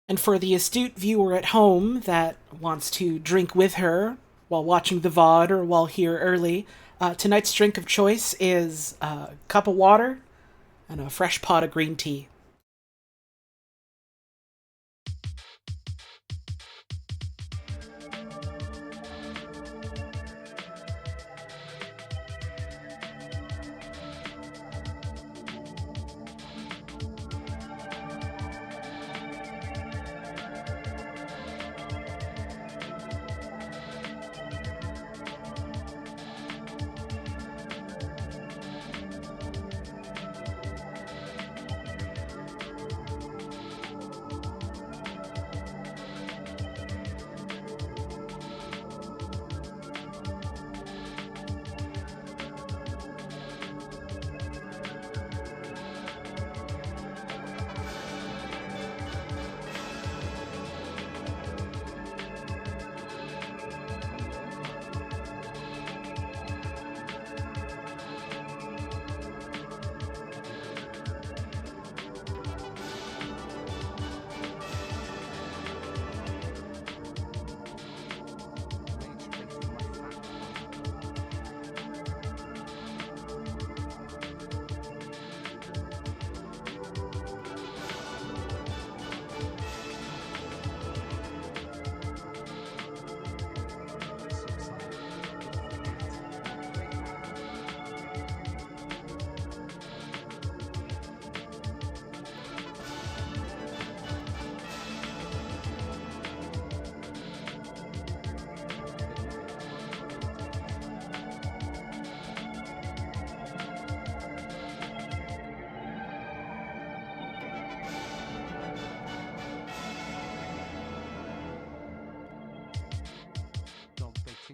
And for the astute viewer at home that wants to drink with her while watching the VOD or while here early, tonight's drink of choice is a cup of water and a fresh pot of green tea.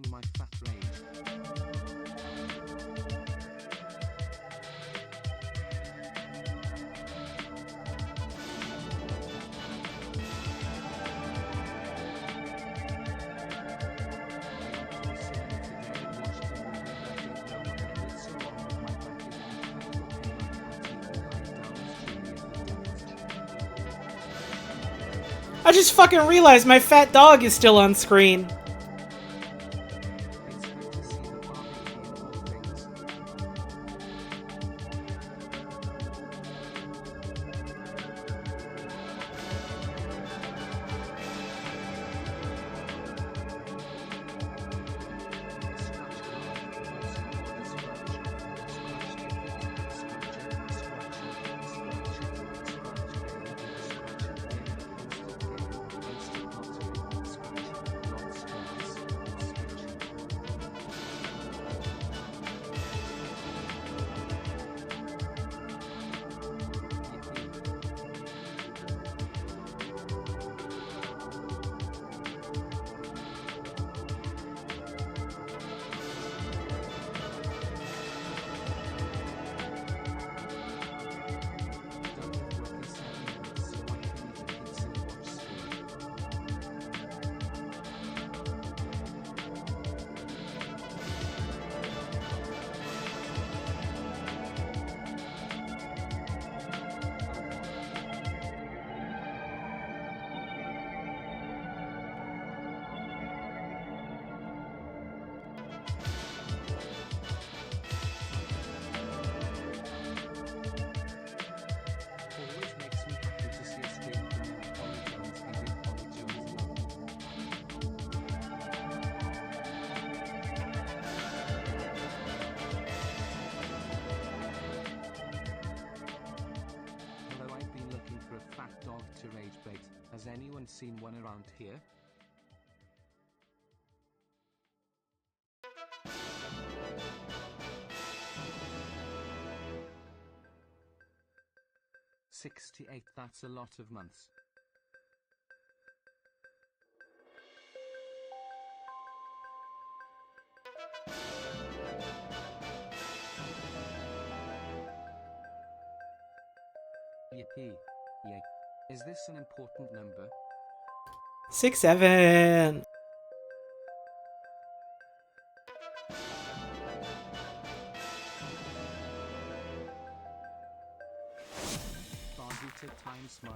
My fat rage. I just fucking realized my fat dog is still on screen. To rage bait. Has anyone seen one around here? $68, that's a lot of months. Yippee. Yay. Is this an important number? 6-7. Barbuta time smile.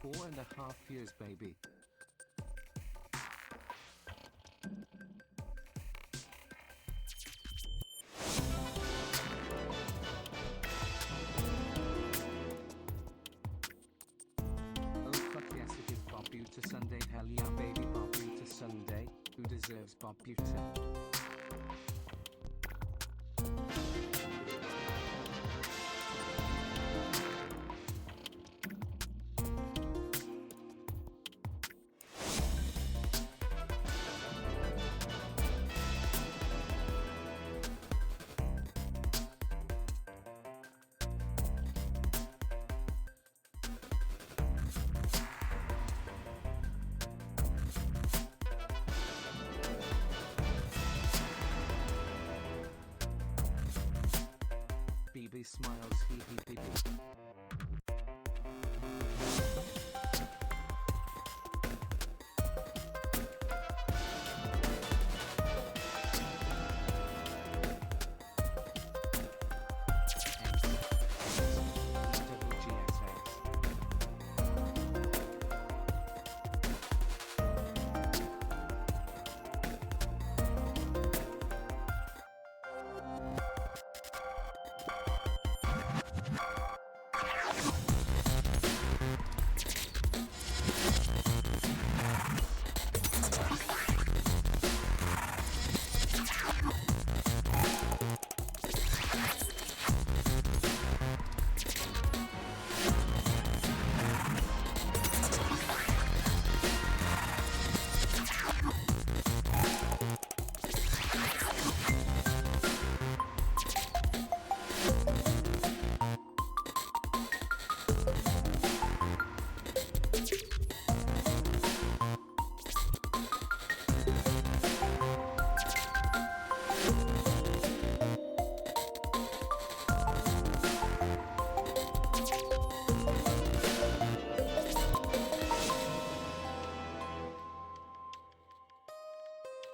4.5 years, baby. Oh fuck yes, it is Barbuta Sunday. Hell yeah, baby, Barbuta Sunday. Who deserves Barbuta? BB smiles, hee hee BB.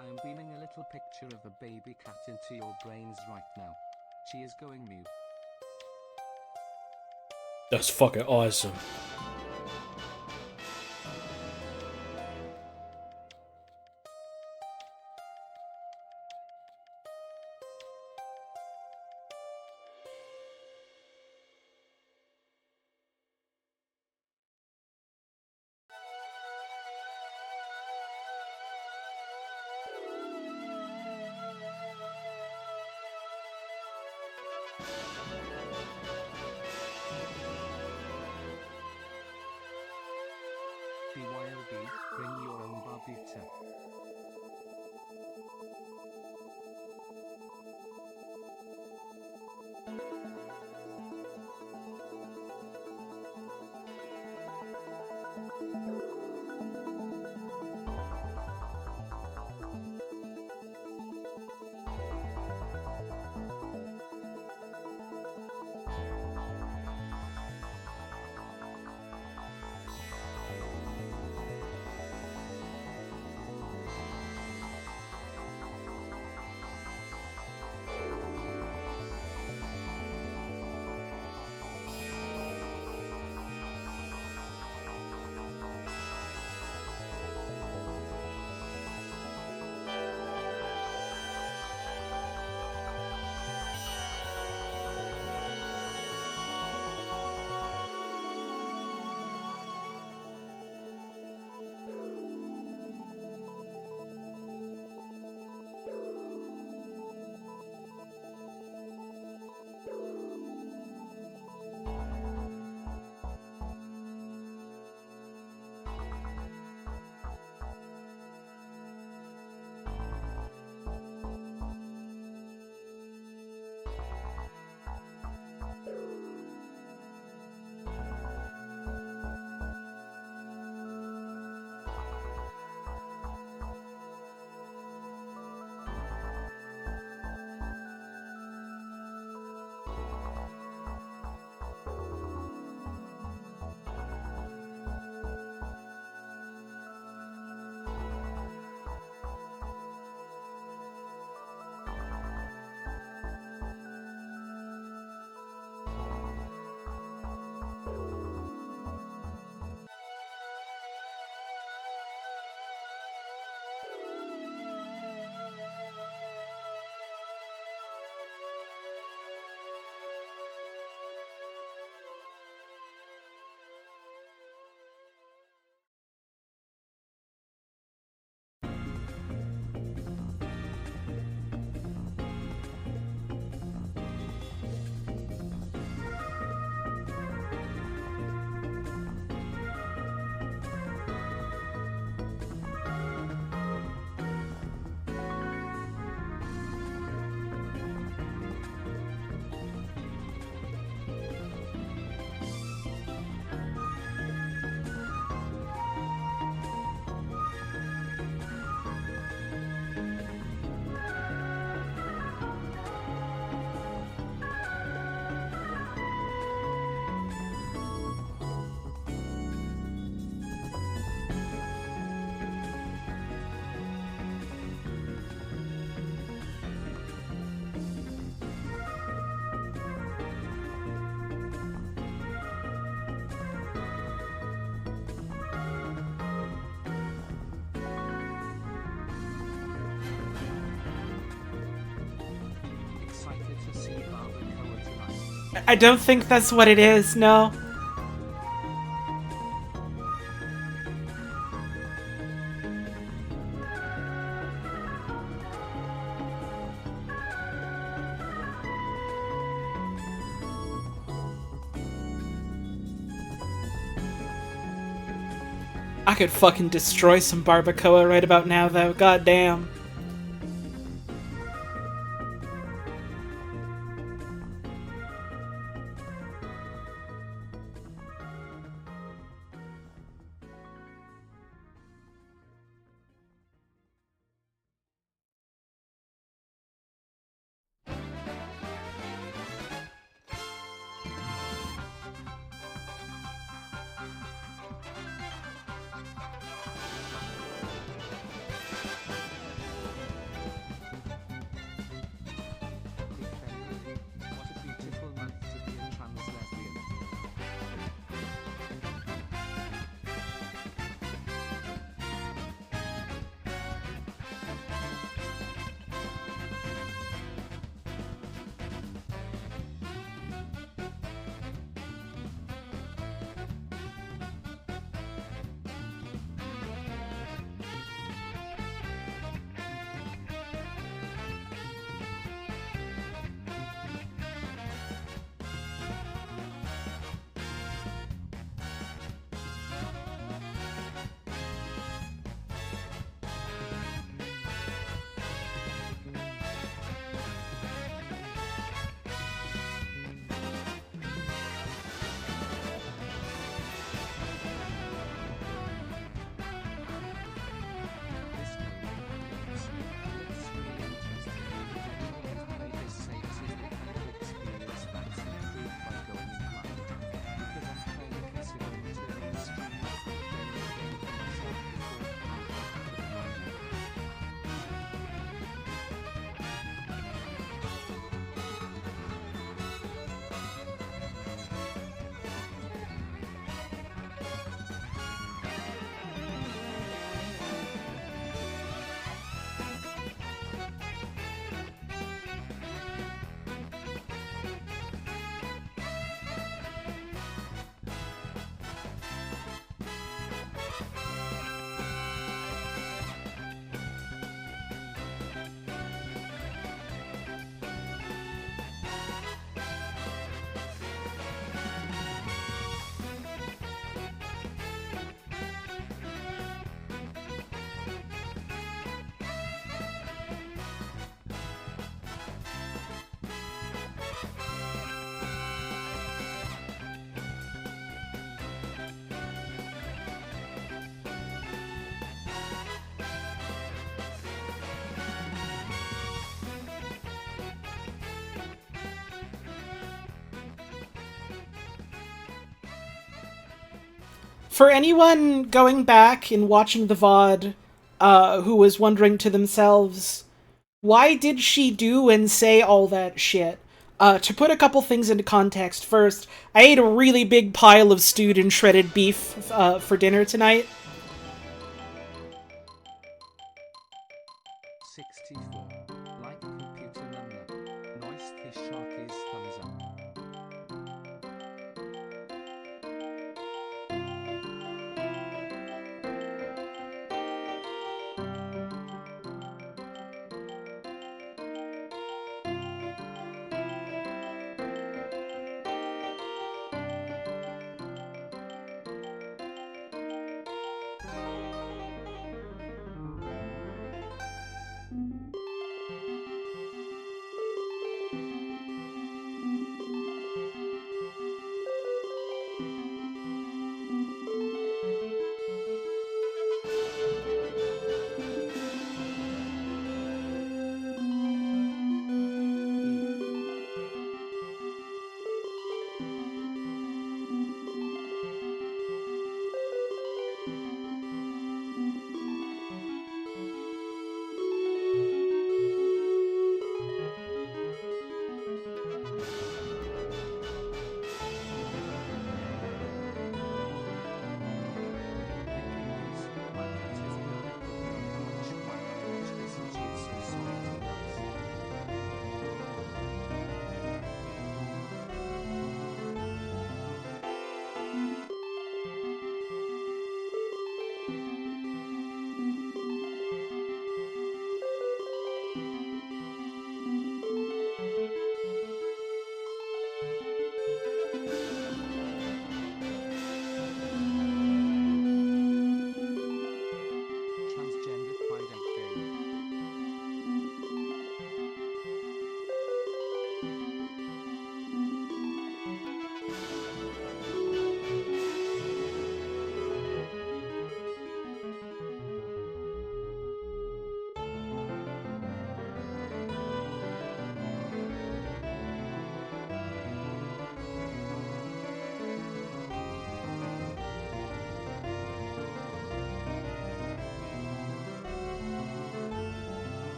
I am beaming a little picture of a baby cat into your brains right now. She is going mute. That's fucking awesome. BYOB, bring your own Barbuta. I don't think that's what it is, no. I could fucking destroy some barbacoa right about now, though. God damn. What a beautiful month to be a trans lesbian. This looks really interesting. If anyone who's played this says this is the kind of experience that's improved by going blind. Because I'm kind of considering turning the stream off and playing the game for myself before I have to run. For anyone going back and watching the VOD, who was wondering to themselves, why did she do and say all that shit? To put a couple things into context, first, I ate a really big pile of stewed and shredded beef for dinner tonight. 64. Like computer number. Noise kiss shark is thumbs up.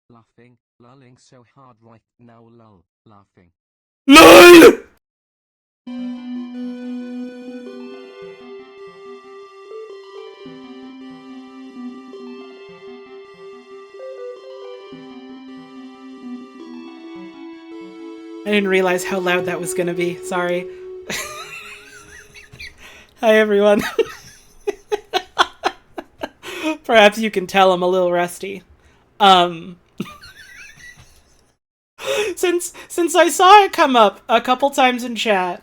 Laughing, lulling so hard right now, lull, laughing. LOL! I didn't realize how loud that was gonna be. Sorry. Hi, everyone. Perhaps you can tell I'm a little rusty. Since I saw it come up a couple times in chat,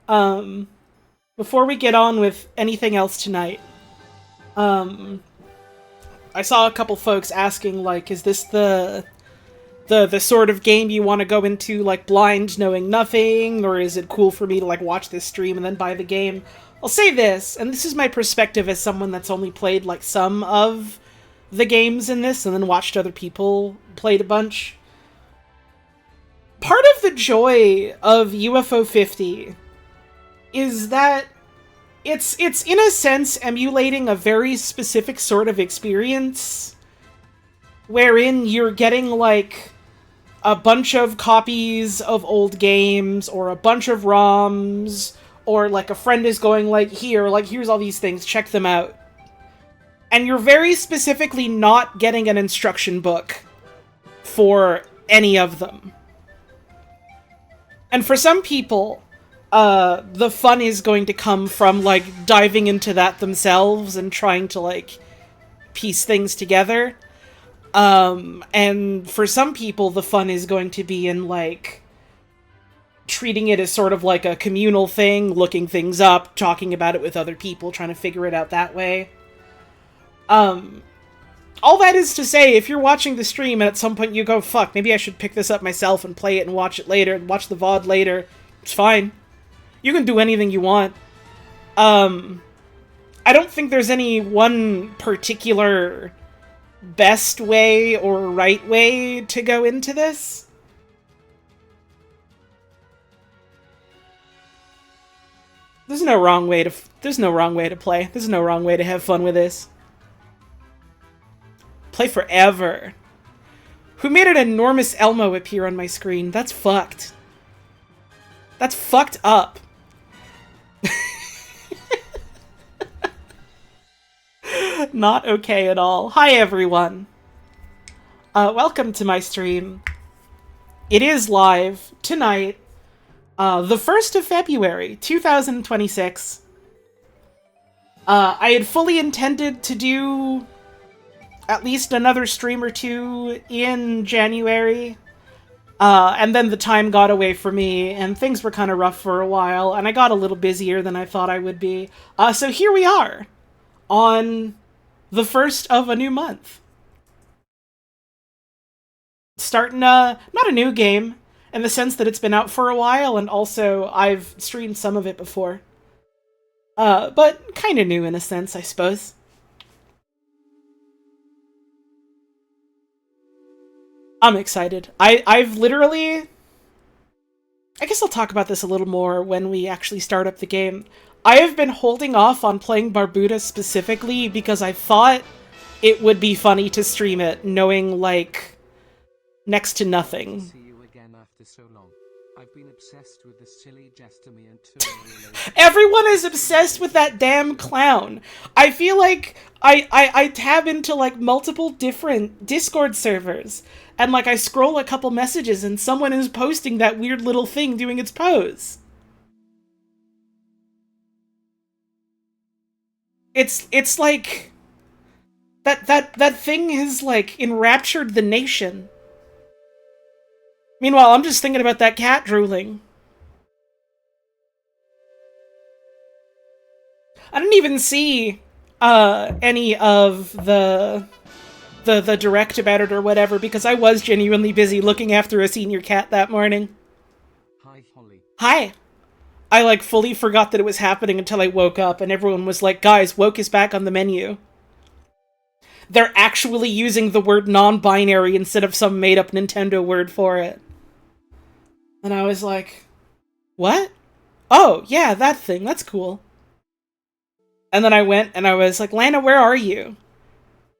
before we get on with anything else tonight, I saw a couple folks asking, like, is this the sort of game you want to go into, like, blind, knowing nothing, or is it cool for me to, like, watch this stream and then buy the game? I'll say this, and this is my perspective as someone that's only played, like, some of the games in this and then watched other people played a bunch. Part of the joy of UFO 50 is that it's in a sense emulating a very specific sort of experience wherein you're getting, like, a bunch of copies of old games or a bunch of ROMs, or, like, a friend is going, like, here's all these things, check them out. And you're very specifically not getting an instruction book for any of them. And for some people, the fun is going to come from, like, diving into that themselves and trying to, like, piece things together. And for some people, the fun is going to be in, like, treating it as sort of like a communal thing, looking things up, talking about it with other people, trying to figure it out that way. All that is to say, if you're watching the stream and at some point you go, fuck, maybe I should pick this up myself and play it and watch it later, and watch the VOD later, it's fine. You can do anything you want. I don't think there's any one particular best way or right way to go into this. There's no wrong way to play. There's no wrong way to have fun with this. Play forever. Who made an enormous Elmo appear on my screen? That's fucked. That's fucked up. Not okay at all. Hi, everyone. Welcome to my stream. It is live tonight, the 1st of February, 2026. I had fully intended to do at least another stream or two in January, and then the time got away from me, and things were kind of rough for a while, and I got a little busier than I thought I would be. So here we are, on the first of a new month. Starting not a new game, in the sense that it's been out for a while, and also I've streamed some of it before. But kind of new in a sense, I suppose. I'm excited. I've literally... I guess I'll talk about this a little more when we actually start up the game. I have been holding off on playing Barbuda specifically because I thought it would be funny to stream it, knowing, like, next to nothing. See you again after so long. I've been obsessed with the silly Jestemy and Everyone is obsessed with that damn clown. I feel like I tab into, like, multiple different Discord servers, and, like, I scroll a couple messages and someone is posting that weird little thing doing its pose. It's like that thing has, like, enraptured the nation. Meanwhile, I'm just thinking about that cat drooling. I didn't even see any of the direct about it or whatever, because I was genuinely busy looking after a senior cat that morning. Hi, Holly. Hi. I, like, fully forgot that it was happening until I woke up, and everyone was like, guys, woke is back on the menu. They're actually using the word non-binary instead of some made-up Nintendo word for it. And I was like, what? Oh, yeah, that thing, that's cool. And then I went and I was like, Lana, where are you?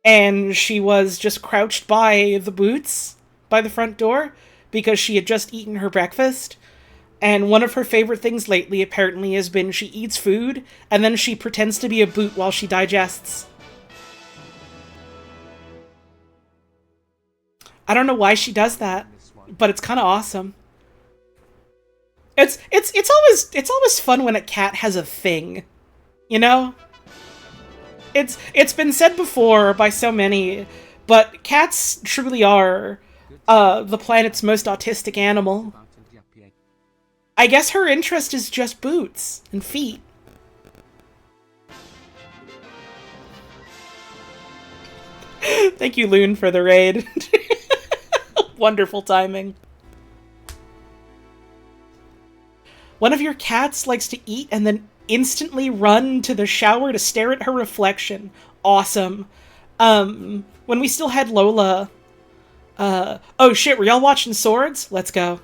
and she was just crouched by the boots by the front door because she had just eaten her breakfast. And one of her favorite things lately apparently has been she eats food and then she pretends to be a boot while she digests. I don't know why she does that, but it's kind of awesome. It's always fun when a cat has a thing, you know? It's been said before by so many, but cats truly are the planet's most autistic animal. I guess her interest is just boots and feet. Thank you, Loon, for the raid. Wonderful timing. One of your cats likes to eat and then instantly run to the shower to stare at her reflection. Awesome. When we still had Lola... oh shit, were y'all watching Swords? Let's go.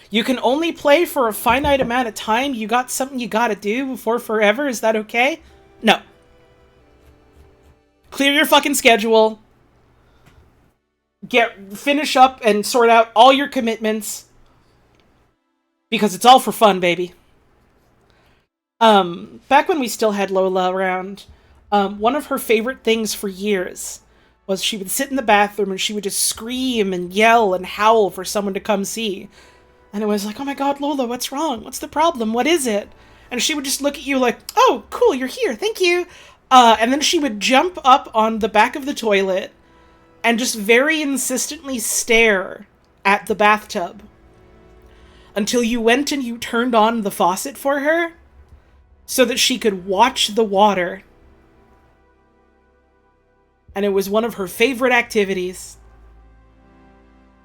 You can only play for a finite amount of time. You got something you gotta do before forever. Is that okay? No. Clear your fucking schedule. Finish up and sort out all your commitments. Because it's all for fun, baby. Back when we still had Lola around, one of her favorite things for years was she would sit in the bathroom and she would just scream and yell and howl for someone to come see. And it was like, oh my god, Lola, what's wrong? What's the problem? What is it? And she would just look at you like, oh, cool, you're here, thank you. And then she would jump up on the back of the toilet and just very insistently stare at the bathtub until you went and you turned on the faucet for her so that she could watch the water. And it was one of her favorite activities.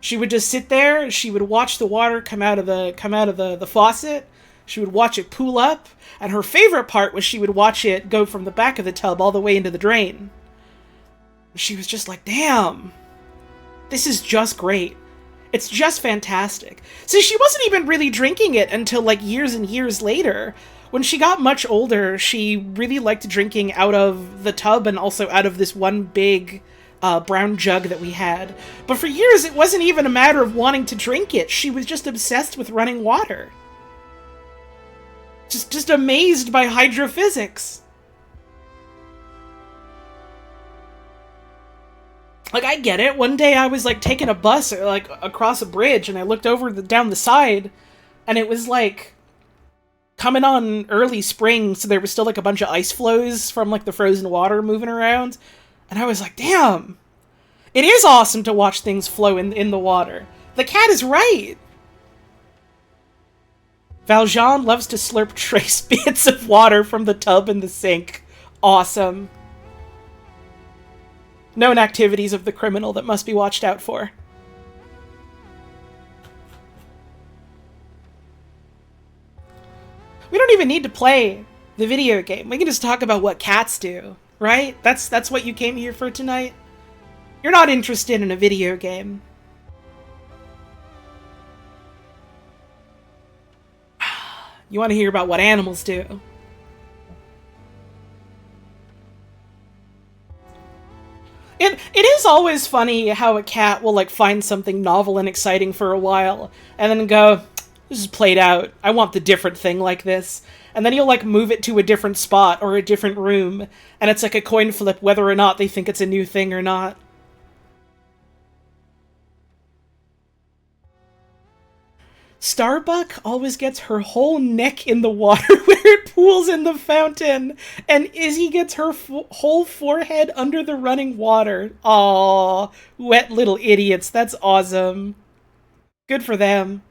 She would just sit there, she would watch the water come out of the faucet, she would watch it pool up, and her favorite part was she would watch it go from the back of the tub all the way into the drain. She was just like, damn, this is just great. It's just fantastic. See, she wasn't even really drinking it until like years and years later. When she got much older, she really liked drinking out of the tub and also out of this one big brown jug that we had. But for years, it wasn't even a matter of wanting to drink it. She was just obsessed with running water. Just amazed by hydrophysics. Like, I get it. One day I was, like, taking a bus, like, across a bridge, and I looked over down the side, and it was, like, coming on early spring, so there was still, like, a bunch of ice floes from, like, the frozen water moving around. And I was like, damn. It is awesome to watch things flow in the water. The cat is right. Valjean loves to slurp trace bits of water from the tub and the sink. Awesome. Known activities of the criminal that must be watched out for. We don't even need to play the video game. We can just talk about what cats do, right? That's what you came here for tonight? You're not interested in a video game. You want to hear about what animals do. It is always funny how a cat will, like, find something novel and exciting for a while, and then go, this is played out. I want the different thing like this. And then you'll, like, move it to a different spot or a different room, and it's like a coin flip whether or not they think it's a new thing or not. Starbuck always gets her whole neck in the water where it pools in the fountain, and Izzy gets her whole forehead under the running water. Aww, wet little idiots. That's awesome. Good for them.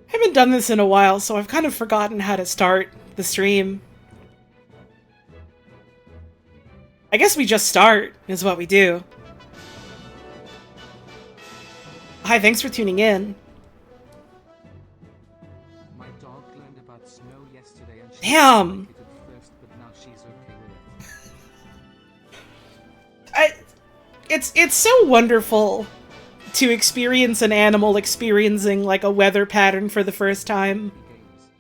I haven't done this in a while, so I've kind of forgotten how to start the stream. I guess we just start, is what we do. Hi, thanks for tuning in. My dog learned about snow yesterday and Damn! first, but now she's okay with it. it's so wonderful to experience an animal experiencing like a weather pattern for the first time.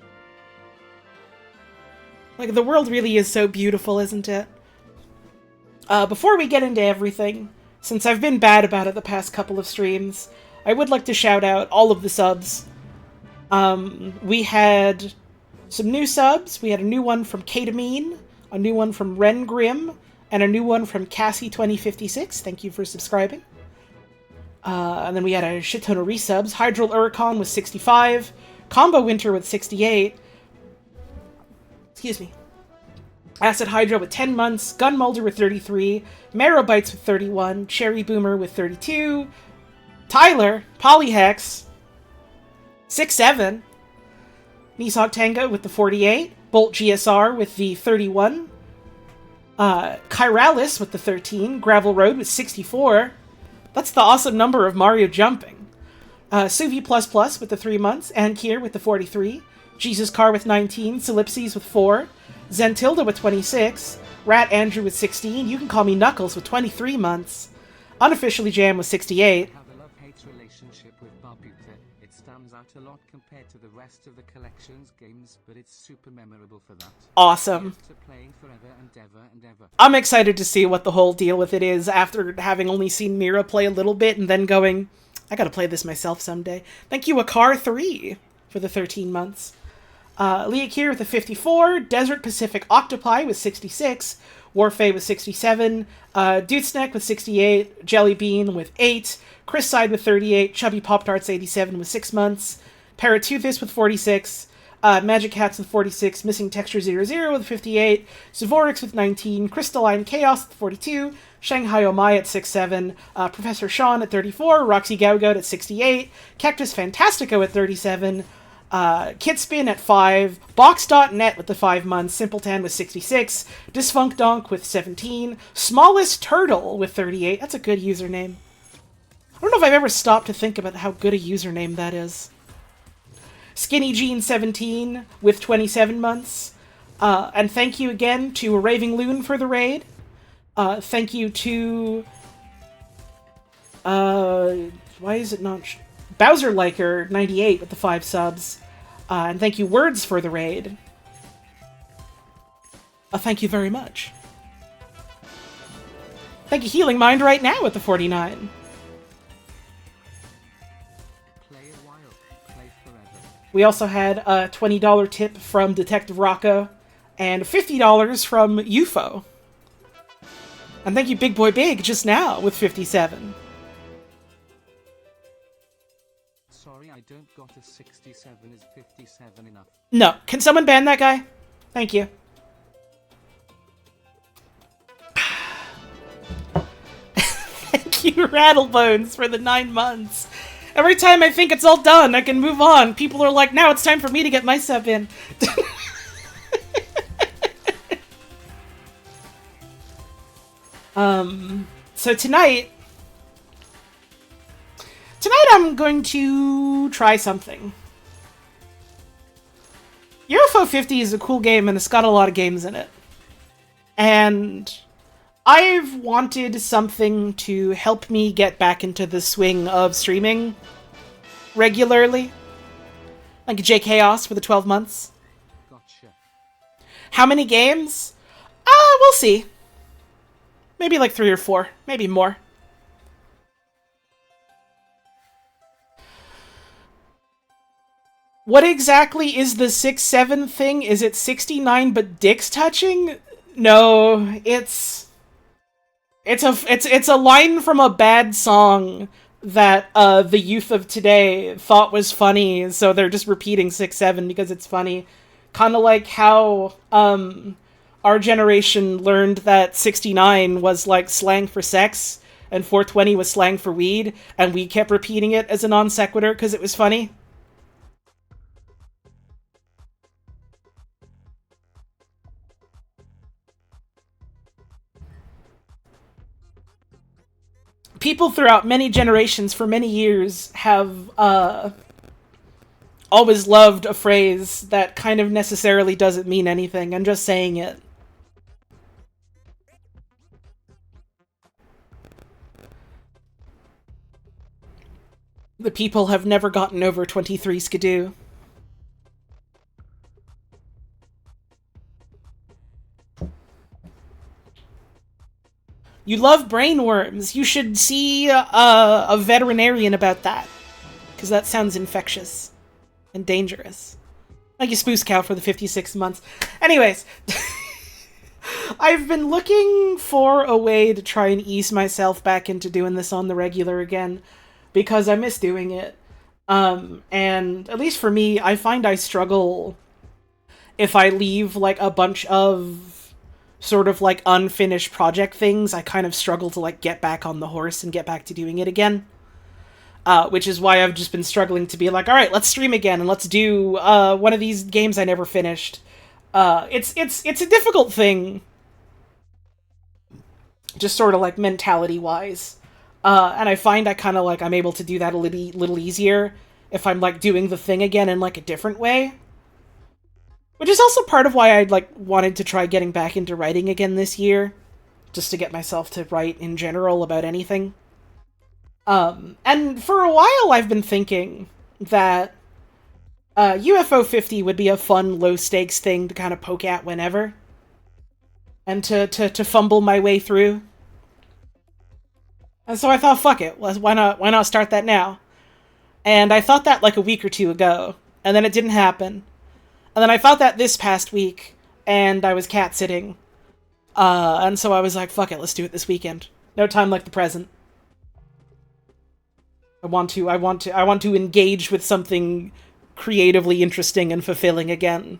games. Like, the world really is so beautiful, isn't it? Before we get into everything, since I've been bad about it the past couple of streams, I would like to shout out all of the subs. We had some new subs. We had a new one from Katamine, a new one from Ren Grim, and a new one from Cassie2056. Thank you for subscribing. And then we had a shit ton of resubs. Hydral Uricon with 65. Combo Winter with 68. Excuse me. Acid Hydra with 10 months. Gun Mulder with 33. Marrow-Bites with 31. Cherry Boomer with 32. Tyler, Polyhex, 6-7. Nisog Tango with the 48. Bolt GSR with the 31. Kyralis with the 13. Gravel Road with 64. That's the awesome number of Mario jumping. Suvi++ with the 3 months. Ankier with the 43. Jesus Car with 19. Solipses with 4. Zentilda with 26. Rat Andrew with 16. You Can Call Me Knuckles with 23 months. Unofficially Jam with 68. Have a love-hate relationship with Barbuta. It stands out a lot compared to the rest of the collection's games, but it's super memorable for that. Awesome. To playing forever and ever and ever. I'm excited to see what the whole deal with it is after having only seen Mira play a little bit and then going, I gotta play this myself someday. Thank you, Akar3, for the 13 months. Leakir with the 54. Desert Pacific Octopi with 66. Warfay with 67. Dudesneck with 68. Jellybean with 8. Chris Side with 38. Chubby Pop-Tarts 87 with 6 months. Paratoothus with 46. Magic Hats with 46. Missing Texture 00 with 58. Zavorix with 19. Crystalline Chaos with 42. Shanghai Omai at 67. Professor Sean at 34. Roxy Gaugoat at 68. Cactus Fantastico at 37. Kitspin at 5, Box.net with the 5 months, Simpleton with 66, Disfunct Donk with 17, Smallest Turtle with 38. That's a good username. I don't know if I've ever stopped to think about how good a username that is. Skinny Jean 17 with 27 months. And thank you again to Raving Loon for the raid. Thank you to... why is it not... Bowser Liker 98 with the 5 subs. And thank you, Words, for the raid. Thank you very much. Thank you, Healing Mind right now with the 49. Play a while, play forever. We also had a $20 tip from Detective Rocco and $50 from UFO. And thank you, Big Boy Big, just now with 57. Sorry, I don't got a 67. Is 57 enough? No. Can someone ban that guy? Thank you. Thank you, Rattlebones, for the 9 months. Every time I think it's all done, I can move on. People are like, now it's time for me to get my sub in. So tonight I'm going to try something. UFO 50 is a cool game and it's got a lot of games in it. And I've wanted something to help me get back into the swing of streaming regularly. Like J Chaos for the 12 months. Gotcha. How many games? We'll see. Maybe like 3 or 4. Maybe more. What exactly is the 6-7 thing? Is it 69 but dicks touching? No, it's a line from a bad song that the youth of today thought was funny, so they're just repeating 6-7 because it's funny. Kind of like how our generation learned that 69 was like slang for sex and 420 was slang for weed, and we kept repeating it as a non sequitur because it was funny. People throughout many generations for many years have always loved a phrase that kind of necessarily doesn't mean anything. I'm just saying it. The people have never gotten over 23 Skidoo. You love brainworms. You should see a veterinarian about that. Because that sounds infectious. And dangerous. Thank you, Spoose Cow, for the 56 months. Anyways. I've been looking for a way to try and ease myself back into doing this on the regular again. Because I miss doing it. And at least for me, I find I struggle if I leave, like, a bunch of sort of, like, unfinished project things. I kind of struggle to, like, get back on the horse and get back to doing it again. Which is why I've just been struggling to be like, alright, let's stream again and let's do, one of these games I never finished. It's a difficult thing. Just sort of, like, mentality-wise. And I find I kind of, like, I'm able to do that a little easier if I'm, like, doing the thing again in, like, a different way. Which is also part of why I'd, like, wanted to try getting back into writing again this year. Just to get myself to write in general about anything. And for a while I've been thinking that UFO 50 would be a fun, low-stakes thing to kind of poke at whenever. And to fumble my way through. And so I thought, fuck it, why not start that now? And I thought that like a week or two ago, and then it didn't happen. And then I thought that this past week, and I was cat-sitting. And so I was like, fuck it, let's do it this weekend. No time like the present. I want to engage with something creatively interesting and fulfilling again.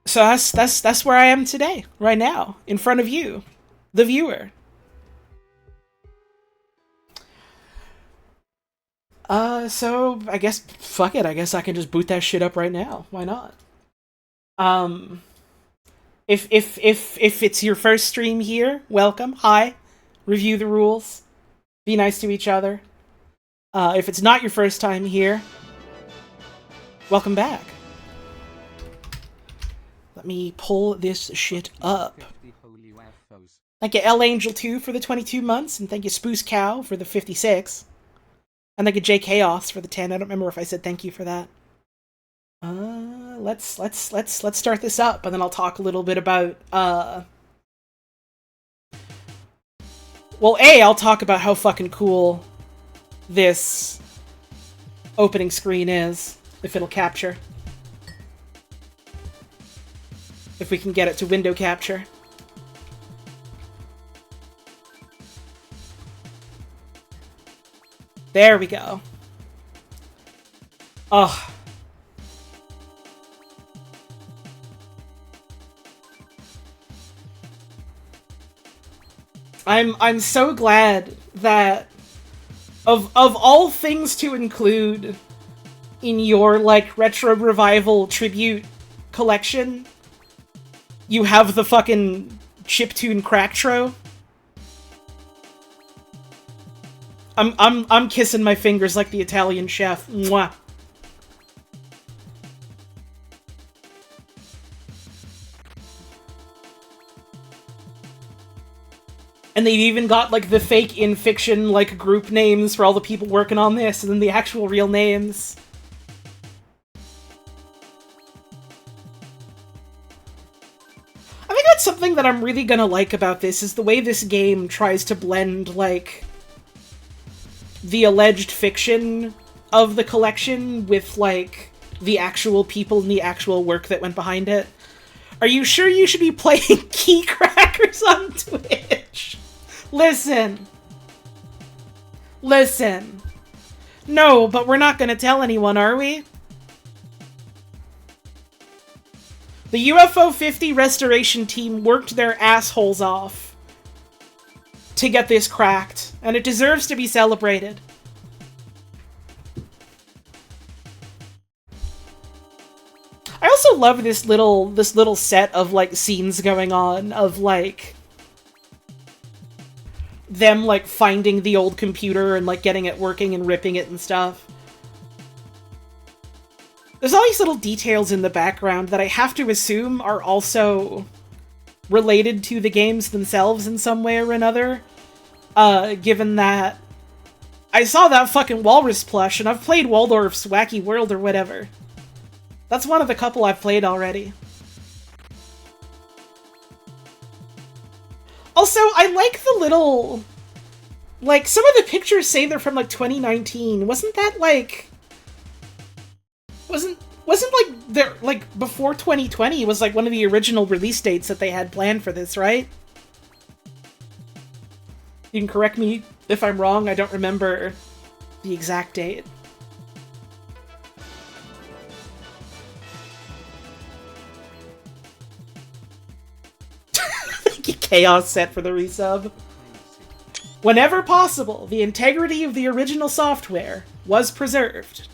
So that's where I am today, right now, in front of you, the viewer. So I guess fuck it. I guess I can just boot that shit up right now. Why not? If it's your first stream here, welcome. Hi. Review the rules. Be nice to each other. If it's not your first time here, welcome back. Let me pull this shit up. Thank you, L Angel 2 for the 22 months, and thank you, Spoose Cow for the 56. And thank you, J Chaos for the 10. I don't remember if I said thank you for that. Let's start this up, and then I'll talk a little bit about, well, I'll talk about how fucking cool this opening screen is, if it'll capture. If we can get it to window capture. There we go. Oh. I'm so glad that of all things to include in your like retro revival tribute collection, you have the fucking chiptune cracktro. I'm kissing my fingers like the Italian chef. Mwah. And they've even got like the fake in fiction like group names for all the people working on this, and then the actual real names. I think that's something that I'm really gonna like about this, is the way this game tries to blend like the alleged fiction of the collection with, like, the actual people and the actual work that went behind it. Are you sure you should be playing Key Crackers on Twitch? Listen. Listen. No, but we're not gonna tell anyone, are we? The UFO 50 restoration team worked their assholes off to get this cracked, and it deserves to be celebrated. I also love this little set of like scenes going on of like them like finding the old computer and like getting it working and ripping it and stuff. There's all these little details in the background that I have to assume are also related to the games themselves in some way or another. given that I saw that fucking Walrus plush, and I've played Waldorf's Wacky World or whatever. That's one of the couple I've played already. Also, I like the little... Like, some of the pictures say they're from, like, 2019. Wasn't that, like... Wasn't like, they're, like, before 2020 was, like, one of the original release dates that they had planned for this, right? You can correct me if I'm wrong, I don't remember the exact date. Thank you, Chaos Set, for the resub. Whenever possible, the integrity of the original software was preserved.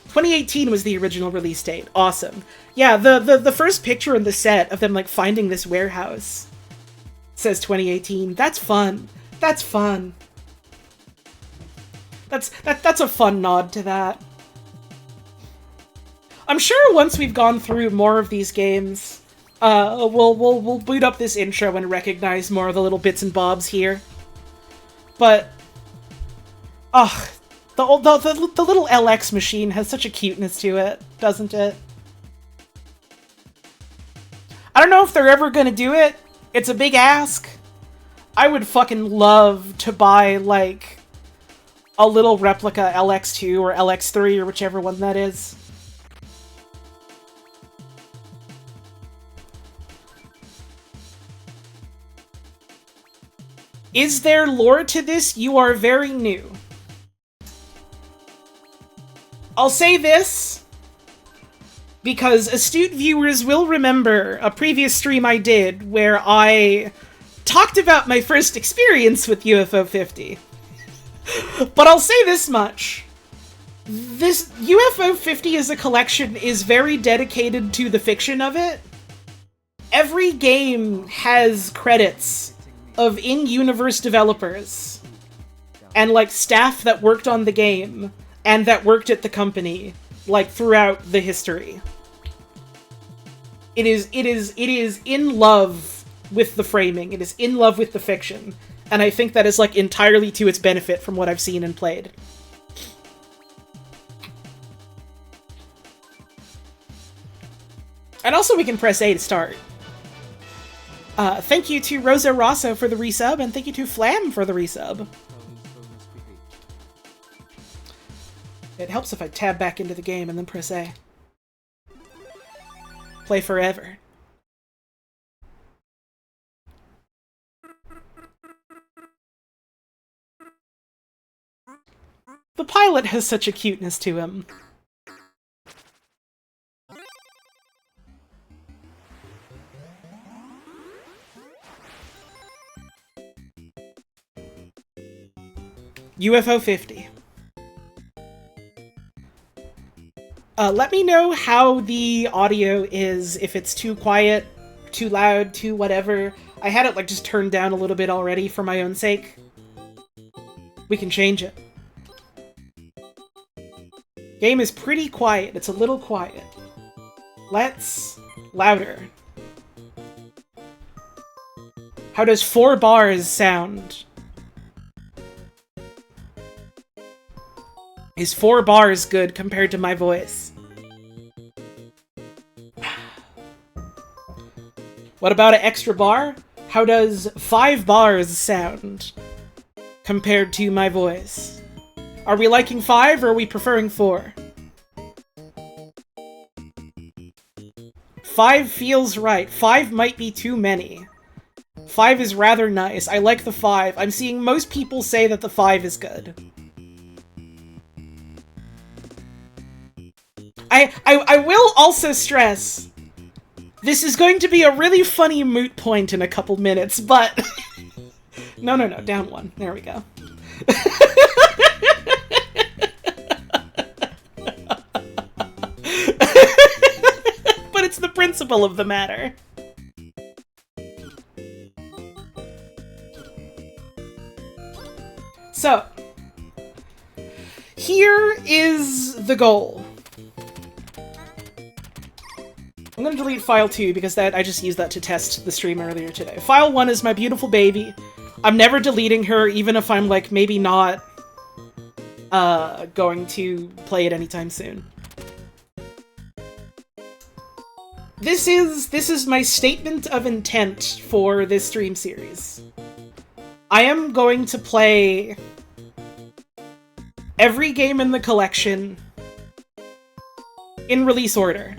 2018 was the original release date. Awesome. Yeah, the first picture in the set of them, like, finding this warehouse says 2018. That's fun. That's fun. That's a fun nod to that. I'm sure once we've gone through more of these games, we'll boot up this intro and recognize more of the little bits and bobs here. But, the little LX machine has such a cuteness to it, doesn't it? I don't know if they're ever gonna do it. It's a big ask. I would fucking love to buy, like, a little replica LX2 or LX3 or whichever one that is. Is there lore to this? You are very new. I'll say this, because astute viewers will remember a previous stream I did where I talked about my first experience with UFO 50. But I'll say this much. This UFO 50 as a collection is very dedicated to the fiction of it. Every game has credits of in-universe developers and, like, staff that worked on the game and that worked at the company, like, throughout the history. It is in love with the framing. It is in love with the fiction. And I think that is, like, entirely to its benefit from what I've seen and played. And also we can press A to start. Thank you to Rosa Rosso for the resub, and thank you to Flam for the resub. It helps if I tab back into the game and then press A. Play forever. The pilot has such a cuteness to him. UFO 50. Let me know how the audio is, if it's too quiet, too loud, too whatever. I had it, like, just turned down a little bit already for my own sake. We can change it. Game is pretty quiet. It's a little quiet. Let's... louder. How does 4 bars sound? Is 4 bars good compared to my voice? What about an extra bar? How does 5 bars sound compared to my voice? Are we liking 5 or are we preferring 4? 5 feels right. 5 might be too many. 5 is rather nice. I like the 5. I'm seeing most people say that the 5 is good. I will also stress, this is going to be a really funny moot point in a couple minutes, but... No, down 1. There we go. But it's the principle of the matter. So, here is the goal. I'm gonna delete file 2 because I just used that to test the stream earlier today. File 1 is my beautiful baby. I'm never deleting her, even if I'm, like, maybe not going to play it anytime soon. This is my statement of intent for this stream series. I am going to play every game in the collection in release order.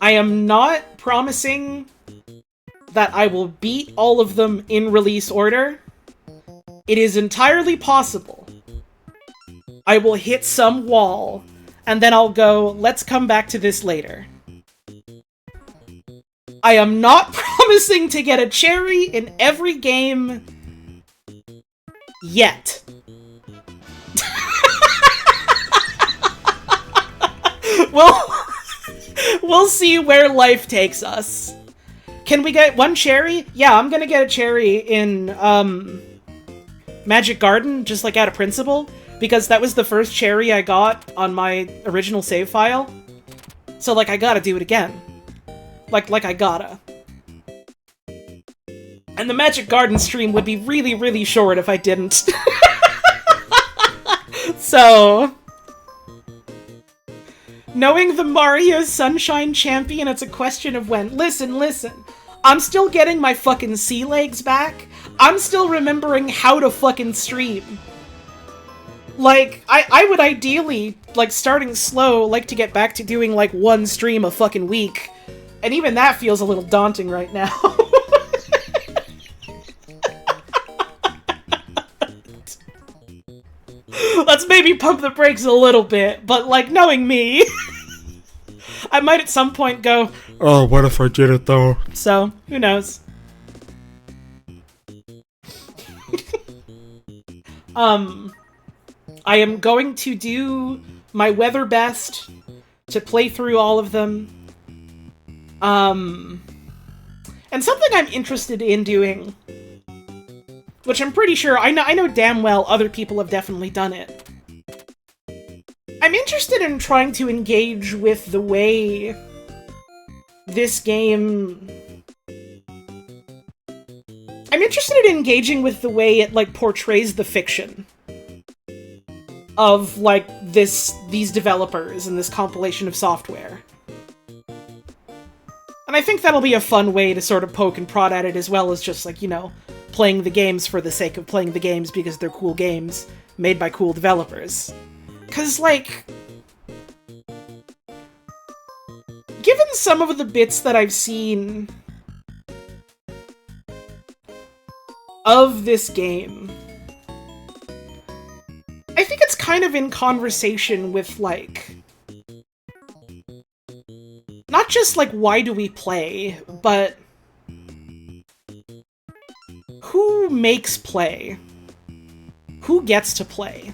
I am not promising that I will beat all of them in release order. It is entirely possible I will hit some wall, and then I'll go, let's come back to this later. I am not promising to get a cherry in every game yet. We'll see where life takes us. Can we get one cherry? Yeah, I'm gonna get a cherry in Magic Garden, just like out of principle, because that was the first cherry I got on my original save file. So, like, I gotta do it again. Like I gotta. And the Magic Garden stream would be really, really short if I didn't. So... knowing the Mario Sunshine champion, it's a question of when. Listen. I'm still getting my fucking sea legs back. I'm still remembering how to fucking stream. Like, I would ideally, like, starting slow, like to get back to doing, like, one stream a fucking week. And even that feels a little daunting right now. Let's maybe pump the brakes a little bit, but, like, knowing me, I might at some point go, oh, what if I did it though? So, who knows? I am going to do my weather best to play through all of them. And something I'm interested in doing, which I'm pretty sure, I know damn well other people have definitely done it. I'm interested in trying to engage with the way this game... I'm interested in engaging with the way it, like, portrays the fiction of, like, these developers and this compilation of software. And I think that'll be a fun way to sort of poke and prod at it, as well as just, like, you know, playing the games for the sake of playing the games because they're cool games made by cool developers. 'Cause, like... given some of the bits that I've seen of this game, I think it's kind of in conversation with, like... not just, like, why do we play, but... who makes play? Who gets to play?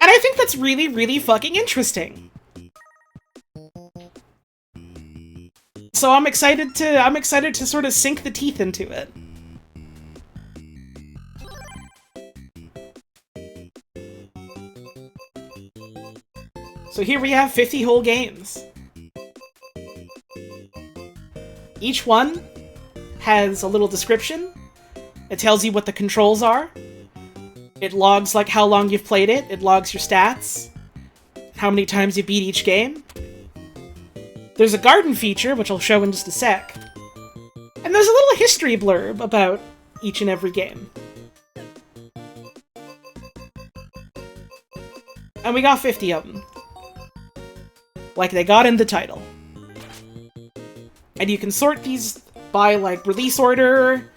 And I think that's really, really fucking interesting. So I'm excited to sort of sink the teeth into it. So here we have 50 whole games. Each one has a little description. It tells you what the controls are. It logs, like, how long you've played it. It logs your stats. How many times you beat each game. There's a garden feature, which I'll show in just a sec. And there's a little history blurb about each and every game. And we got 50 of them. Like they got in the title. And you can sort these by, like, release order,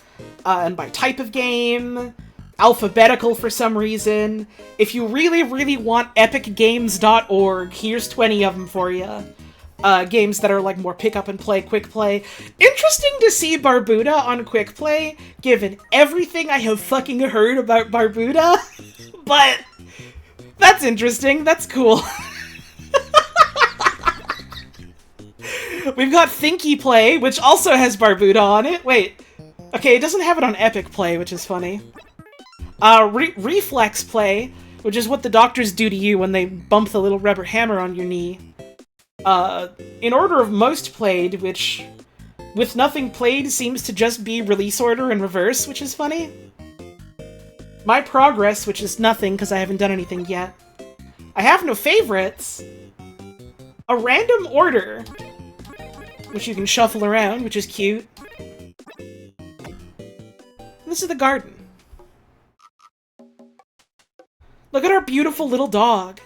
and by type of game, alphabetical for some reason. If you really, really want epicgames.org, here's 20 of them for you. Games that are, like, more pick up and play, quick play. Interesting to see Barbuda on quick play, given everything I have fucking heard about Barbuda. But that's interesting. That's cool. We've got Thinky Play, which also has Barbuda on it. Wait. Okay, it doesn't have it on Epic Play, which is funny. Reflex Play, which is what the doctors do to you when they bump the little rubber hammer on your knee. In order of most played, which, with nothing played, seems to just be release order in reverse, which is funny. My progress, which is nothing because I haven't done anything yet. I have no favorites. A random order, which you can shuffle around, which is cute. This is the garden. Look at our beautiful little dog.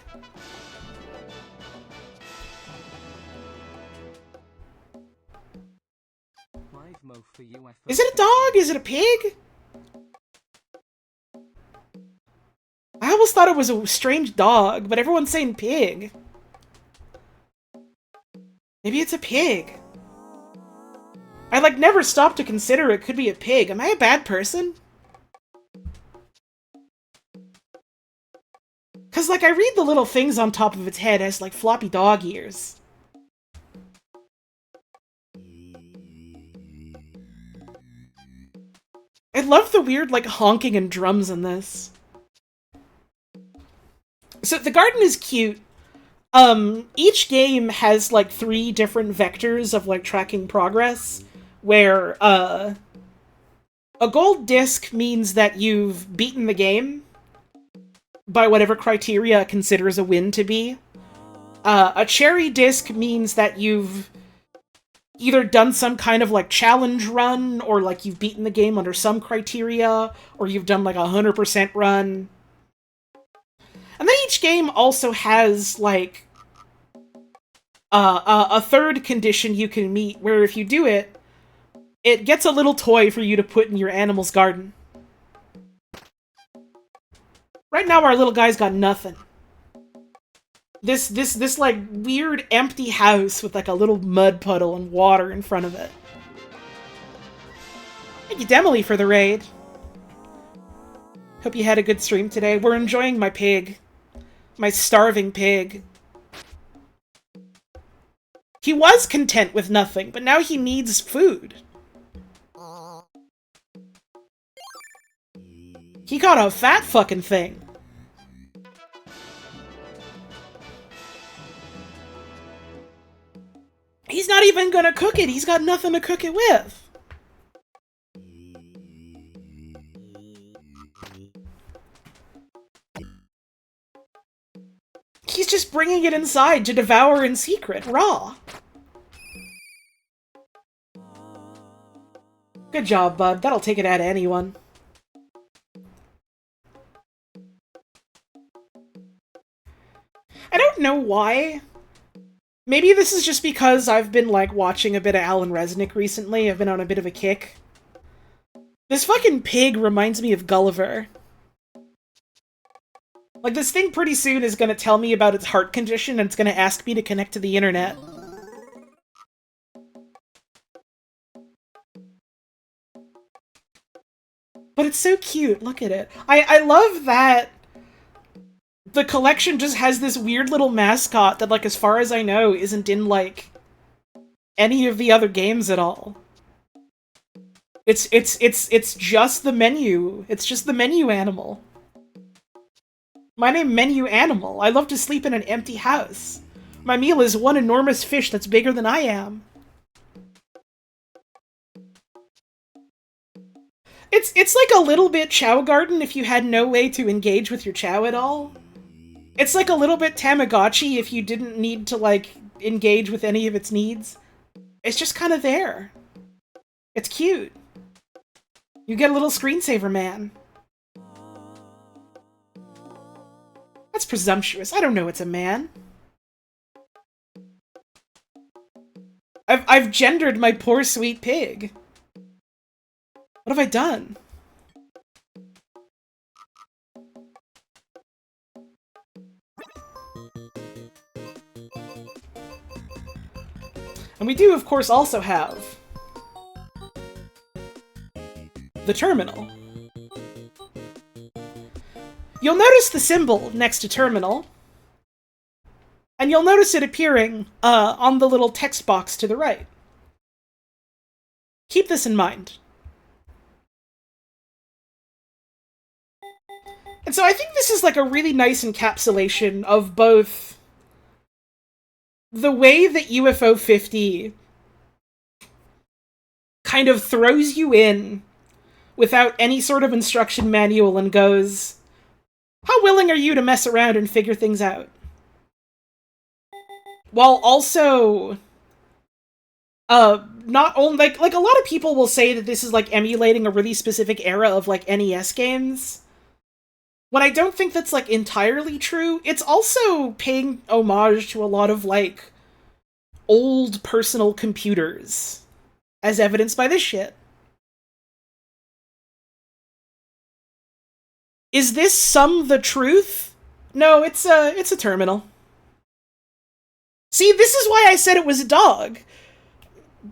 Is it a dog? Is it a pig? I almost thought it was a strange dog, but everyone's saying pig. Maybe it's a pig. I, like, never stopped to consider it could be a pig. Am I a bad person? Because, like, I read the little things on top of its head as, like, floppy dog ears. I love the weird, like, honking and drums in this. So, the garden is cute. Each game has, like, 3 different vectors of, like, tracking progress, where, a gold disc means that you've beaten the game by whatever criteria it considers a win to be. A cherry disc means that you've either done some kind of, like, challenge run, or, like, you've beaten the game under some criteria, or you've done, like, a 100% run. And then each game also has, like, a third condition you can meet, where if you do it, it gets a little toy for you to put in your animal's garden. Right now, our little guy's got nothing. This like, weird empty house with, like, a little mud puddle and water in front of it. Thank you, Demily, for the raid. Hope you had a good stream today. We're enjoying my pig. My starving pig. He was content with nothing, but now he needs food. He got a fat fucking thing. He's not even gonna cook it. He's got nothing to cook it with. He's just bringing it inside to devour in secret, raw. Good job, bud. That'll take it out of anyone. I don't know why. Maybe this is just because I've been, like, watching a bit of Alan Resnick recently. I've been on a bit of a kick. This fucking pig reminds me of Gulliver. Like, this thing pretty soon is gonna tell me about its heart condition, and it's gonna ask me to connect to the internet. But it's so cute, look at it. I love that the collection just has this weird little mascot that, like, as far as I know, isn't in, like, any of the other games at all. It's just the menu. It's just the menu animal. My name Menu Animal. I love to sleep in an empty house. My meal is one enormous fish that's bigger than I am. It's like a little bit Chow Garden if you had no way to engage with your Chow at all. It's like a little bit Tamagotchi if you didn't need to, like, engage with any of its needs. It's just kind of there. It's cute. You get a little screensaver man. That's presumptuous. I don't know it's a man. I've gendered my poor sweet pig. What have I done? And we do, of course, also have the terminal. You'll notice the symbol next to terminal, and you'll notice it appearing on the little text box to the right. Keep this in mind. And so I think this is like a really nice encapsulation of both the way that UFO 50 kind of throws you in without any sort of instruction manual and goes, how willing are you to mess around and figure things out? While also, not only, like a lot of people will say that this is, like, emulating a really specific era of, like, NES games. When I don't think that's, like, entirely true, it's also paying homage to a lot of, like, old personal computers, as evidenced by this shit. Is this some the truth? No, it's a terminal. See, this is why I said it was a dog.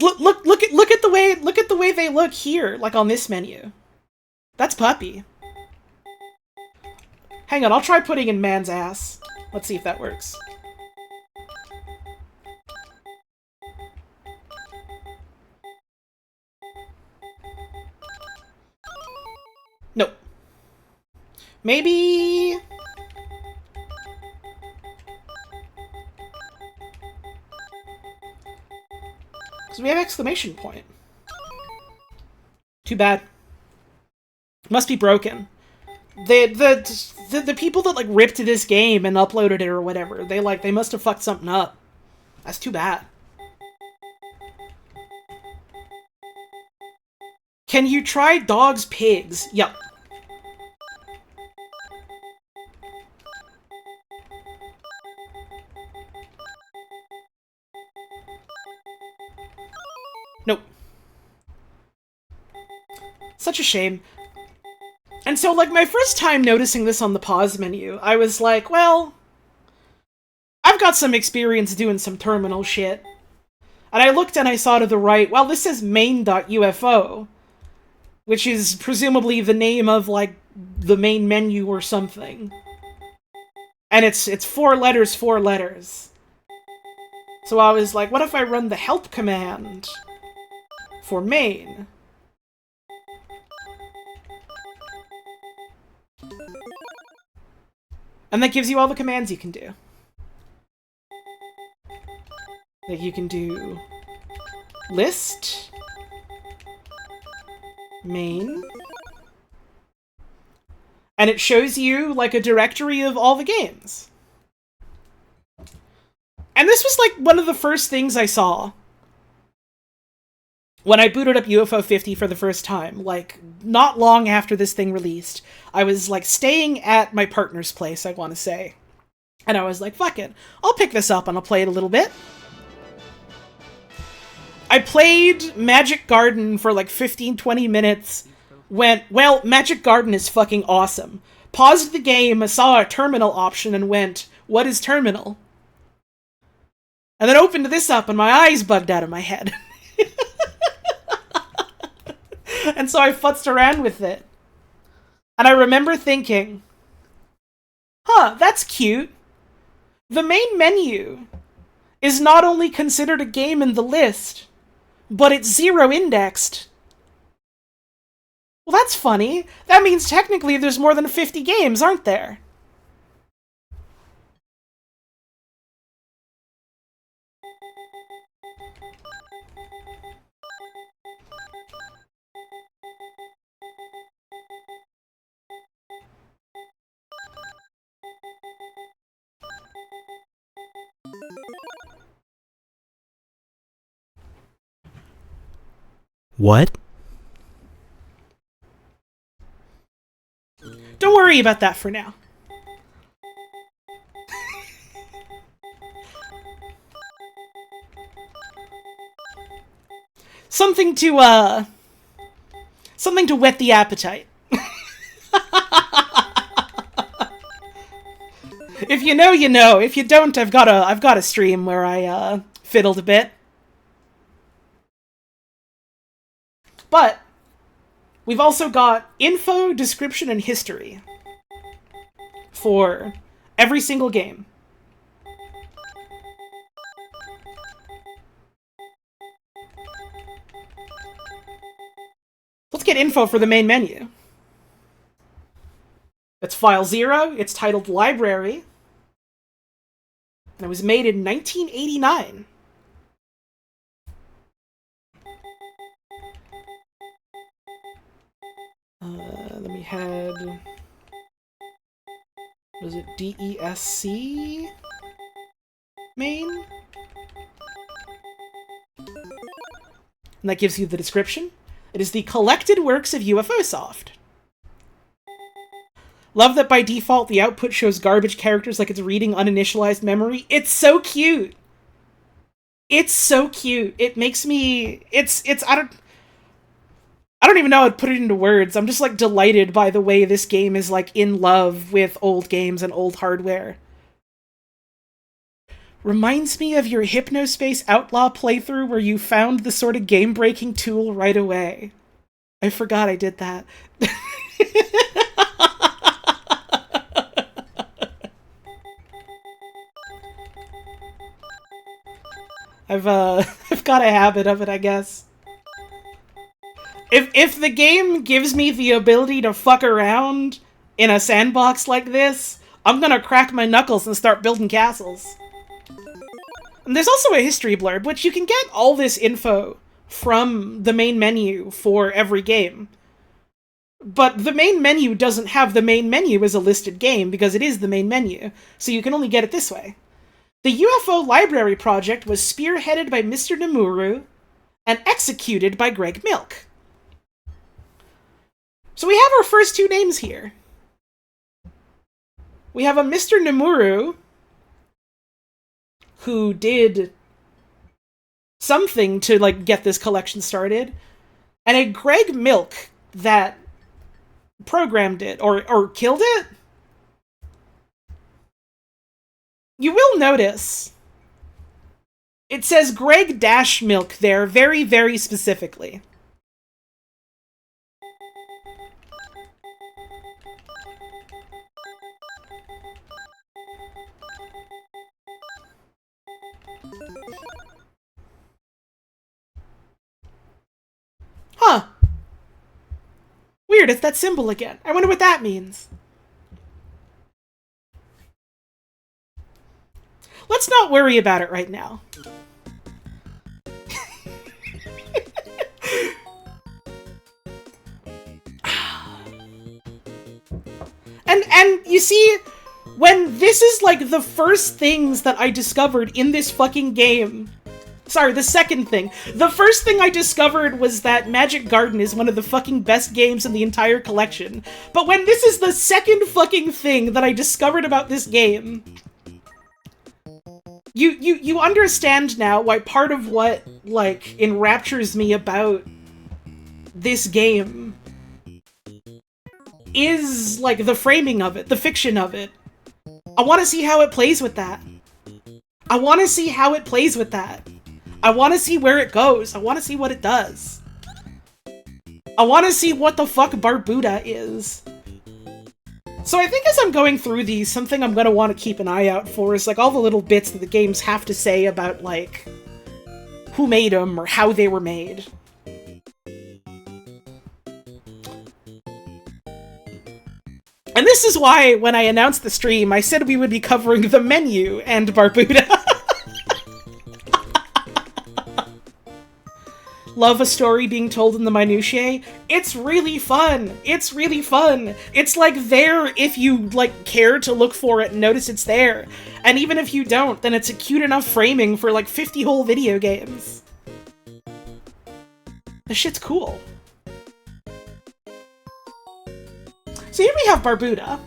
Look at the way they look here, like on this menu. That's puppy. Hang on, I'll try putting in man's ass. Let's see if that works. Nope. Maybe... because we have exclamation point. Too bad. Must be broken. The people that, like, ripped this game and uploaded it or whatever, they must have fucked something up. That's too bad. Can you try dogs, pigs? Yep. Nope. Such a shame. And so, like, my first time noticing this on the pause menu, I was like, well, I've got some experience doing some terminal shit. And I looked and I saw to the right, well, this says main.ufo, which is presumably the name of, like, the main menu or something. And it's 4 letters, 4 letters. So I was like, what if I run the help command for main? And that gives you all the commands you can do. Like, you can do list, main, and it shows you, like, a directory of all the games. And this was, like, one of the first things I saw when I booted up UFO 50 for the first time, like, not long after this thing released. I was, like, staying at my partner's place, I want to say. And I was like, fuck it. I'll pick this up and I'll play it a little bit. I played Magic Garden for, like, 15-20 minutes. Went, well, Magic Garden is fucking awesome. Paused the game, saw a terminal option, and went, what is terminal? And then opened this up and my eyes bugged out of my head. And so I futzed around with it. And I remember thinking, huh, that's cute. The main menu is not only considered a game in the list, but it's 0 indexed. Well, that's funny. That means technically there's more than 50 games, aren't there? What? Don't worry about that for now. Something to whet the appetite. If you know, you know. If you don't, I've got a stream where I fiddled a bit. But we've also got info, description, and history for every single game. Let's get info for the main menu. That's file 0. It's titled Library. And it was made in 1989. Let me head... Was it DESC? Main? And that gives you the description. It is the collected works of UFO Soft. Love that by default the output shows garbage characters like it's reading uninitialized memory. It's so cute. It's so cute. It makes me... I don't even know how to put it into words. I'm just, like, delighted by the way this game is, like, in love with old games and old hardware. Reminds me of your Hypnospace Outlaw playthrough where you found the sort of game-breaking tool right away. I forgot I did that. I've got a habit of it, I guess. If the game gives me the ability to fuck around in a sandbox like this, I'm gonna crack my knuckles and start building castles. And there's also a history blurb, which you can get all this info from the main menu for every game. But the main menu doesn't have the main menu as a listed game, because it is the main menu, so you can only get it this way. The UFO Library project was spearheaded by Mr. Nomura and executed by Greg Milk. So we have our first two names here. We have a Mr. Nomura who did something to, like, get this collection started, and a Greg Milk that programmed it, or killed it? You will notice it says Greg-Milk there very, very specifically. Huh. Weird, it's that symbol again. I wonder what that means. Let's not worry about it right now. And you see, when this is like the first things that I discovered in this fucking game. Sorry, the second thing. The first thing I discovered was that Magic Garden is one of the fucking best games in the entire collection. But when this is the second fucking thing that I discovered about this game, you understand now why part of what, like, enraptures me about this game is, like, the framing of it, the fiction of it. I want to see how it plays with that. I want to see how it plays with that. I want to see where it goes. I want to see what it does. I want to see what the fuck Barbuda is. So I think as I'm going through these, something I'm going to want to keep an eye out for is, like, all the little bits that the games have to say about, like, who made them or how they were made. And this is why, when I announced the stream, I said we would be covering the menu and Barbuda. Love a story being told in the minutiae. It's really fun. It's really fun. It's, like, there if you, like, care to look for it and notice it's there. And even if you don't, then it's a cute enough framing for, like, 50 whole video games. This shit's cool. So here we have Barbuda.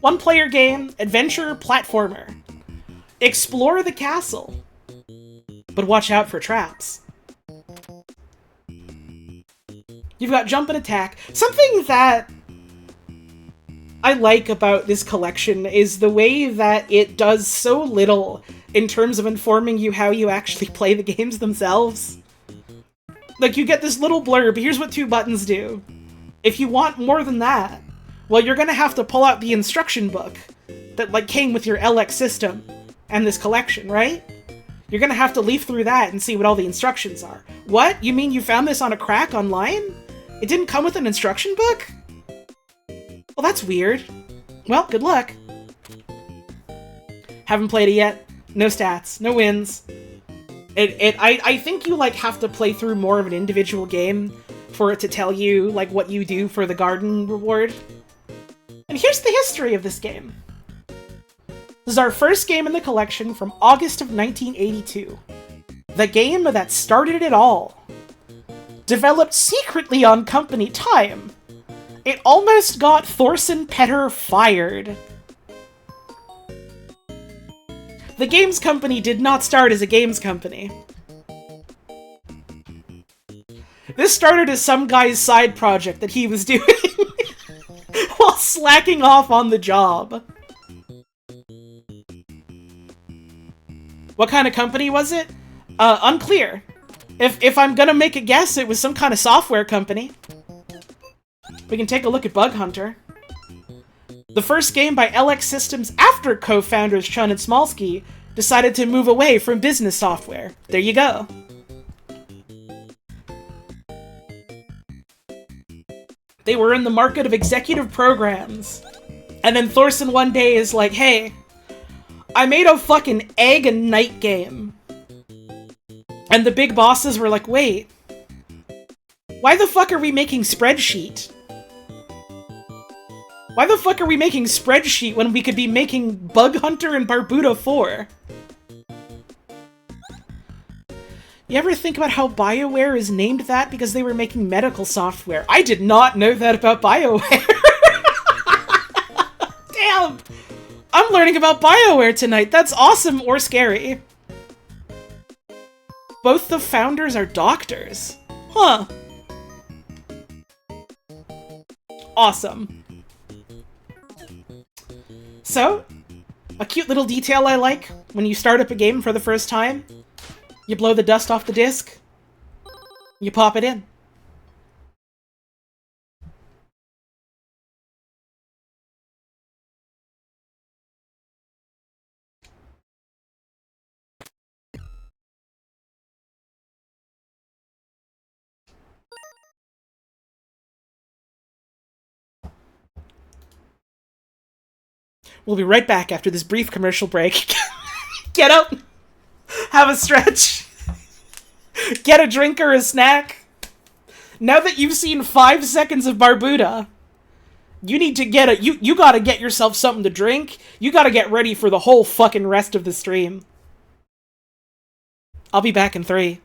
One-player game, adventure, platformer. Explore the castle. But watch out for traps. You've got jump and attack. Something that I like about this collection is the way that it does so little in terms of informing you how you actually play the games themselves. Like, you get this little blurb, here's what 2 buttons do. If you want more than that, well, you're gonna have to pull out the instruction book that, like, came with your LX system and this collection, right? You're gonna have to leaf through that and see what all the instructions are. What? You mean you found this on a crack online? It didn't come with an instruction book? Well, that's weird. Well, good luck. Haven't played it yet. No stats. No wins. I think you, like, have to play through more of an individual game for it to tell you, like, what you do for the garden reward. And here's the history of this game. This is our first game in the collection from August of 1982. The game that started it all. Developed secretly on company time. It almost got Thorson Petter fired. The games company did not start as a games company. This started as some guy's side project that he was doing while slacking off on the job. What kind of company was it? Unclear. If I'm gonna make a guess, it was some kind of software company. We can take a look at Bug Hunter. The first game by LX Systems after co-founders Chun and Smolsky decided to move away from business software. There you go. They were in the market of executive programs. And then Thorson one day is like, hey, I made a fucking egg and night game. And the big bosses were like, wait, why the fuck are we making Spreadsheet? Why the fuck are we making Spreadsheet when we could be making Bug Hunter and Barbuda 4? You ever think about how BioWare is named that because they were making medical software? I did not know that about BioWare. Damn! I'm learning about BioWare tonight. That's awesome or scary. Both the founders are doctors. Huh. Awesome. So, a cute little detail I like when you start up a game for the first time. You blow the dust off the disc. You pop it in. We'll be right back after this brief commercial break. Get up, have a stretch, get a drink or a snack. Now that you've seen 5 seconds of Barbuda, you need to get a you gotta get yourself something to drink. You gotta get ready for the whole fucking rest of the stream. I'll be back in 3.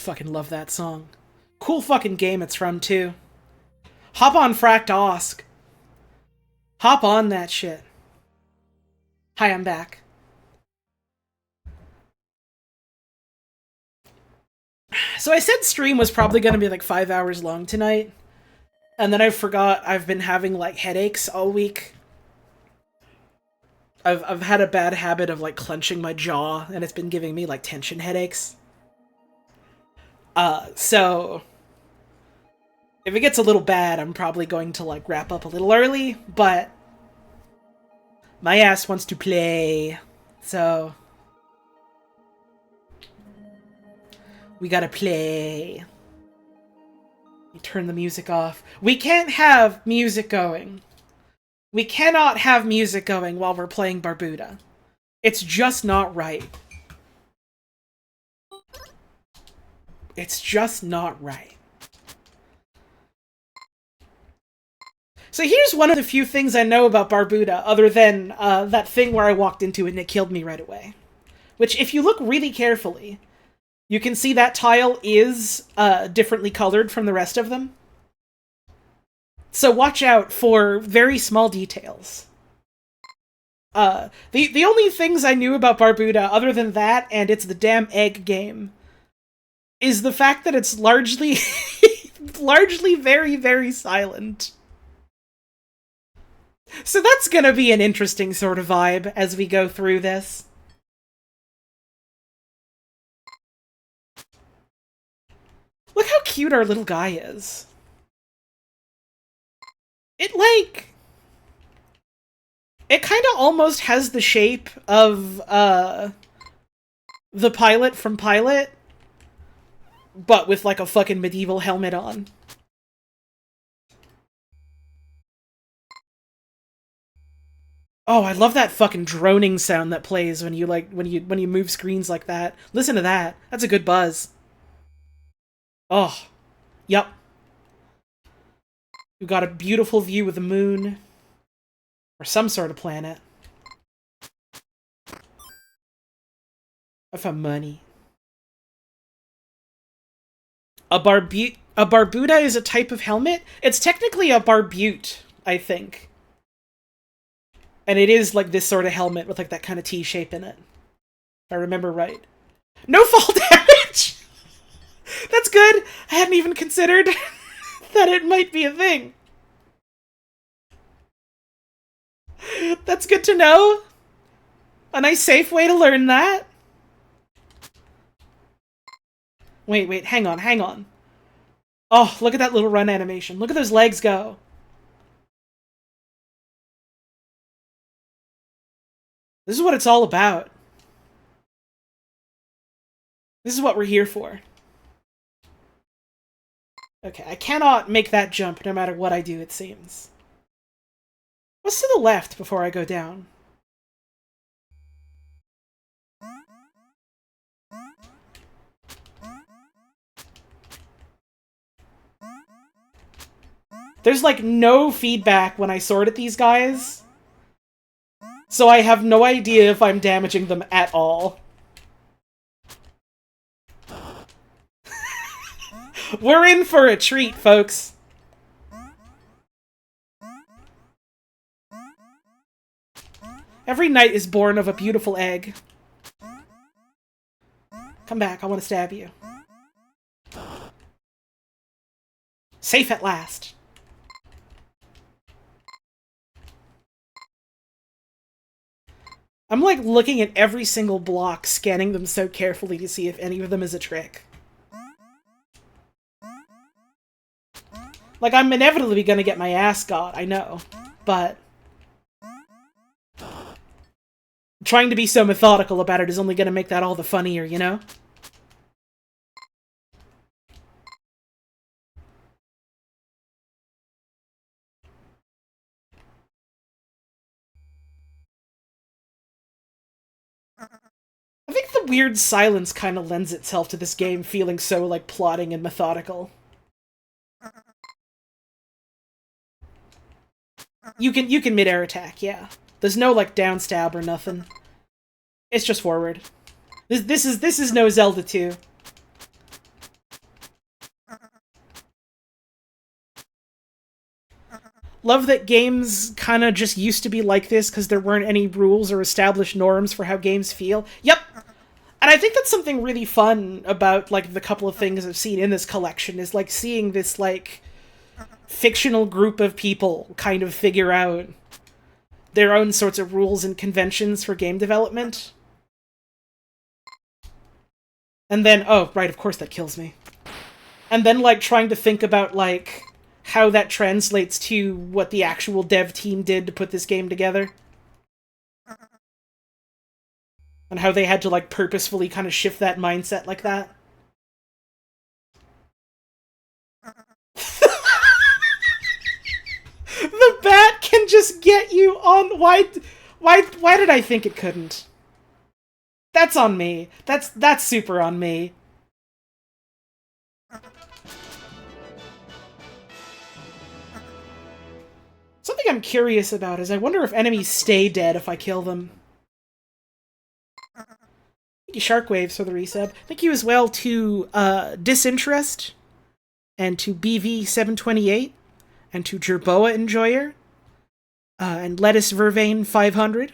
Fucking love that song. Cool fucking game it's from, too. Hop on Fracked Osk. Hop on that shit. Hi, I'm back. So I said stream was probably going to be like 5 hours long tonight. And then I forgot I've been having like headaches all week. I've had a bad habit of like clenching my jaw, and it's been giving me like tension headaches. So if it gets a little bad, I'm probably going to like wrap up a little early, but my ass wants to play. So we gotta play. You turn the music off. We can't have music going. We cannot have music going while we're playing Barbuda. It's just not right. It's just not right. So here's one of the few things I know about Barbuda, other than that thing where I walked into it and it killed me right away. Which, if you look really carefully, you can see that tile is differently colored from the rest of them. So watch out for very small details. The only things I knew about Barbuda, other than that, and it's the damn egg game, is the fact that it's largely, largely very, very silent. So that's gonna be an interesting sort of vibe as we go through this. Look how cute our little guy is. It kind of almost has the shape of, the pilot from Pilot, but with, like, a fucking medieval helmet on. Oh, I love that fucking droning sound that plays when you, like, when you move screens like that. Listen to that. That's a good buzz. Oh. Yep. We've got a beautiful view of the moon. Or some sort of planet. I found money. A Barbuda is a type of helmet? It's technically a Barbute, I think. And it is like this sort of helmet with like that kind of T shape in it. If I remember right. No fall damage! That's good! I hadn't even considered that it might be a thing. That's good to know. A nice safe way to learn that. Wait, hang on. Oh, look at that little run animation. Look at those legs go. This is what it's all about. This is what we're here for. Okay, I cannot make that jump no matter what I do, it seems. What's to the left before I go down? There's like no feedback when I sword at these guys, so I have no idea if I'm damaging them at all. We're in for a treat, folks. Every night is born of a beautiful egg. Come back, I want to stab you. Safe at last. I'm like looking at every single block, scanning them so carefully to see if any of them is a trick. Like, I'm inevitably gonna get my ass got, I know. But trying to be so methodical about it is only gonna make that all the funnier, you know? I think the weird silence kind of lends itself to this game feeling so, like, plotting and methodical. You can mid-air attack, yeah. There's no, like, down stab or nothing. It's just forward. This is no Zelda 2. Love that games kind of just used to be like this because there weren't any rules or established norms for how games feel. Yep. And I think that's something really fun about, like, the couple of things I've seen in this collection is, like, seeing this, like, fictional group of people kind of figure out their own sorts of rules and conventions for game development. And then, oh, right, of course that kills me. And then, like, trying to think about, like, how that translates to what the actual dev team did to put this game together. And how they had to, like, purposefully kind of shift that mindset like that. The bat can just get you on... Why did I think it couldn't? That's on me. That's super on me. Something I'm curious about is I wonder if enemies stay dead if I kill them. Thank you, Sharkwaves, for the resub. Thank you as well to Disinterest, and to BV728, and to Jerboa Enjoyer, and Lettuce Vervain 500,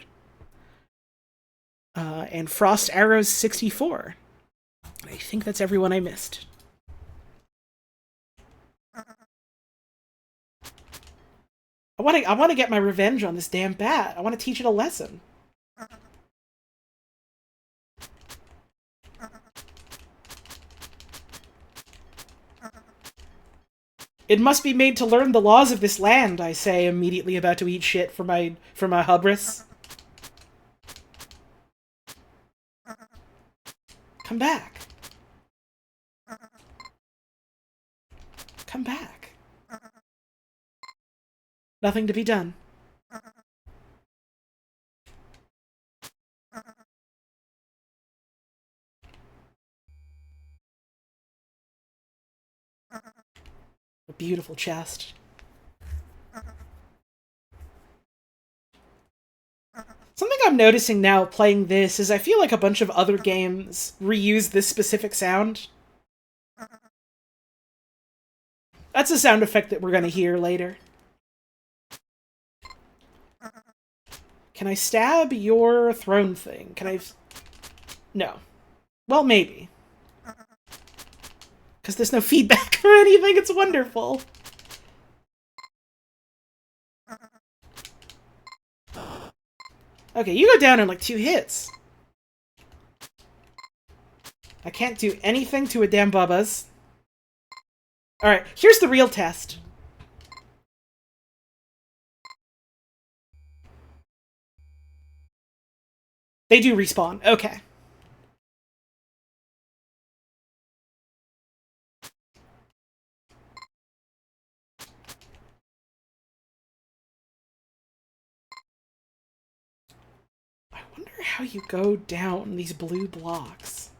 and Frost Arrows 64. I think that's everyone I missed. I want to get my revenge on this damn bat. I want to teach it a lesson. It must be made to learn the laws of this land, I say, immediately about to eat shit for my hubris. Come back. Come back. Nothing to be done. A beautiful chest. Something I'm noticing now playing this is I feel like a bunch of other games reuse this specific sound. That's a sound effect that we're going to hear later. Can I stab your throne thing? Can I... No. Well, maybe. Because there's no feedback or anything, it's wonderful. Okay, you go down in like 2 hits. I can't do anything to a damn Bubba's. Alright, here's the real test. They do respawn. Okay. I wonder how you go down these blue blocks.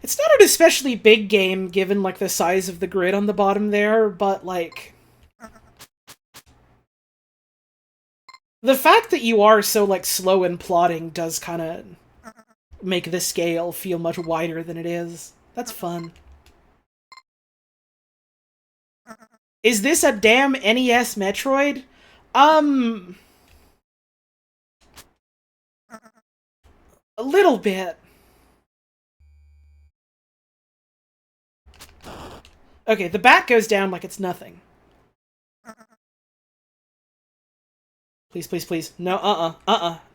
It's not an especially big game, given, like, the size of the grid on the bottom there, but, like... The fact that you are so, like, slow in plotting does kind of make the scale feel much wider than it is. That's fun. Is this a damn NES Metroid? A little bit. Okay, the bat goes down like it's nothing. Please, please, please. No, I'm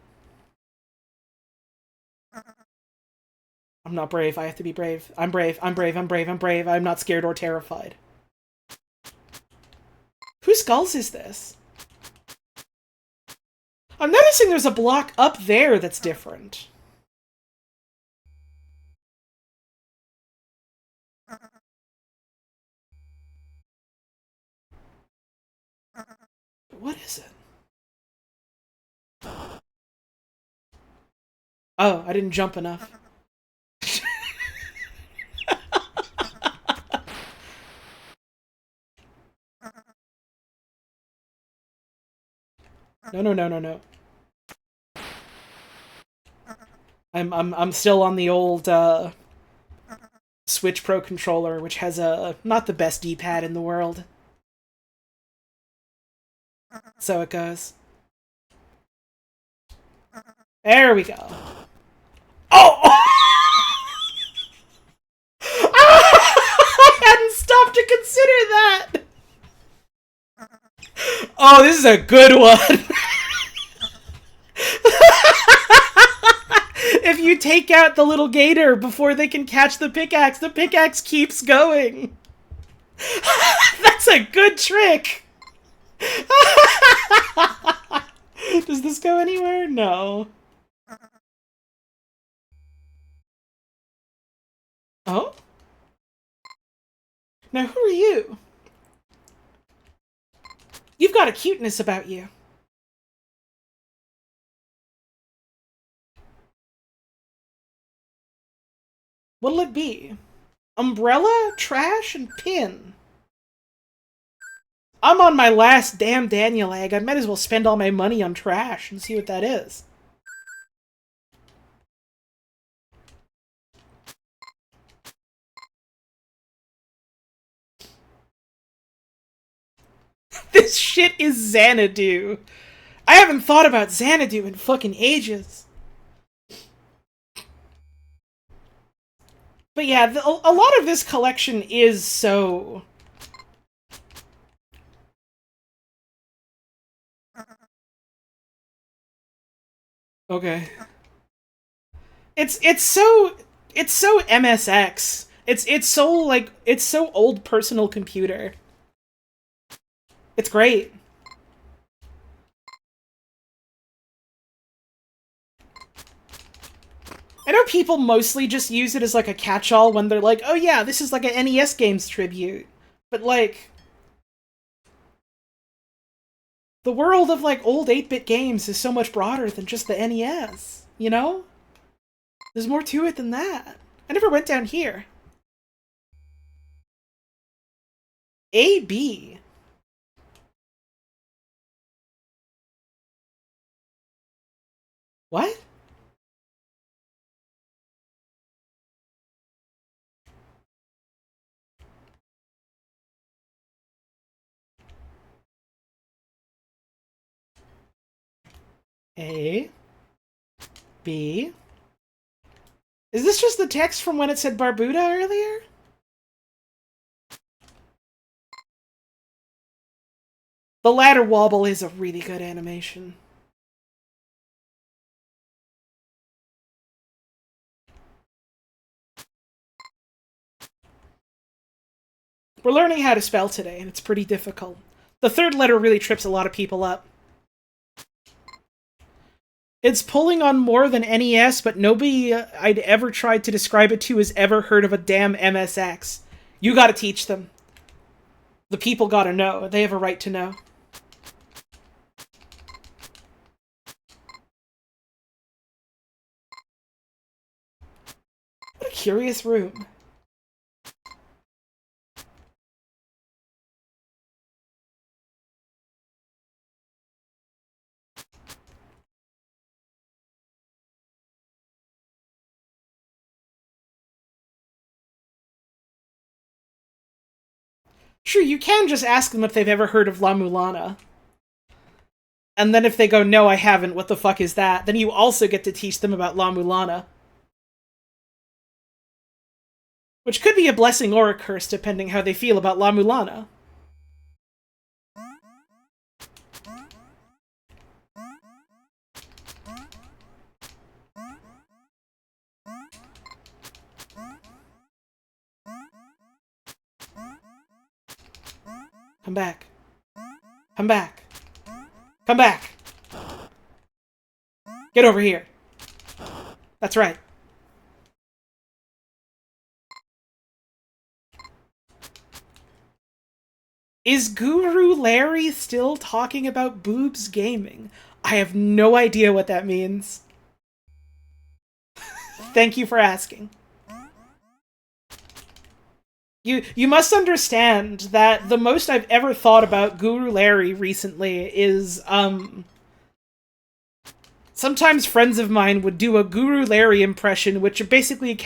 not brave. I have to be brave. I'm brave. I'm brave. I'm brave. I'm brave. I'm not scared or terrified. Whose skulls is this? I'm noticing there's a block up there that's different. What is it? Oh, I didn't jump enough. No, no, no, no, no. I'm still on the old, Switch Pro controller, which has a not the best D-pad in the world. So it goes. There we go. Oh! I hadn't stopped to consider that! Oh, this is a good one! If you take out the little gator before they can catch the pickaxe keeps going. That's a good trick! Does this go anywhere? No. Oh? Now who are you? You've got a cuteness about you. What'll it be? Umbrella, trash, and pin. I'm on my last damn Daniel egg. I might as well spend all my money on trash and see what that is. This shit is Xanadu. I haven't thought about Xanadu in fucking ages. But yeah, a lot of this collection is so... Okay. It's so MSX. It's so old personal computer. It's great. I know people mostly just use it as like a catch-all when they're like, oh yeah, this is like an NES games tribute. But like, the world of like old 8-bit games is so much broader than just the NES, you know? There's more to it than that. I never went down here. AB. What? A. B. Is this just the text from when it said Barbuda earlier? The ladder wobble is a really good animation. We're learning how to spell today, and it's pretty difficult. The third letter really trips a lot of people up. It's pulling on more than NES, but nobody I'd ever tried to describe it to has ever heard of a damn MSX. You gotta teach them. The people gotta know. They have a right to know. What a curious room. Sure, you can just ask them if they've ever heard of La Mulana. And then if they go, no, I haven't, what the fuck is that? Then you also get to teach them about La Mulana. Which could be a blessing or a curse, depending how they feel about La Mulana. Come back. Come back. Come back. Get over here. That's right. Is Guru Larry still talking about boobs gaming? I have no idea what that means. Thank you for asking. You must understand that the most I've ever thought about Guru Larry recently is, sometimes friends of mine would do a Guru Larry impression, which basically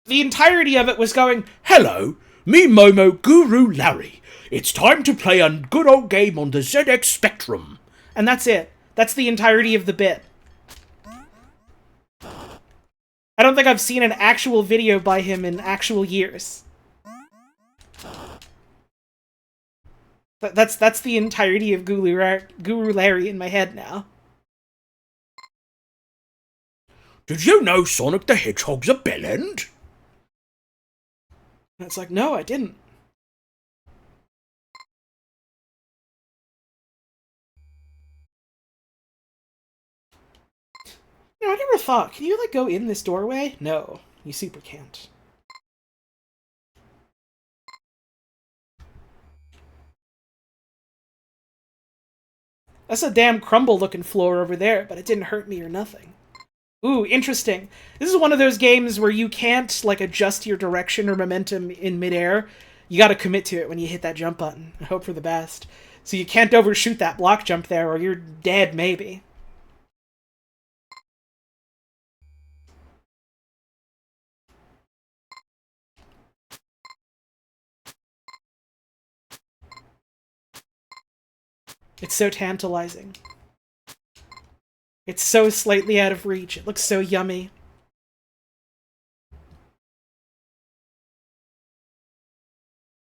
The entirety of it was going, Hello, me Momo Guru Larry. It's time to play a good old game on the ZX Spectrum. and that's it. That's the entirety of the bit. I don't think I've seen an actual video by him in actual years. That's the entirety of Guru Larry in my head now. Did you know Sonic the Hedgehog's a bellend? And it's like, no, I didn't. You know, I never thought, can you, like, go in this doorway? No, you super can't. That's a damn crumble-looking floor over there, but it didn't hurt me or nothing. Ooh, interesting. This is one of those games where you can't, like, adjust your direction or momentum in midair. You gotta commit to it when you hit that jump button and hope for the best. So you can't overshoot that block jump there, or you're dead, maybe. It's so tantalizing. It's so slightly out of reach. It looks so yummy.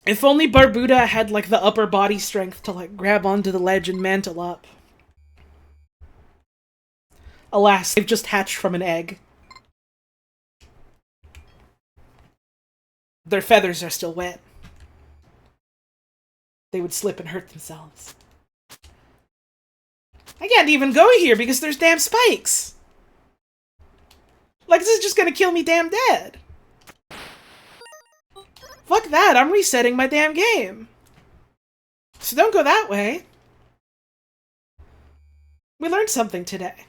If only Barbuda had, like, the upper body strength to, like, grab onto the ledge and mantle up. Alas, they've just hatched from an egg. Their feathers are still wet. They would slip and hurt themselves. I can't even go here because there's damn spikes! Like, this is just gonna kill me damn dead! Fuck that, I'm resetting my damn game! So don't go that way. We learned something today.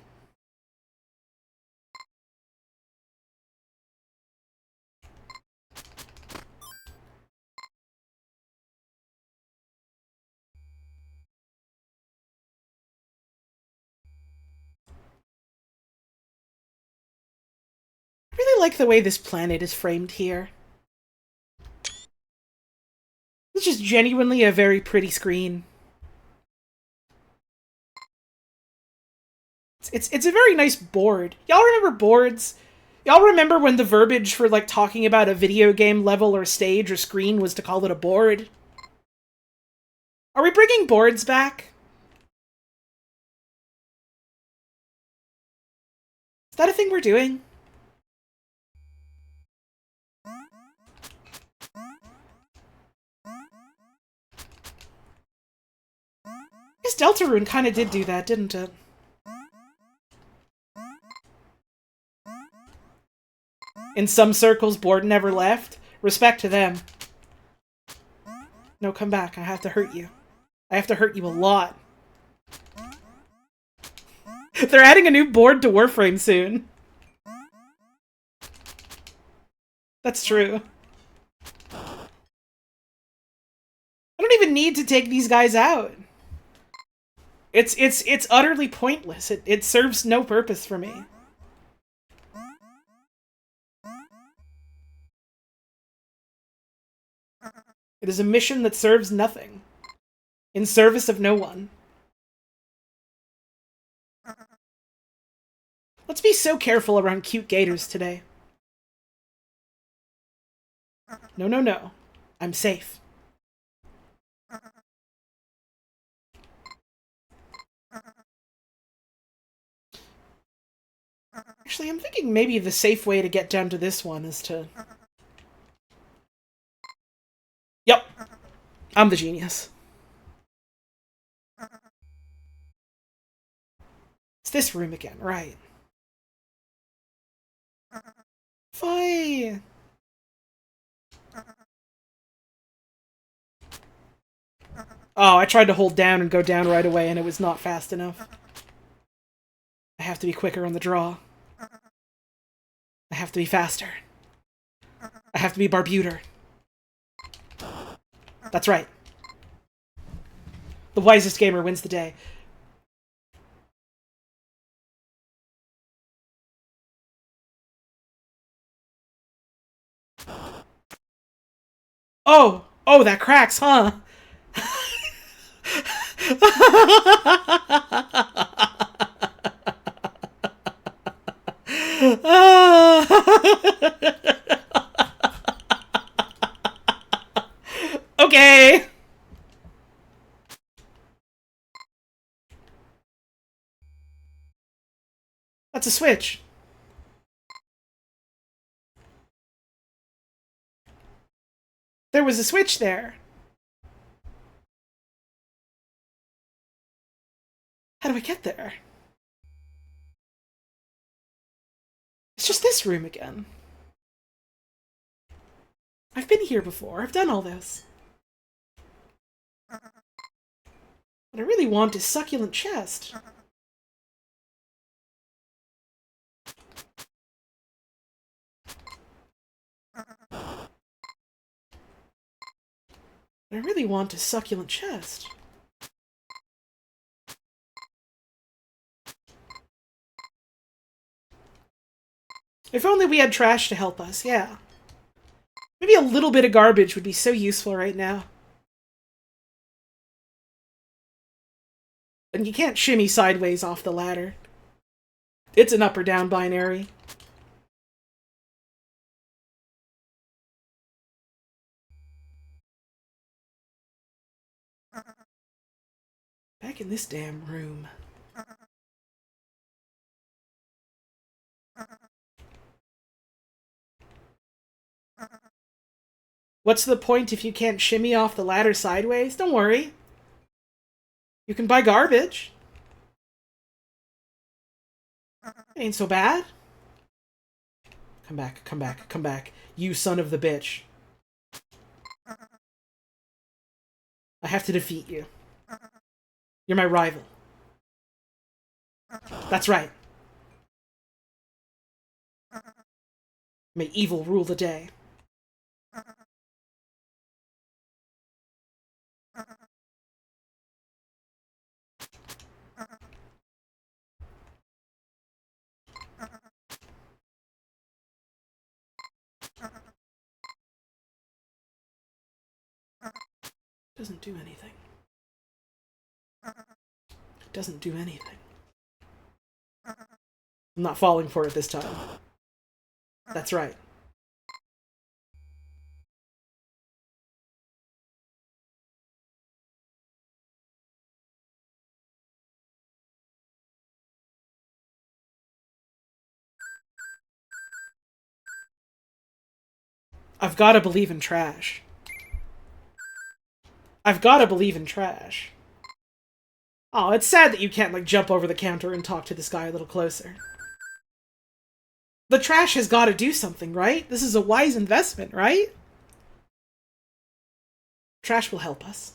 I really like the way this planet is framed here. It's just genuinely a very pretty screen. It's a very nice board. Y'all remember boards? Y'all remember when the verbiage for, like, talking about a video game level or stage or screen was to call it a board? Are we bringing boards back? Is that a thing we're doing? I guess Deltarune kind of did do that, didn't it? In some circles, board never left. Respect to them. No, come back. I have to hurt you. I have to hurt you a lot. They're adding a new board to Warframe soon. That's true. I don't even need to take these guys out. It's utterly pointless. It serves no purpose for me. It is a mission that serves nothing. In service of no one. Let's be so careful around cute gators today. No, no, no. I'm safe. Actually, I'm thinking maybe the safe way to get down to this one is to... Yep. I'm the genius. It's this room again, right. Fine. Oh, I tried to hold down and go down right away, and it was not fast enough. I have to be quicker on the draw. I have to be faster. I have to be Barbuda. That's right. The wisest gamer wins the day. Oh! Oh, that cracks, huh? Okay! That's a switch. There was a switch there. How do I get there? It's just this room again. I've been here before. I've done all this. What I really want is succulent chest. What I really want is succulent chest. If only we had trash to help us, yeah. Maybe a little bit of garbage would be so useful right now. And you can't shimmy sideways off the ladder. It's an up or down binary. Back in this damn room. What's the point if you can't shimmy off the ladder sideways? Don't worry. You can buy garbage. It ain't so bad. Come back, come back, come back. You son of the bitch. I have to defeat you. You're my rival. That's right. May evil rule the day. Doesn't do anything. It doesn't do anything. I'm not falling for it this time. That's right. I've got to believe in trash. I've got to believe in trash. Oh, it's sad that you can't, like, jump over the counter and talk to this guy a little closer. The trash has got to do something, right? This is a wise investment, right? Trash will help us.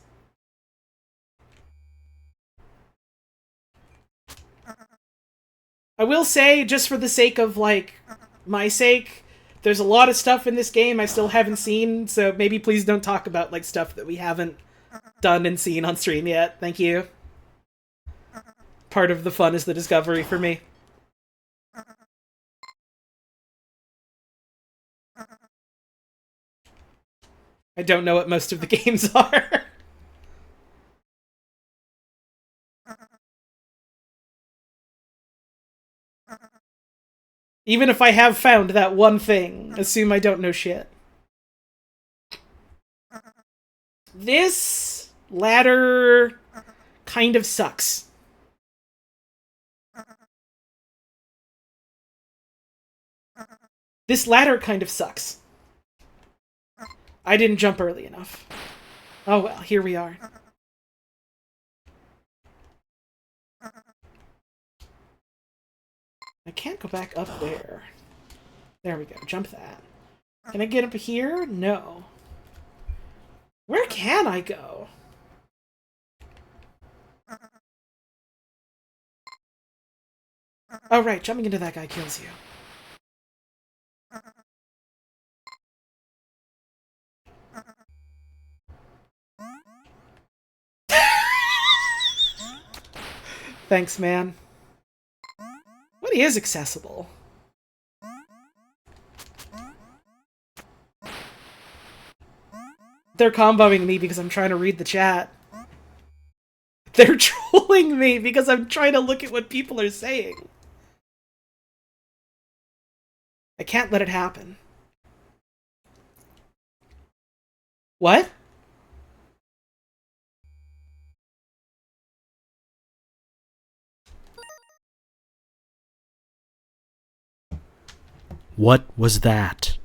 I will say, just for the sake of, like, my sake, there's a lot of stuff in this game I still haven't seen, so maybe please don't talk about, like, stuff that we haven't done and seen on stream yet. Thank you. Part of the fun is the discovery for me. I don't know what most of the games are. Even if I have found that one thing, assume I don't know shit. This ladder kind of sucks. This ladder kind of sucks. I didn't jump early enough. Oh well, here we are. I can't go back up there. There we go, jump that. Can I get up here? No. Where can I go? Oh right, jumping into that guy kills you. Thanks, man. What is accessible? They're comboing me because I'm trying to read the chat. They're trolling me because I'm trying to look at what people are saying. I can't let it happen. What? What was that?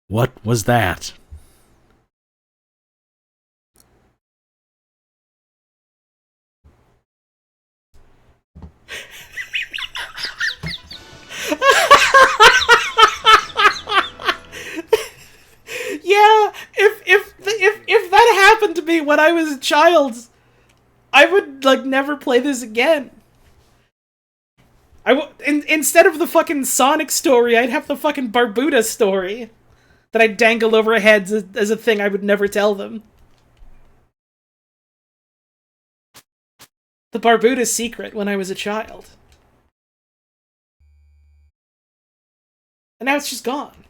What was that? Yeah, if that happened to me when I was a child, I would like never play this again. Instead of the fucking Sonic story, I'd have the fucking Barbuda story that I'd dangle over heads as a thing I would never tell them. The Barbuda secret when I was a child. And now it's just gone.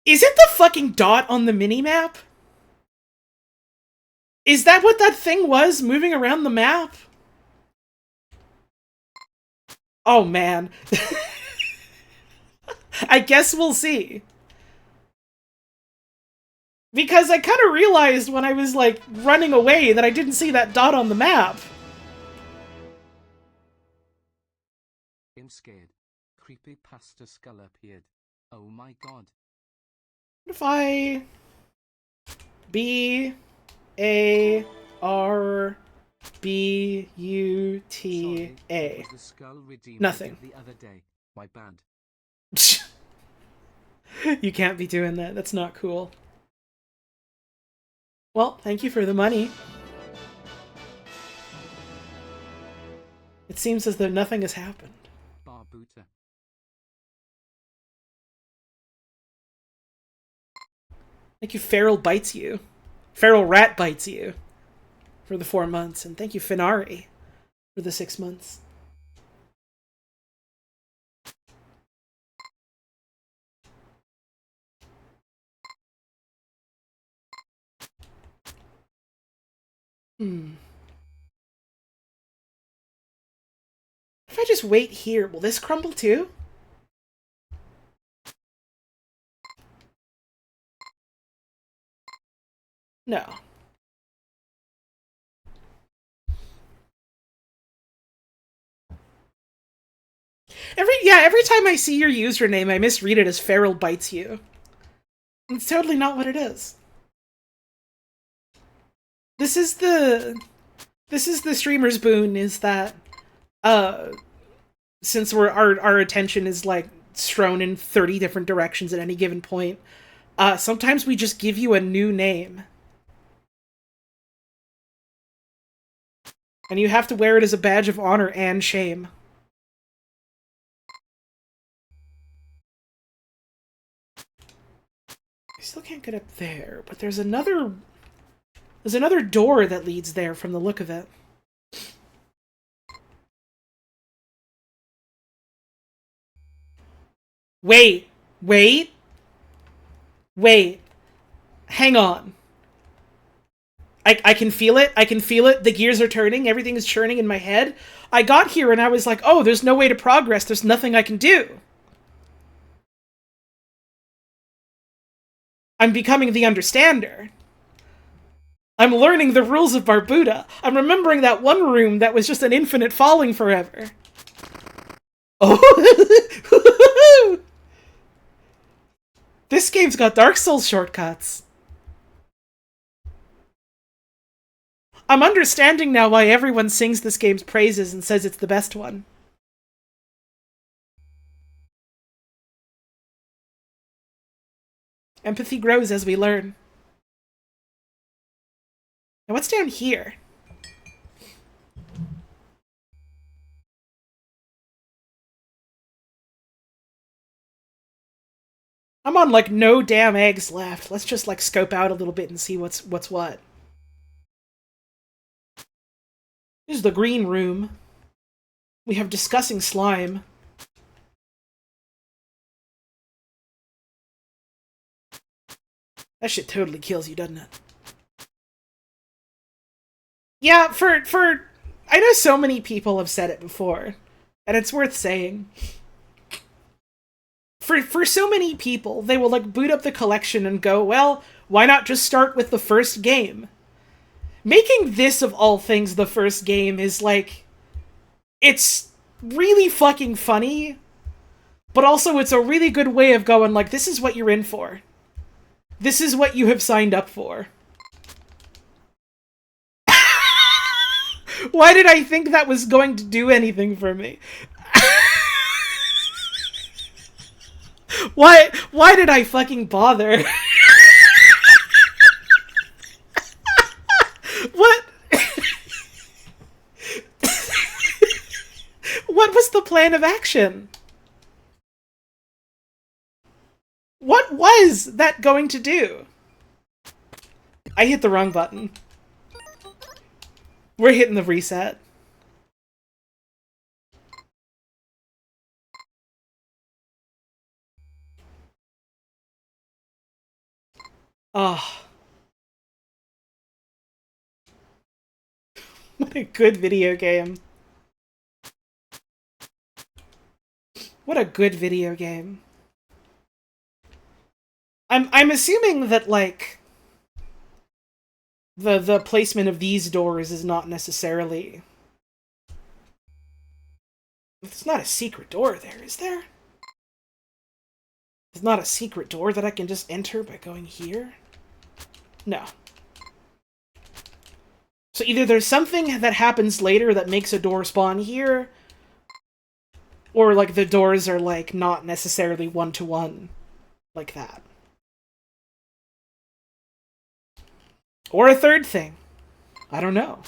Is it the fucking dot on the minimap? Is that what that thing was, moving around the map? Oh, man. I guess we'll see. Because I kind of realized when I was, like, running away that I didn't see that dot on the map. I'm scared. Creepy pasta skull appeared. Oh my god. What if I... B-A-R-B-U-T-A. Sorry, it was the skull redeemed Nothing. the other day. My bad. You can't be doing that. That's not cool. Well, thank you for the money. It seems as though nothing has happened. Barbuta. Thank you, Feral Bites You. Feral Rat Bites You for the 4 months. And thank you, Finari, for the 6 months. If I just wait here, will this crumble too? No. Every time I see your username, I misread it as Feral Bites You. It's totally not what it is. This is the streamer's boon, is that since our attention is like strewn in 30 different directions at any given point, sometimes we just give you a new name. And you have to wear it as a badge of honor and shame. I still can't get up there, but there's another door that leads there from the look of it. Wait. Hang on. I can feel it. I can feel it. The gears are turning. Everything is churning in my head. I got here and I was like, oh, there's no way to progress. There's nothing I can do. I'm becoming the understander. I'm learning the rules of Barbuda. I'm remembering that one room that was just an infinite falling forever. Oh! This game's got Dark Souls shortcuts. I'm understanding now why everyone sings this game's praises and says it's the best one. Empathy grows as we learn. Now what's down here? I'm on like no damn eggs left. Let's just like scope out a little bit and see what's what. This is the green room. We have discussing slime. That shit totally kills you, doesn't it? Yeah, I know so many people have said it before, and it's worth saying. For so many people, they will like boot up the collection and go, well, why not just start with the first game? Making this of all things the first game is like, it's really fucking funny, but also it's a really good way of going like, this is what you're in for. This is what you have signed up for. Why did I think that was going to do anything for me? Why did I fucking bother? What? What was the plan of action? What was that going to do? I hit the wrong button. We're hitting the reset. Oh. What a good video game. What a good video game. I'm assuming that like the placement of these doors is not necessarily. It's not a secret door there, is there? It's not a secret door that I can just enter by going here? No. So either there's something that happens later that makes a door spawn here, or like the doors are like not necessarily one-to-one like that. Or a third thing. I don't know.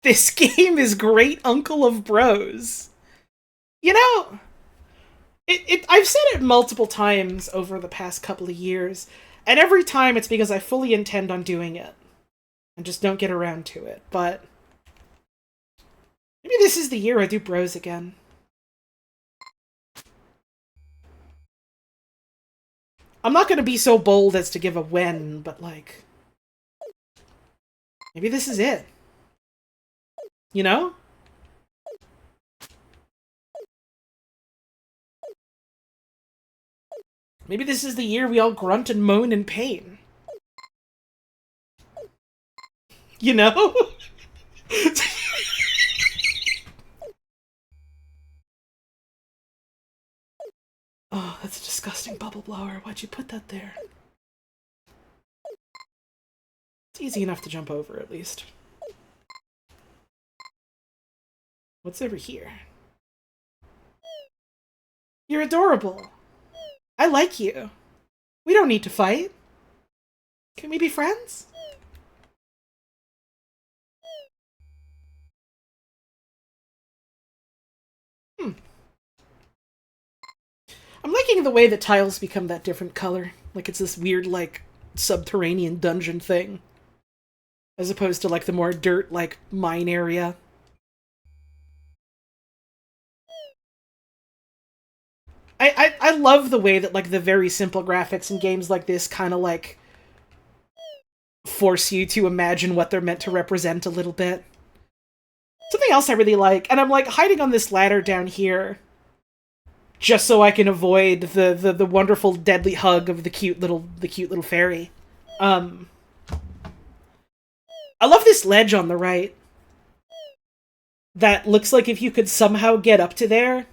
This game is great, Uncle of Bros. You know, I've said it multiple times over the past couple of years, and every time it's because I fully intend on doing it. And just don't get around to it, but maybe this is the year I do Bros again. I'm not gonna be so bold as to give a when, but like, maybe this is it. You know? Maybe this is the year we all grunt and moan in pain. You know? Oh, that's a disgusting bubble blower. Why'd you put that there? It's easy enough to jump over, at least. What's over here? You're adorable. I like you. We don't need to fight. Can we be friends? I'm liking the way the tiles become that different color. Like it's this weird, like, subterranean dungeon thing. As opposed to, like, the more dirt, like, mine area. I love the way that, like, the very simple graphics in games like this kind of, like, force you to imagine what they're meant to represent a little bit. Something else I really like, and I'm, like, hiding on this ladder down here just so I can avoid the wonderful deadly hug of the cute little fairy. I love this ledge on the right. That looks like if you could somehow get up to there,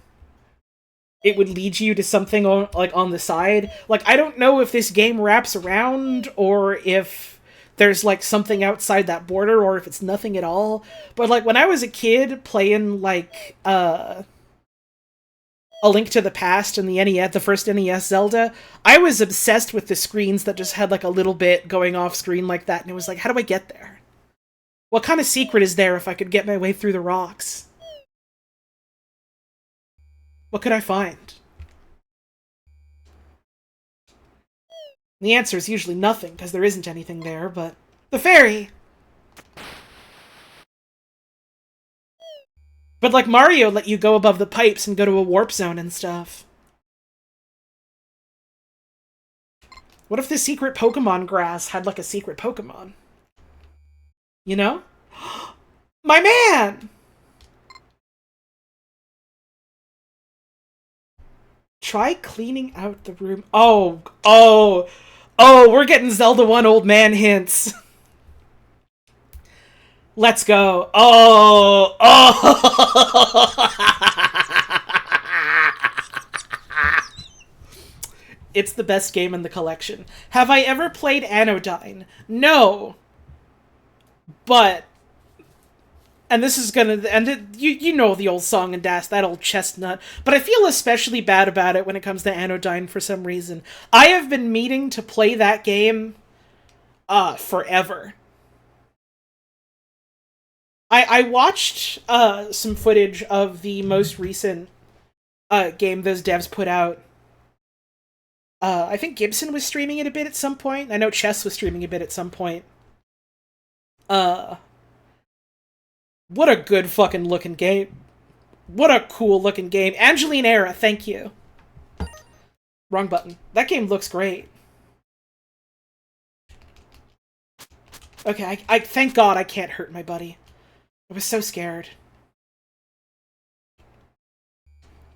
it would lead you to something on, like, on the side. Like, I don't know if this game wraps around, or if there's, like, something outside that border, or if it's nothing at all. But, like, when I was a kid playing, like, A Link to the Past and the NES, the first NES Zelda, I was obsessed with the screens that just had, like, a little bit going off screen like that, and it was like, how do I get there? What kind of secret is there if I could get my way through the rocks? What could I find? The answer is usually nothing, because there isn't anything there, but... The fairy! But like Mario let you go above the pipes and go to a warp zone and stuff. What if the secret Pokemon grass had like a secret Pokemon? You know? My man! Try cleaning out the room. Oh, we're getting Zelda 1 old man hints. Let's go. Oh. It's the best game in the collection. Have I ever played Anodyne? No. But... And this is gonna... And you know the old song and dance, that old chestnut. But I feel especially bad about it when it comes to Anodyne for some reason. I have been meaning to play that game... forever. I watched some footage of the most recent game those devs put out. I think Gibson was streaming it a bit at some point. I know Chess was streaming a bit at some point. What a good fucking looking game. What a cool looking game. Angeline Era, thank you. Wrong button. That game looks great. Okay, I thank God I can't hurt my buddy. I was so scared.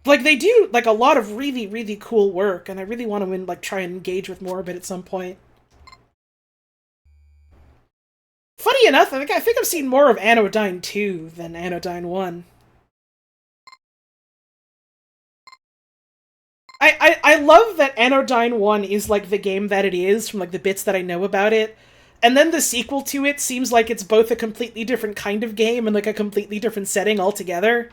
Like, they do, like, a lot of really, really cool work, and I really want to, like, try and engage with more of it at some point. Funny enough, I think I've seen more of Anodyne 2 than Anodyne 1. I love that Anodyne 1 is, like, the game that it is, from, like, the bits that I know about it. And then the sequel to it seems like it's both a completely different kind of game and, like, a completely different setting altogether.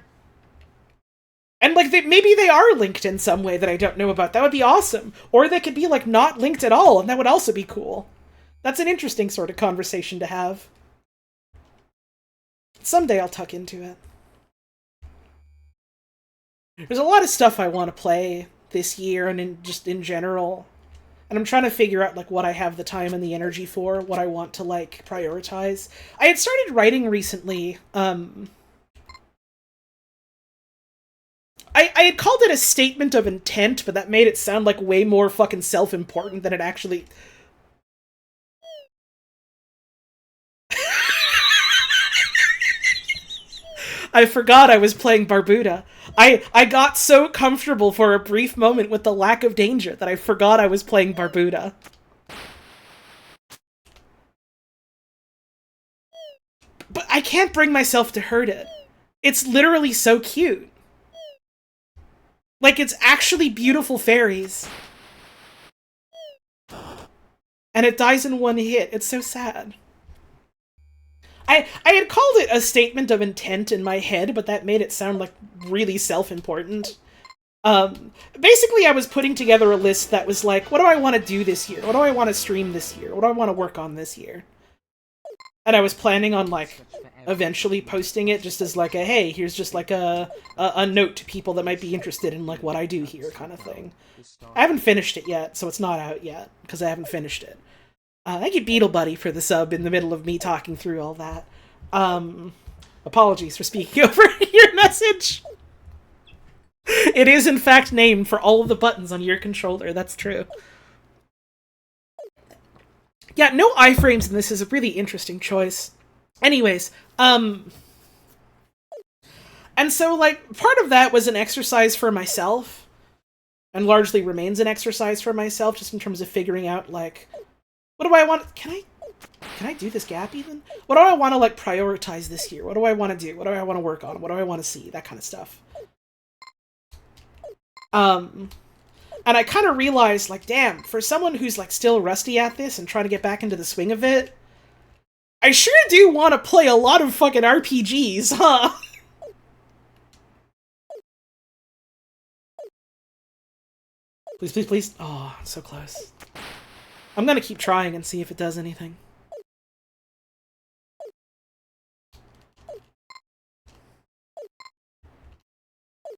And, like, maybe they are linked in some way that I don't know about. That would be awesome. Or they could be, like, not linked at all, and that would also be cool. That's an interesting sort of conversation to have. Someday I'll tuck into it. There's a lot of stuff I want to play this year and just in general. And I'm trying to figure out, like, what I have the time and the energy for, what I want to, like, prioritize. I had started writing recently, I had called it a statement of intent, but that made it sound like way more fucking self-important than it actually... I forgot I was playing Barbuda. I got so comfortable for a brief moment with the lack of danger that I forgot I was playing Barbuda. But I can't bring myself to hurt it. It's literally so cute. Like, it's actually beautiful fairies. And it dies in one hit. It's so sad. I had called it a statement of intent in my head, but that made it sound like really self-important. Basically, I was putting together a list that was like, what do I want to do this year? What do I want to stream this year? What do I want to work on this year? And I was planning on, like, eventually posting it just as, like, a, hey, here's just, like, a note to people that might be interested in, like, what I do here kind of thing. I haven't finished it yet, so it's not out yet, because I haven't finished it. Thank you, Beetle Buddy, for the sub in the middle of me talking through all that. Apologies for speaking over your message. It is, in fact, named for all of the buttons on your controller. That's true. Yeah, no iframes in this is a really interesting choice. Anyways, and so, like, part of that was an exercise for myself, and largely remains an exercise for myself, just in terms of figuring out, like, what do I want? Can I do this gap even? What do I want to, like, prioritize this year? What do I want to do? What do I want to work on? What do I want to see? That kind of stuff. And I kind of realized, like, damn, for someone who's, like, still rusty at this and trying to get back into the swing of it, I sure do want to play a lot of fucking RPGs, huh? Please, please, please. Oh, so close. I'm gonna keep trying and see if it does anything.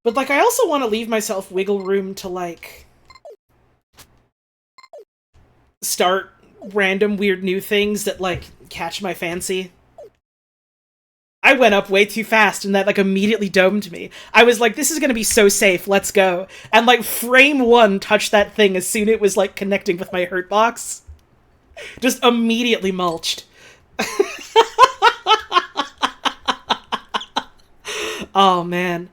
But, like, I also want to leave myself wiggle room to, like... start random weird new things that, like, catch my fancy. I went up way too fast, and that, like, immediately domed me. I was like, this is gonna be so safe, let's go. And, like, frame one touched that thing as soon as it was, like, connecting with my hurt box. Just immediately mulched. Oh, man.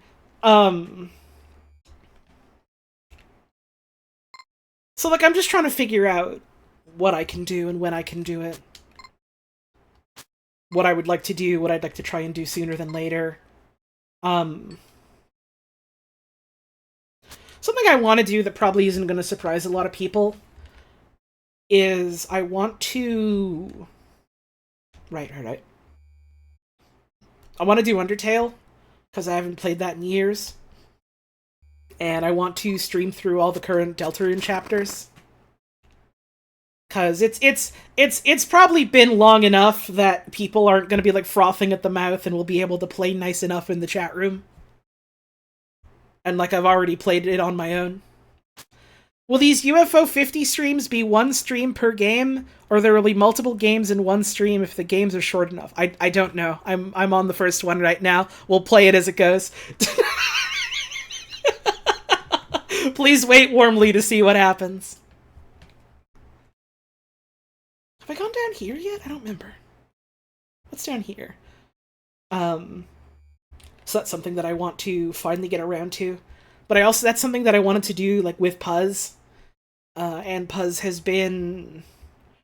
So, like, I'm just trying to figure out what I can do and when I can do it. What I would like to do, what I'd like to try and do sooner than later. Something I want to do that probably isn't going to surprise a lot of people is I want to... Right. I want to do Undertale, because I haven't played that in years. And I want to stream through all the current Deltarune chapters. Because it's probably been long enough that people aren't going to be, like, frothing at the mouth and will be able to play nice enough in the chat room. And, like, I've already played it on my own. Will these UFO 50 streams be one stream per game, or there will be multiple games in one stream if the games are short enough? I don't know. I'm on the first one right now. We'll play it as it goes. Please wait warmly to see what happens. Have I gone down here yet? I don't remember. What's down here? So that's something that I want to finally get around to. But that's something that I wanted to do, like, with Puzz. And Puzz has been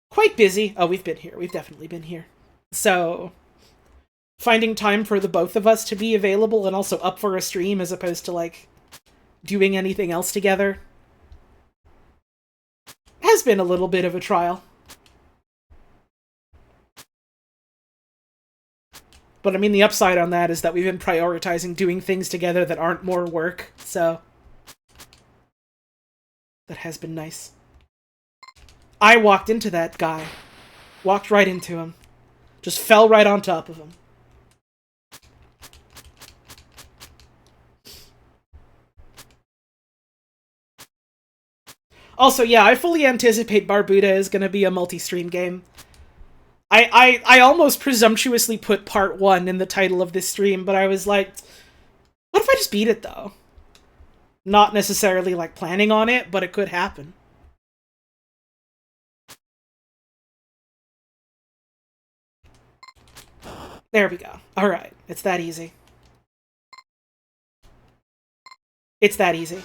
quite busy. Oh, we've been here. We've definitely been here. So, finding time for the both of us to be available and also up for a stream as opposed to, like, doing anything else together has been a little bit of a trial. But, I mean, the upside on that is that we've been prioritizing doing things together that aren't more work, so... That has been nice. I walked into that guy. Walked right into him. Just fell right on top of him. Also, yeah, I fully anticipate Barbuda is going to be a multi-stream game. I almost presumptuously put part 1 in the title of this stream, but I was like, what if I just beat it, though? Not necessarily, like, planning on it, but it could happen. There we go. Alright, it's that easy. It's that easy.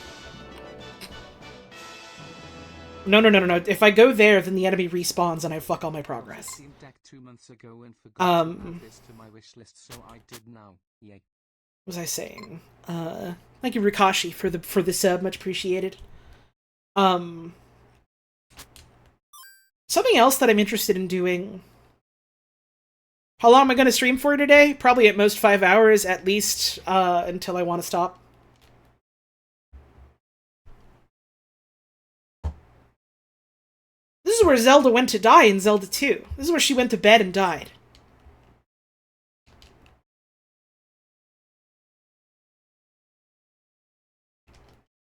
No. If I go there, then the enemy respawns and I fuck all my progress. Deck 2 months ago and forgot to add this to my wish list, so I did now. Yay. What was I saying? Thank you, Rikashi, for the sub, much appreciated. Something else that I'm interested in doing. How long am I going to stream for today? Probably at most 5 hours, at least, until I want to stop. This is where Zelda went to die in Zelda 2. This is where she went to bed and died.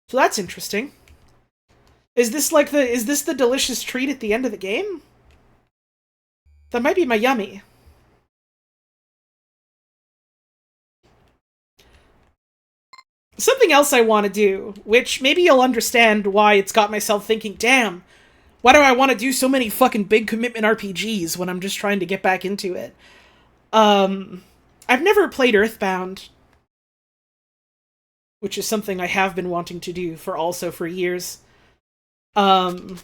So that's interesting. Is this the delicious treat at the end of the game? That might be my yummy. Something else I want to do, which maybe you'll understand why it's got myself thinking, damn, why do I want to do so many fucking big commitment RPGs when I'm just trying to get back into it? I've never played Earthbound, which is something I have been wanting to do for years. And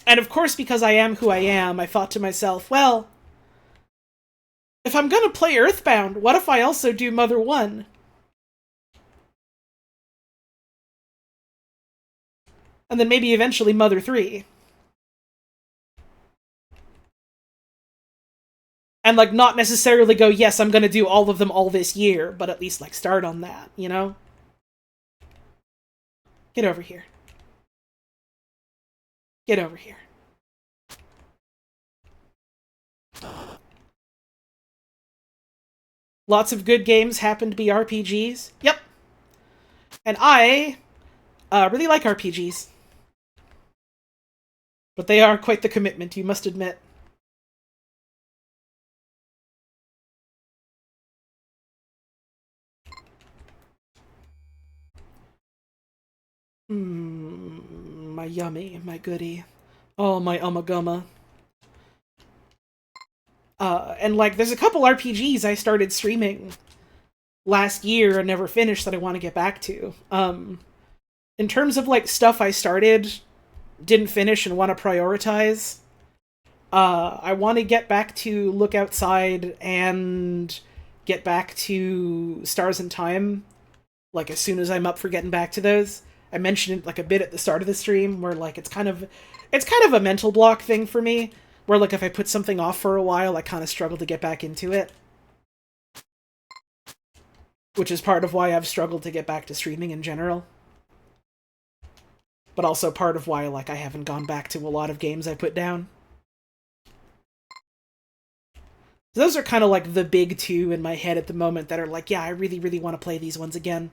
of course, because I am who I am, I thought to myself, well, if I'm gonna play Earthbound, what if I also do Mother 1? And then maybe eventually Mother 3. And, like, not necessarily go, yes, I'm gonna do all of them all this year, but at least, like, start on that, you know? Get over here. Get over here. Lots of good games happen to be RPGs. Yep. And I really like RPGs. But they are quite the commitment, you must admit. My yummy, my goody. Oh, my umagumma. And like, there's a couple RPGs I started streaming last year and never finished that I want to get back to. In terms of like stuff I started, didn't finish, and want to prioritize, I want to get back to Look Outside and get back to Stars in Time, like as soon as I'm up for getting back to those. I mentioned it like a bit at the start of the stream, where like it's kind of a mental block thing for me, where like if I put something off for a while, I kind of struggle to get back into it. Which is part of why I've struggled to get back to streaming in general. But also part of why like I haven't gone back to a lot of games I put down. So those are kind of like the big two in my head at the moment that are like, yeah, I really, really want to play these ones again.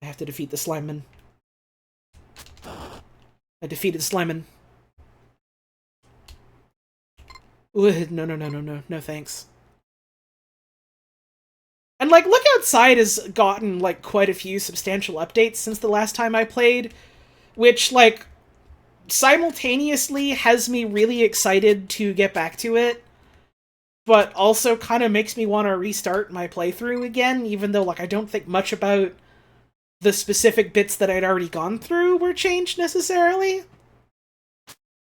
I have to defeat the Slimeman. I defeated Slimeman. Ooh, no thanks. And like, Look Outside has gotten like quite a few substantial updates since the last time I played, which like simultaneously has me really excited to get back to it, but also kind of makes me want to restart my playthrough again, even though like I don't think much about the specific bits that I'd already gone through were changed necessarily.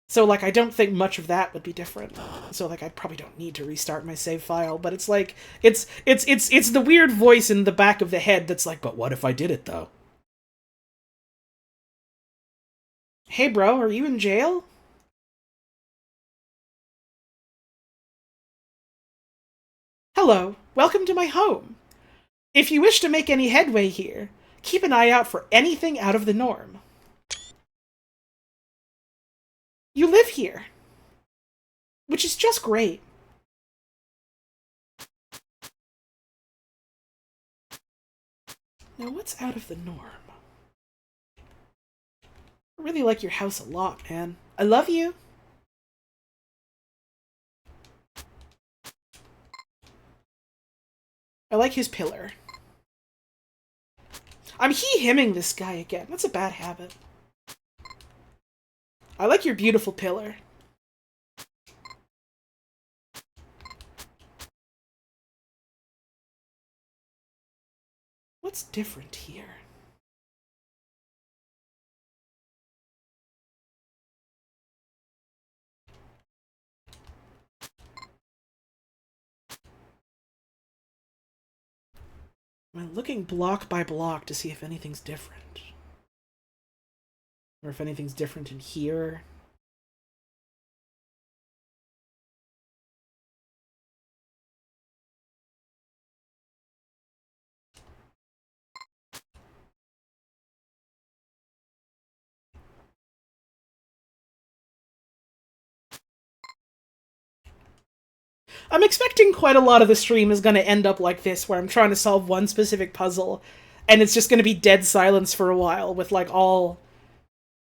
So like I don't think much of that would be different. So like I probably don't need to restart my save file, but it's like it's the weird voice in the back of the head that's like, but what if I did it though? Hey bro, are you in jail? Hello, welcome to my home. If you wish to make any headway here, keep an eye out for anything out of the norm. You live here, which is just great. Now what's out of the norm? I really like your house a lot, man. I love you. I like his pillar. I'm he-hemming this guy again. That's a bad habit. I like your beautiful pillar. What's different here? I'm looking block by block to see if anything's different. Or if anything's different in here. I'm expecting quite a lot of the stream is going to end up like this, where I'm trying to solve one specific puzzle, and it's just going to be dead silence for a while, with like all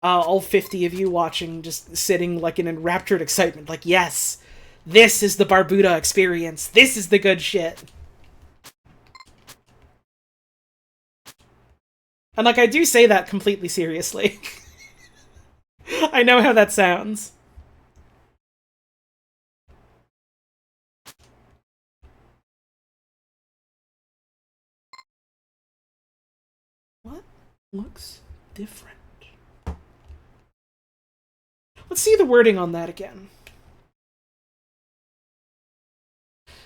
50 of you watching, just sitting like in enraptured excitement, like, yes, this is the Barbuda experience. This is the good shit. And like, I do say that completely seriously. I know how that sounds. What looks different? Let's see the wording on that again.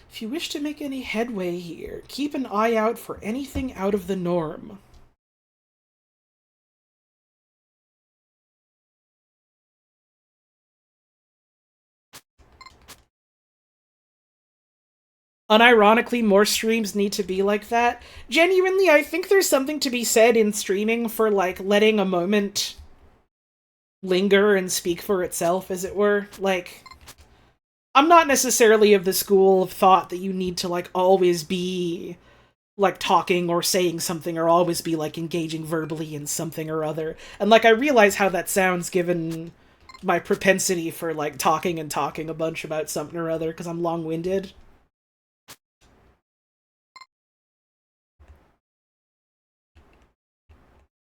If you wish to make any headway here, keep an eye out for anything out of the norm. Unironically, more streams need to be like that. Genuinely, I think there's something to be said in streaming for, like, letting a moment linger and speak for itself, as it were. Like, I'm not necessarily of the school of thought that you need to, like, always be, like talking or saying something or always be like engaging verbally in something or other. And like I realize how that sounds given my propensity for like talking a bunch about something or other because I'm long-winded.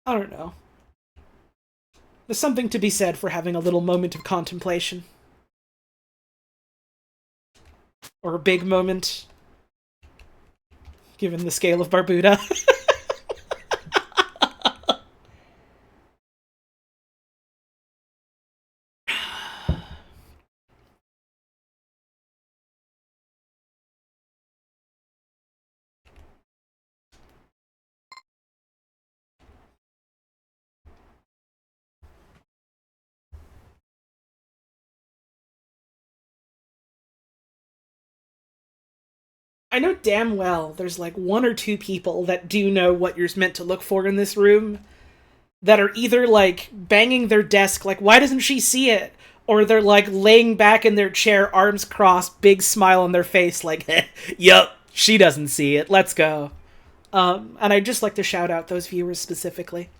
I don't know. There's something to be said for having a little moment of contemplation. Or a big moment. Given the scale of Barbuda. I know damn well there's like one or two people that do know what you're meant to look for in this room that are either like banging their desk like, why doesn't she see it? Or they're like laying back in their chair, arms crossed, big smile on their face like, yup, she doesn't see it, let's go. And I'd just like to shout out those viewers specifically.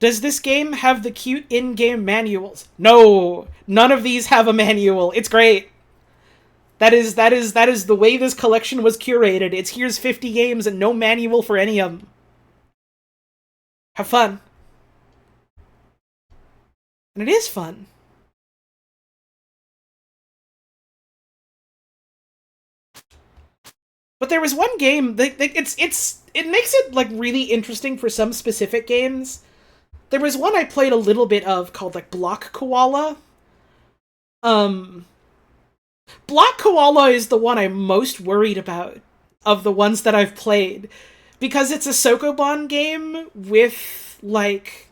Does this game have the cute in-game manuals? No, none of these have a manual. It's great. That is the way this collection was curated. It's here's 50 games and no manual for any of them. Have fun. And it is fun. But there was one game that it makes it like really interesting for some specific games. There was one I played a little bit of called like Block Koala. Block Koala is the one I'm most worried about of the ones that I've played because it's a Sokoban game with like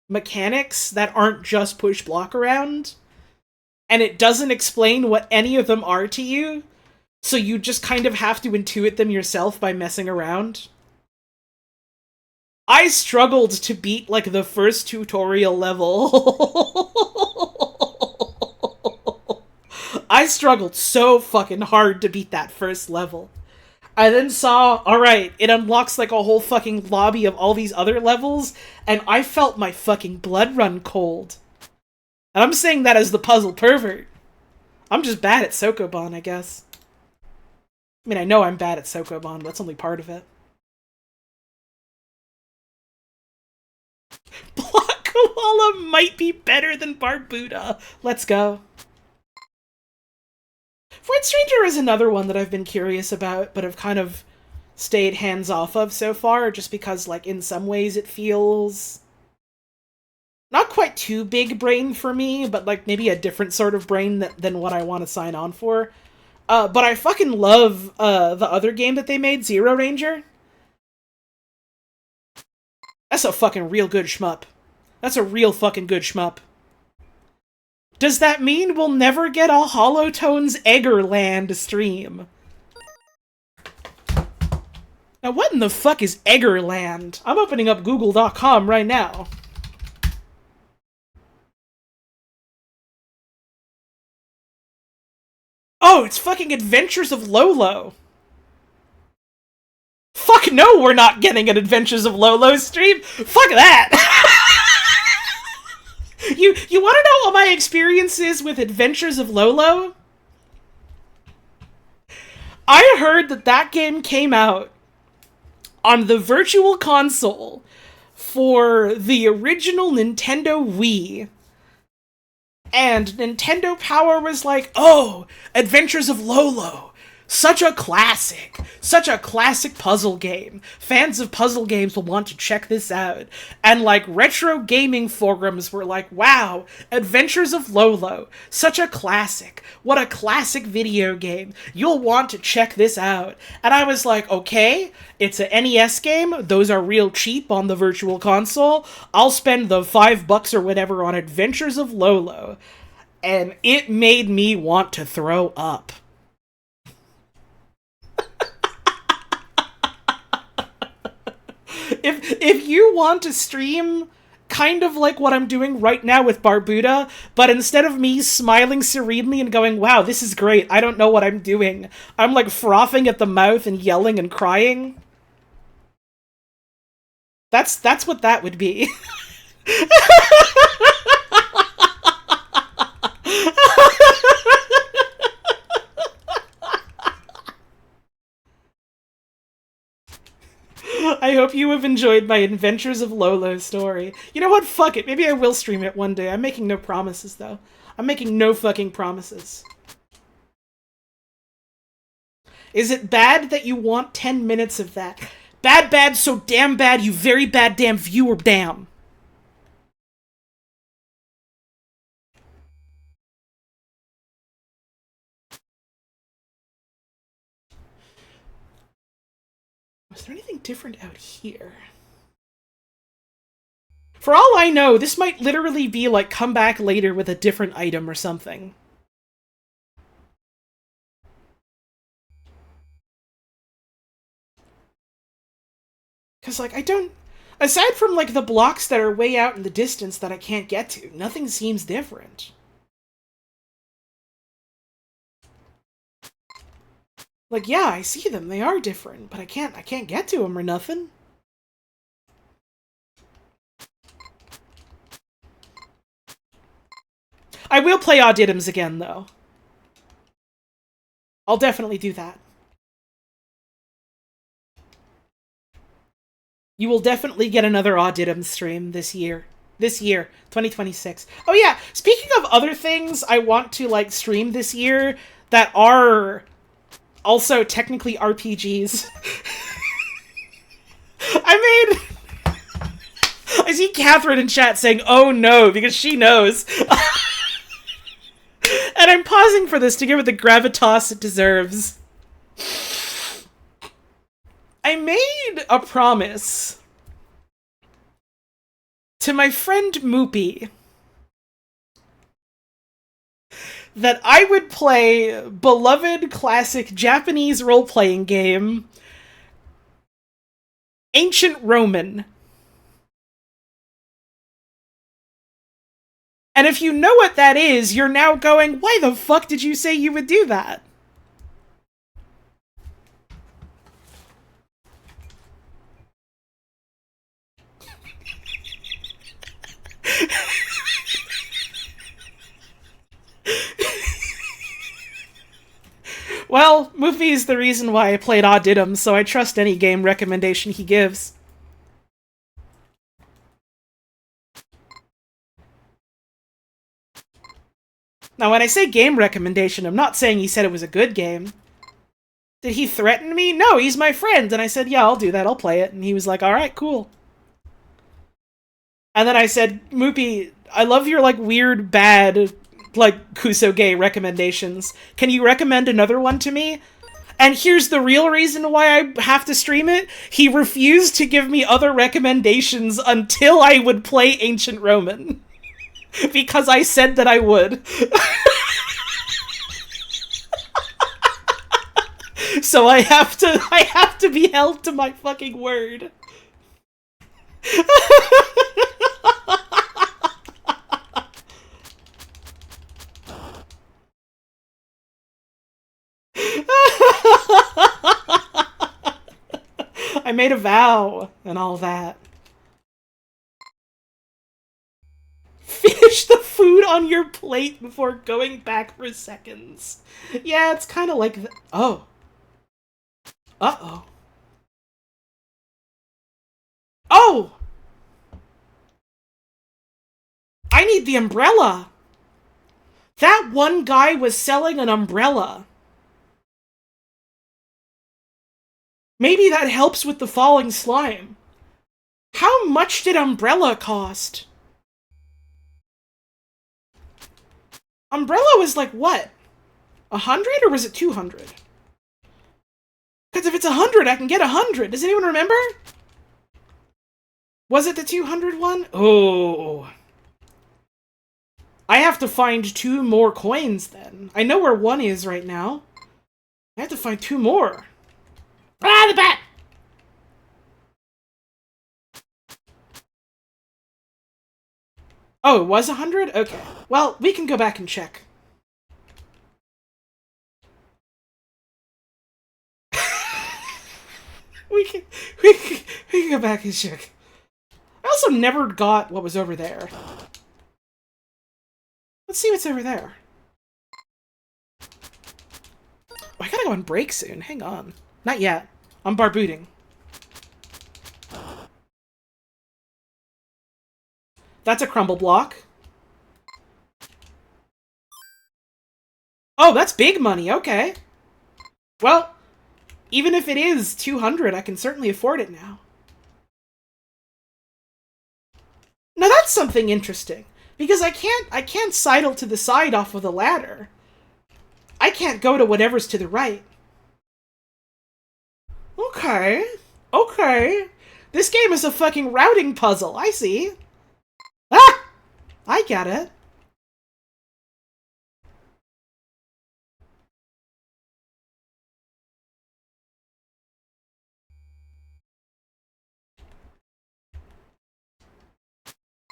mechanics that aren't just push block around, and it doesn't explain what any of them are to you, so you just kind of have to intuit them yourself by messing around. I struggled to beat, like, the first tutorial level. I struggled so fucking hard to beat that first level. I then saw, alright, it unlocks, like, a whole fucking lobby of all these other levels, and I felt my fucking blood run cold. And I'm saying that as the puzzle pervert. I'm just bad at Sokoban, I guess. I mean, I know I'm bad at Sokoban, but that's only part of it. Block Koala might be better than Barbuda. Let's go. Void Stranger is another one that I've been curious about, but have kind of stayed hands off of so far, just because, like, in some ways it feels not quite too big brain for me, but, like, maybe a different sort of brain than what I want to sign on for. But I fucking love the other game that they made, Zero Ranger. That's a fucking real good shmup. That's a real fucking good shmup. Does that mean we'll never get a Holotones Eggerland stream? Now what in the fuck is Eggerland? I'm opening up google.com right now. Oh, it's fucking Adventures of Lolo. Fuck no, we're not getting an Adventures of Lolo stream. Fuck that. You want to know what my experience is with Adventures of Lolo? I heard that game came out on the Virtual Console for the original Nintendo Wii. And Nintendo Power was like, oh, Adventures of Lolo. Such a classic puzzle game. Fans of puzzle games will want to check this out. And, like, retro gaming forums were like, wow, Adventures of Lolo, such a classic. What a classic video game. You'll want to check this out. And I was like, okay, it's an NES game. Those are real cheap on the Virtual Console. I'll spend the $5 or whatever on Adventures of Lolo. And it made me want to throw up. If you want to stream kind of like what I'm doing right now with Barbuda, but instead of me smiling serenely and going, wow, this is great, I don't know what I'm doing, I'm like frothing at the mouth and yelling and crying. That's what that would be. I hope you have enjoyed my Adventures of Lolo story. You know what? Fuck it. Maybe I will stream it one day. I'm making no promises, though. I'm making no fucking promises. Is it bad that you want 10 minutes of that? Bad, bad, so damn bad, you very bad damn viewer damn. Was there anything different out here? For all I know, this might literally be like come back later with a different item or something. Because, like, I don't... Aside from, like, the blocks that are way out in the distance that I can't get to, nothing seems different. Like, yeah, I see them. They are different, but I can't get to them or nothing. I will play Odd Items again, though. I'll definitely do that. You will definitely get another Odd Items stream this year. This year, 2026. Oh yeah, speaking of other things I want to, like, stream this year that are also technically RPGs. I see Catherine in chat saying, oh no, because she knows. And I'm pausing for this to give it the gravitas it deserves. I made a promise to my friend Moopy that I would play beloved classic Japanese role-playing game Ancient Roman. And if you know what that is, you're now going, why the fuck did you say you would do that? Well, Moofy is the reason why I played Odd Items, so I trust any game recommendation he gives. Now, when I say game recommendation, I'm not saying he said it was a good game. Did he threaten me? No, he's my friend. And I said, yeah, I'll do that. I'll play it. And he was like, all right, cool. And then I said, Moopy, I love your, like, weird, bad, like, Kusoge recommendations. Can you recommend another one to me? And here's the real reason why I have to stream it. He refused to give me other recommendations until I would play Ancient Roman. Because I said that I would. So I have to be held to my fucking word. I made a vow and all that. Finish the food on your plate before going back for seconds. Yeah, it's kind of like oh. Uh-oh. Oh! I need the umbrella! That one guy was selling an umbrella. Maybe that helps with the falling slime. How much did umbrella cost? Umbrella was like what? 100 or was it 200? Because if it's 100, I can get 100. Does anyone remember? Was it the 200 one? Oh. I have to find 2 more coins then. I know where 1 is right now. I have to find 2 more. Ah, the bat! Oh, it was 100? Okay. Well, we can go back and check. we can, we can go back and check. I also never got what was over there. Let's see what's over there. Oh, I gotta go on break soon. Hang on. Not yet. I'm barbooting. That's a crumble block. Oh, that's big money. Okay. Well, even if it is 200, I can certainly afford it now. Now that's something interesting. Because I can't sidle to the side off of the ladder. I can't go to whatever's to the right. Okay. Okay. This game is a fucking routing puzzle. I see. Ah! I get it.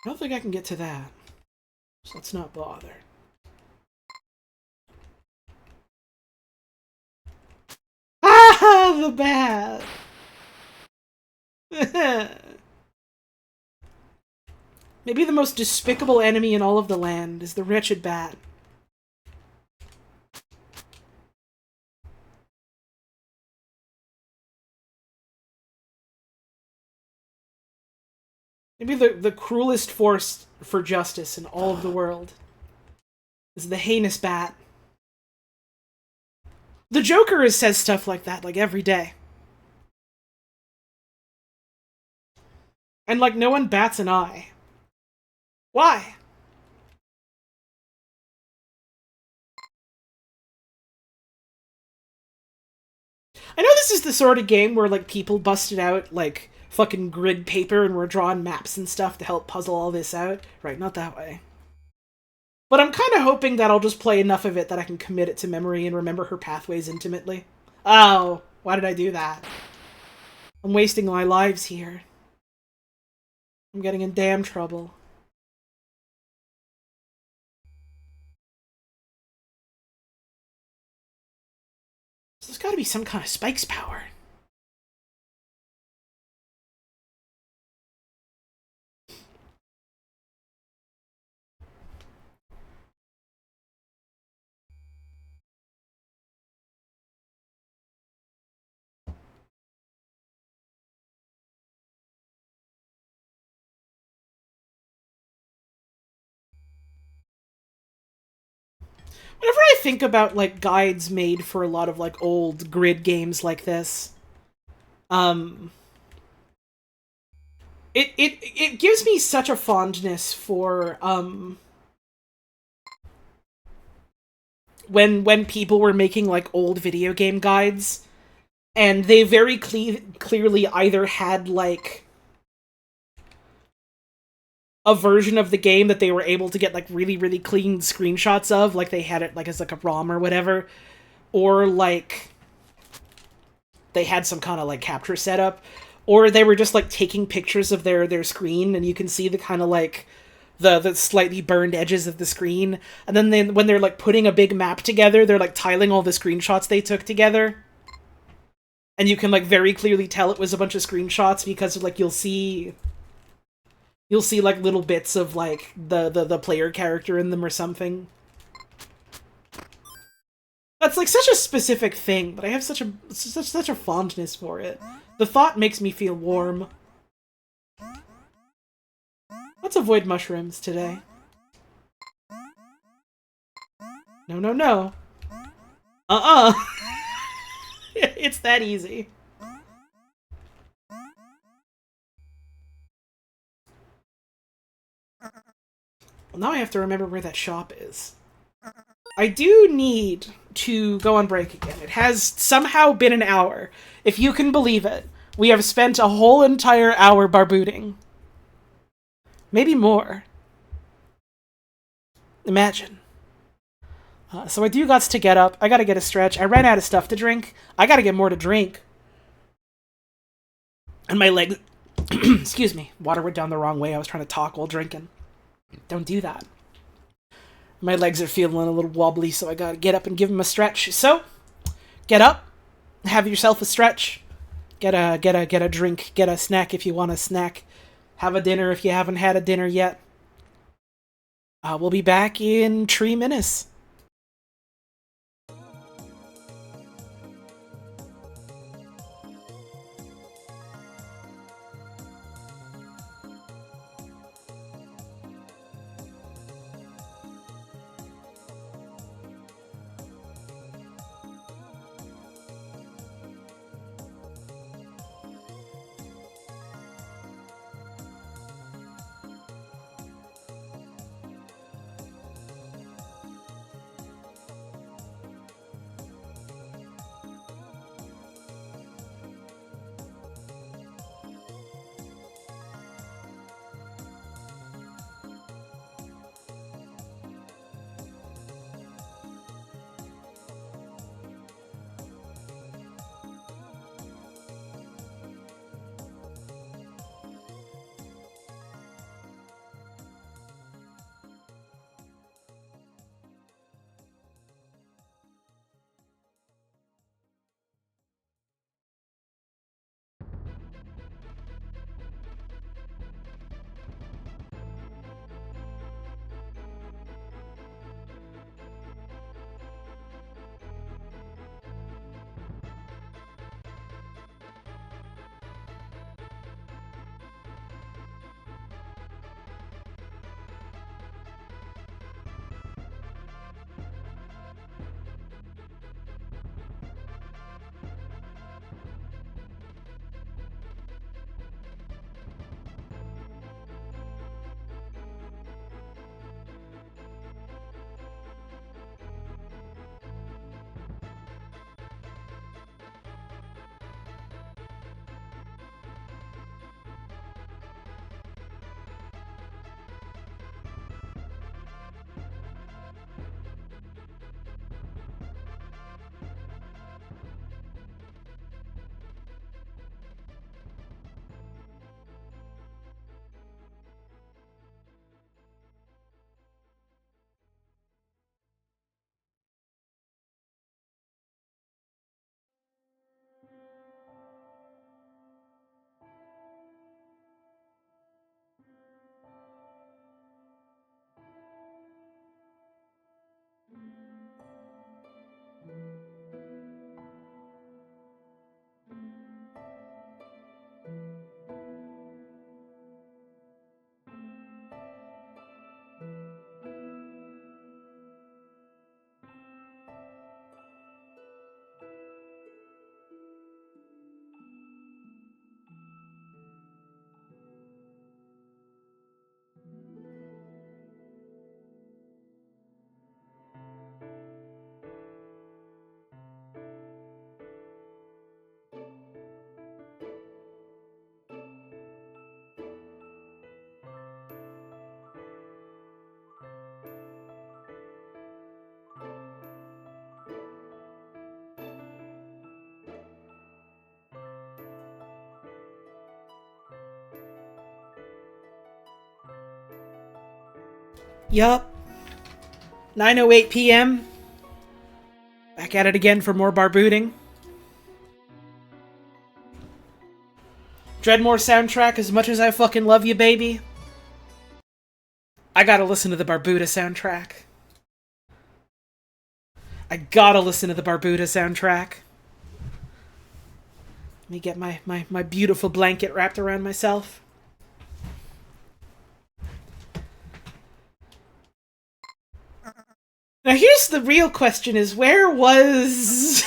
I don't think I can get to that. So let's not bother. Ah! The bat! Maybe the most despicable enemy in all of the land is the wretched bat. Maybe the cruelest force for justice in all of the world is the heinous bat. The Joker says stuff like that, like, every day. And, like, no one bats an eye. Why? I know this is the sort of game where, like, people busted out, like, fucking grid paper and were drawing maps and stuff to help puzzle all this out. Right, not that way. But I'm kind of hoping that I'll just play enough of it that I can commit it to memory and remember her pathways intimately. Oh, why did I do that? I'm wasting my lives here. I'm getting in damn trouble. So there's gotta be some kind of spikes power. Whenever I think about, like, guides made for a lot of, like, old grid games like this, it gives me such a fondness for, when people were making, like, old video game guides, and they very clearly either had, like, a version of the game that they were able to get, like, really, really clean screenshots of, like they had it, like, as, like, a ROM or whatever, or, like, they had some kind of, like, capture setup, or they were just, like, taking pictures of their screen, and you can see the kind of, like, the slightly burned edges of the screen, and then when they're, like, putting a big map together, they're, like, tiling all the screenshots they took together, and you can, like, very clearly tell it was a bunch of screenshots, because, like, you'll see, like, little bits of, like, the player character in them or something. That's, like, such a specific thing, but I have such a fondness for it. The thought makes me feel warm. Let's avoid mushrooms today. No, no, no. It's that easy. Well, now I have to remember where that shop is. I do need to go on break again. It has somehow been an hour. If you can believe it. We have spent a whole entire hour barbooting. Maybe more. Imagine. So I do gots to get up. I gotta get a stretch. I ran out of stuff to drink. I gotta get more to drink. And my legs... Excuse me. Water went down the wrong way. I was trying to talk while drinking. Don't do that. My legs are feeling a little wobbly, so I gotta get up and give them a stretch. So, get up, have yourself a stretch, get a drink, get a snack if you want a snack, have a dinner if you haven't had a dinner yet. We'll be back in 3 minutes. Yup. 9:08 p.m. Back at it again for more barbooting. Dreadmore soundtrack, as much as I fucking love you, baby, I gotta listen to the Barbuda soundtrack. I gotta listen to the Barbuda soundtrack. Let me get my beautiful blanket wrapped around myself. Now here's the real question is, where was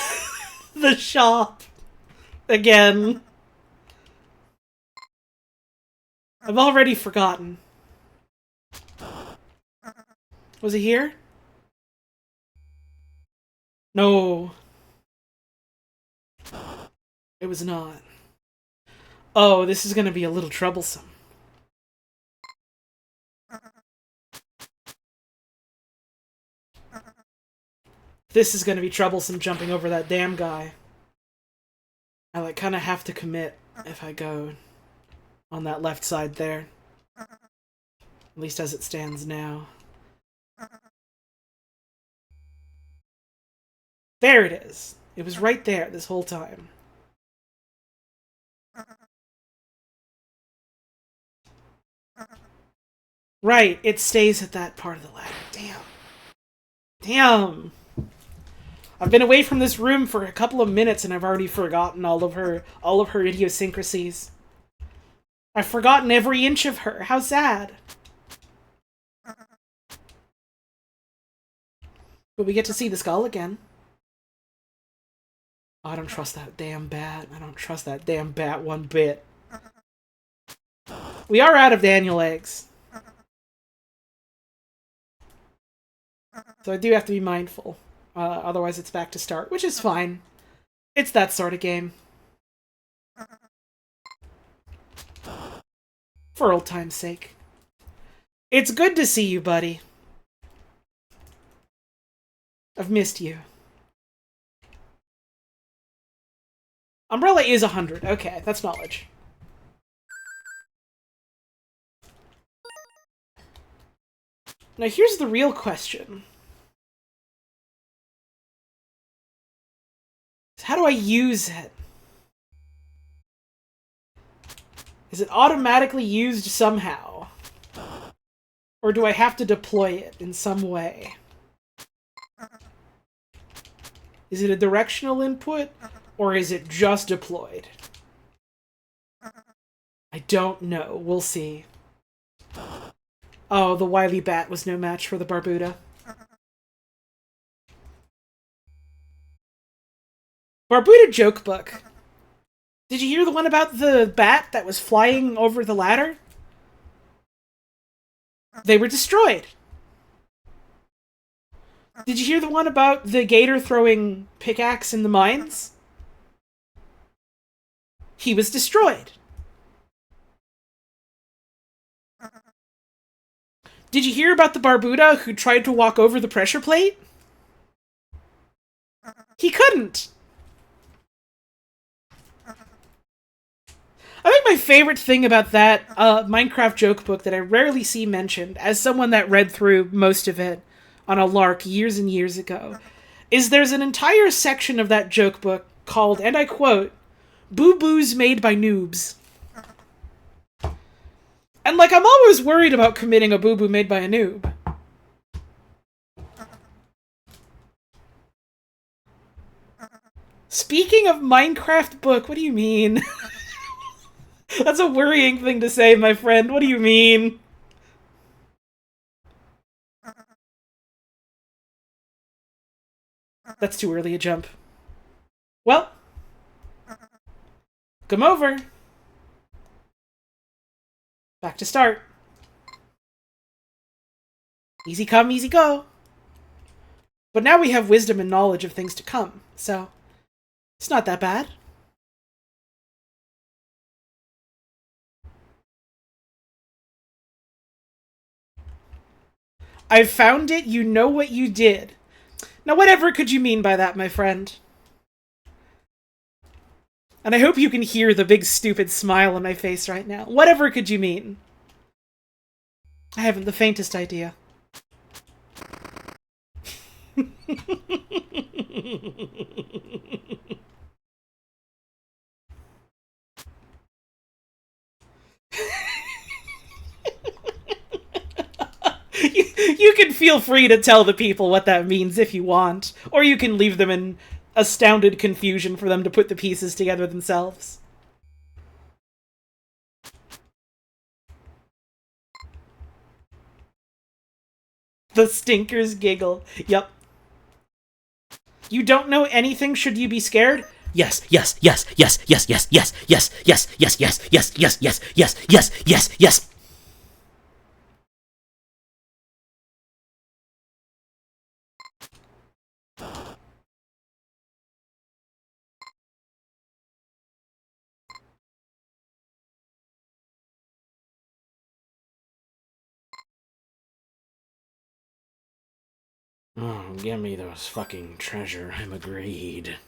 the shop again? I've already forgotten. Was it here? No. It was not. Oh, this is gonna be a little troublesome. This is gonna be troublesome, jumping over that damn guy. I like kinda have to commit if I go on that left side there. At least as it stands now. There it is. It was right there this whole time. Right, it stays at that part of the ladder. Damn. Damn. I've been away from this room for a couple of minutes and I've already forgotten all of her idiosyncrasies. I've forgotten every inch of her. How sad. But we get to see the skull again. Oh, I don't trust that damn bat. I don't trust that damn bat one bit. We are out of Daniel eggs. So I do have to be mindful. Otherwise it's back to start, which is fine. It's that sort of game. For old time's sake. It's good to see you, buddy. I've missed you. Umbrella is 100. Okay, that's knowledge. Now here's the real question. How do I use it? Is it automatically used somehow? Or do I have to deploy it in some way? Is it a directional input? Or is it just deployed? I don't know. We'll see. Oh, the wily bat was no match for the Barbuda. Barbuda joke book. Did you hear the one about the bat that was flying over the ladder? They were destroyed. Did you hear the one about the gator throwing pickaxe in the mines? He was destroyed. Did you hear about the Barbuda who tried to walk over the pressure plate? He couldn't. I think my favorite thing about that Minecraft joke book that I rarely see mentioned, as someone that read through most of it on a lark years and years ago, is there's an entire section of that joke book called, and I quote, "Boo-boos made by noobs." And, like, I'm always worried about committing a boo-boo made by a noob. Speaking of Minecraft book, what do you mean? That's a worrying thing to say, my friend. What do you mean? That's too early a jump. Well, come over. Back to start. Easy come, easy go. But now we have wisdom and knowledge of things to come, so it's not that bad. I've found it, you know what you did. Now whatever could you mean by that, my friend? And I hope you can hear the big stupid smile on my face right now. Whatever could you mean? I haven't the faintest idea. You can feel free to tell the people what that means if you want, or you can leave them in astounded confusion for them to put the pieces together themselves. The stinkers giggle. Yep. You don't know anything, should you be scared? Yes, yes, yes, yes, yes, yes, yes, yes, yes, yes, yes, yes, yes, yes, yes, yes, yes, yes. Oh, give me those fucking treasure. I'm agreed.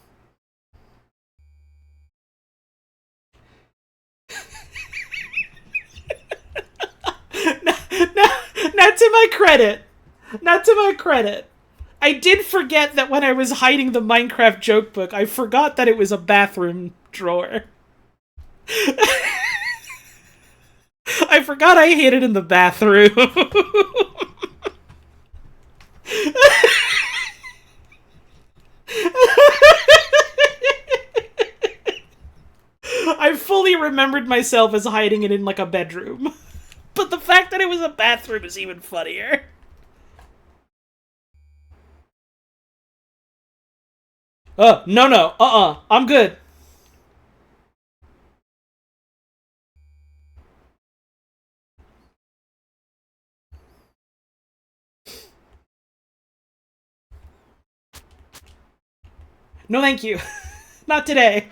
No, my credit, I did forget that when I was hiding the Minecraft joke book, I forgot that it was a bathroom drawer. I forgot I hid it in the bathroom. I fully remembered myself as hiding it in, like, a bedroom. But the fact that it was a bathroom is even funnier. No. I'm good. No, thank you. Not today.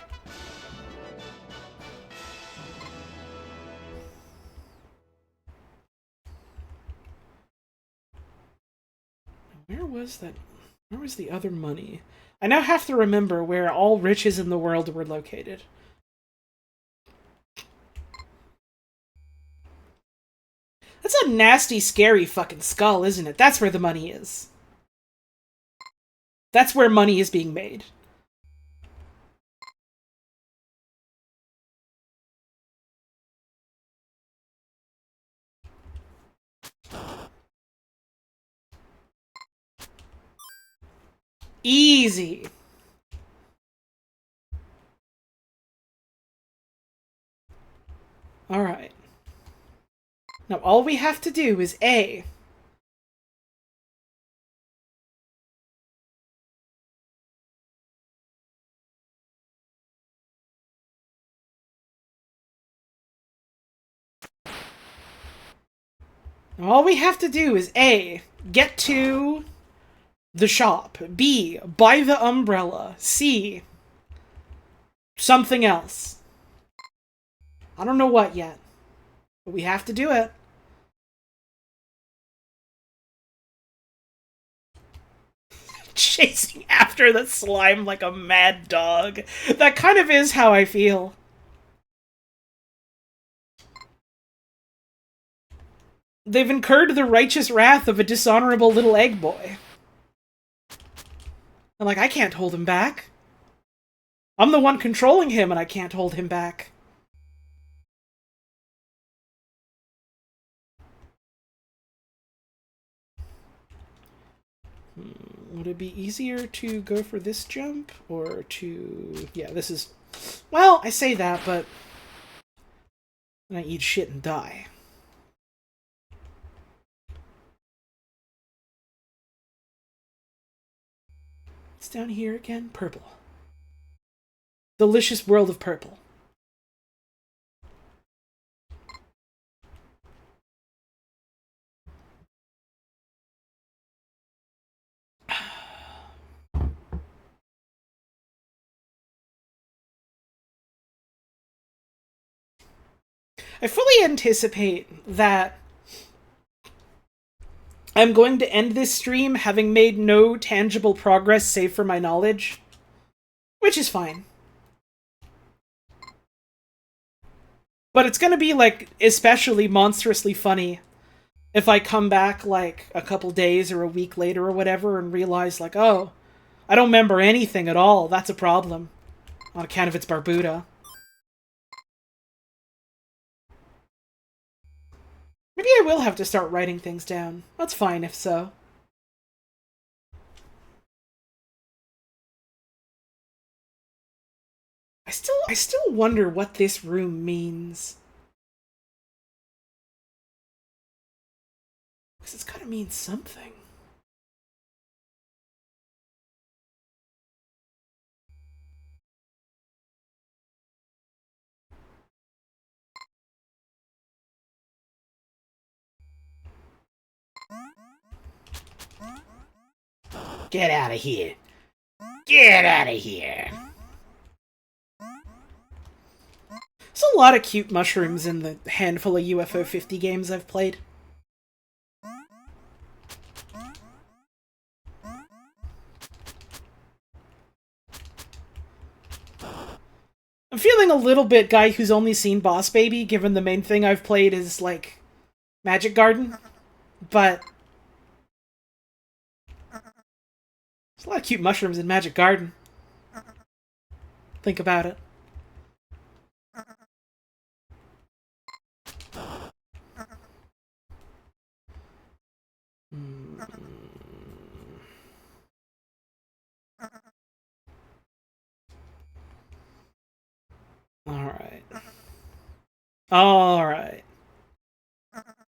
Where was that? Where was the other money? I now have to remember where all riches in the world were located. That's a nasty, scary fucking skull, isn't it? That's where the money is. That's where money is being made. Easy. Alright. Now all we have to do is A. All we have to do is A. Get to the shop. B. Buy the umbrella. C. Something else. I don't know what yet. But we have to do it. Chasing after the slime like a mad dog. That kind of is how I feel. They've incurred the righteous wrath of a dishonorable little egg boy. And like, I can't hold him back. I'm the one controlling him and I can't hold him back. Would it be easier to go for this jump or to... Yeah, this is... Well, I say that, but... then I eat shit and die. It's down here again. Purple. Delicious world of purple. I fully anticipate that I'm going to end this stream having made no tangible progress save for my knowledge. Which is fine. But it's gonna be, like, especially monstrously funny if I come back, like, a couple days or a week later or whatever and realize, like, oh, I don't remember anything at all. That's a problem. On account of its Barbuda. Maybe I will have to start writing things down. That's fine if so. I still wonder what this room means. Because it's gotta mean something. Get out of here. Get out of here. There's a lot of cute mushrooms in the handful of UFO 50 games I've played. I'm feeling a little bit guy who's only seen Boss Baby, given the main thing I've played is, like, Magic Garden. But there's a lot of cute mushrooms in Magic Garden. Think about it. Alright. Alright.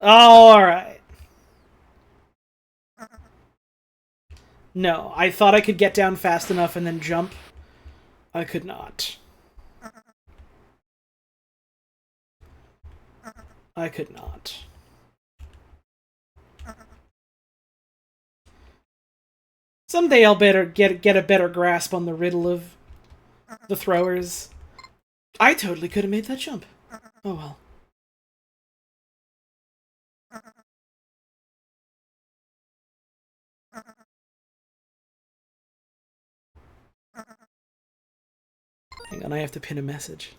Alright. No, I thought I could get down fast enough and then jump. I could not. I could not. Someday I'll better get a better grasp on the riddle of the throwers. I totally could have made that jump. Oh well. Hang on, I have to pin a message.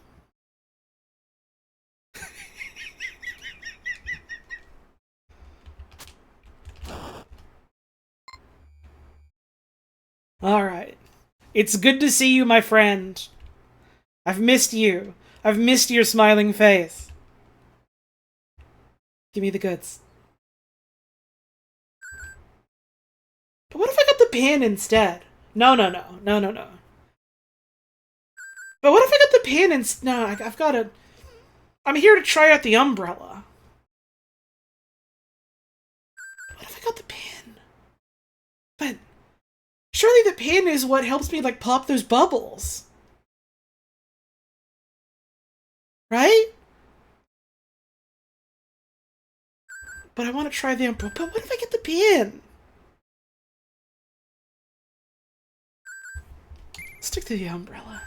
Alright. It's good to see you, my friend. I've missed you. I've missed your smiling face. Give me the goods. But what if I got the pin instead? No. But what if I got the pin instead? No, I've got to... I'm here to try out the umbrella. What if I got the pin? But... surely the pin is what helps me, like, pop those bubbles. Right? But I want to try the umbrella. But what if I get the pin? Stick to the umbrella.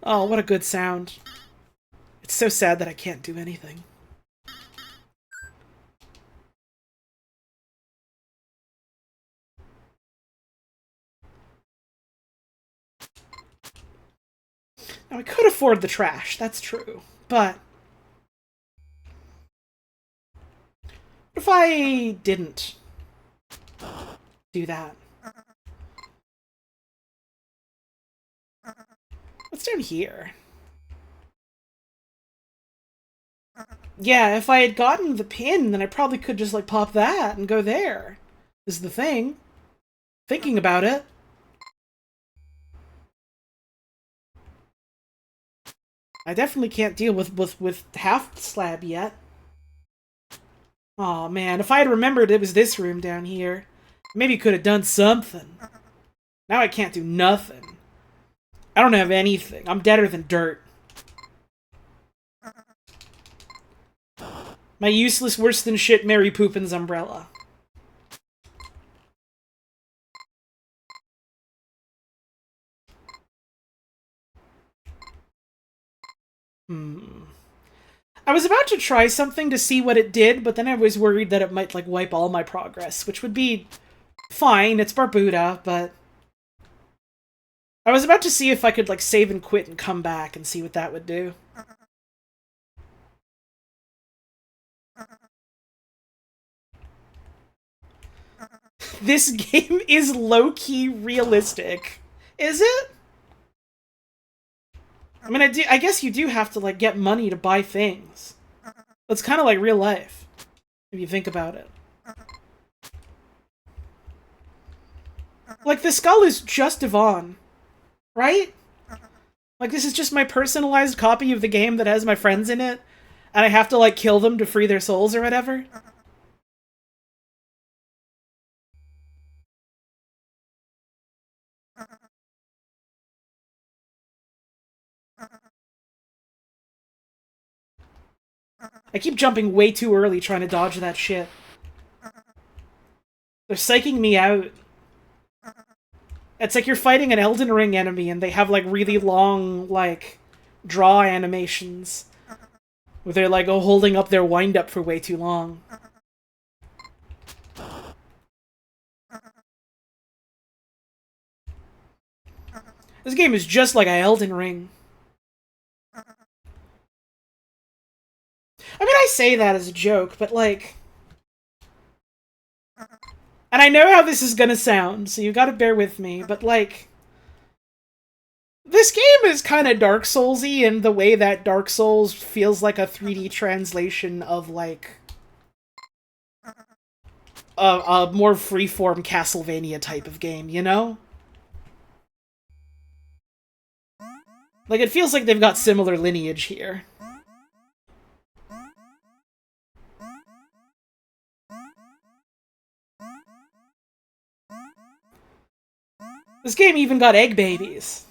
Oh, what a good sound. It's so sad that I can't do anything. Now, I could afford the trash, that's true, but... what if I didn't do that? What's down here? Yeah, if I had gotten the pin, then I probably could just, like, pop that and go there. Is the thing. Thinking about it. I definitely can't deal with half slab yet. Aw, man, if I had remembered it was this room down here, maybe could have done something. Now I can't do nothing. I don't have anything. I'm deader than dirt. My useless, worse than shit Mary Poopins umbrella. I was about to try something to see what it did, but then I was worried that it might, like, wipe all my progress, which would be fine. It's Barbuda, but... I was about to see if I could, like, save and quit and come back and see what that would do. This game is low-key realistic. Is it? I mean, I guess you do have to, like, get money to buy things. It's kind of like real life, if you think about it. Like, the skull is just Yvonne, right? Like, this is just my personalized copy of the game that has my friends in it, and I have to, like, kill them to free their souls or whatever. I keep jumping way too early trying to dodge that shit. They're psyching me out. It's like you're fighting an Elden Ring enemy and they have, like, really long, like, draw animations. Where they're, like, holding up their wind-up for way too long. This game is just like an Elden Ring. I mean, I say that as a joke, but, like... And I know how this is gonna sound, so you gotta bear with me, but like, this game is kind of Dark Souls-y in the way that Dark Souls feels like a 3D translation of like a more freeform Castlevania type of game, you know? Like, it feels like they've got similar lineage here. This game even got egg babies.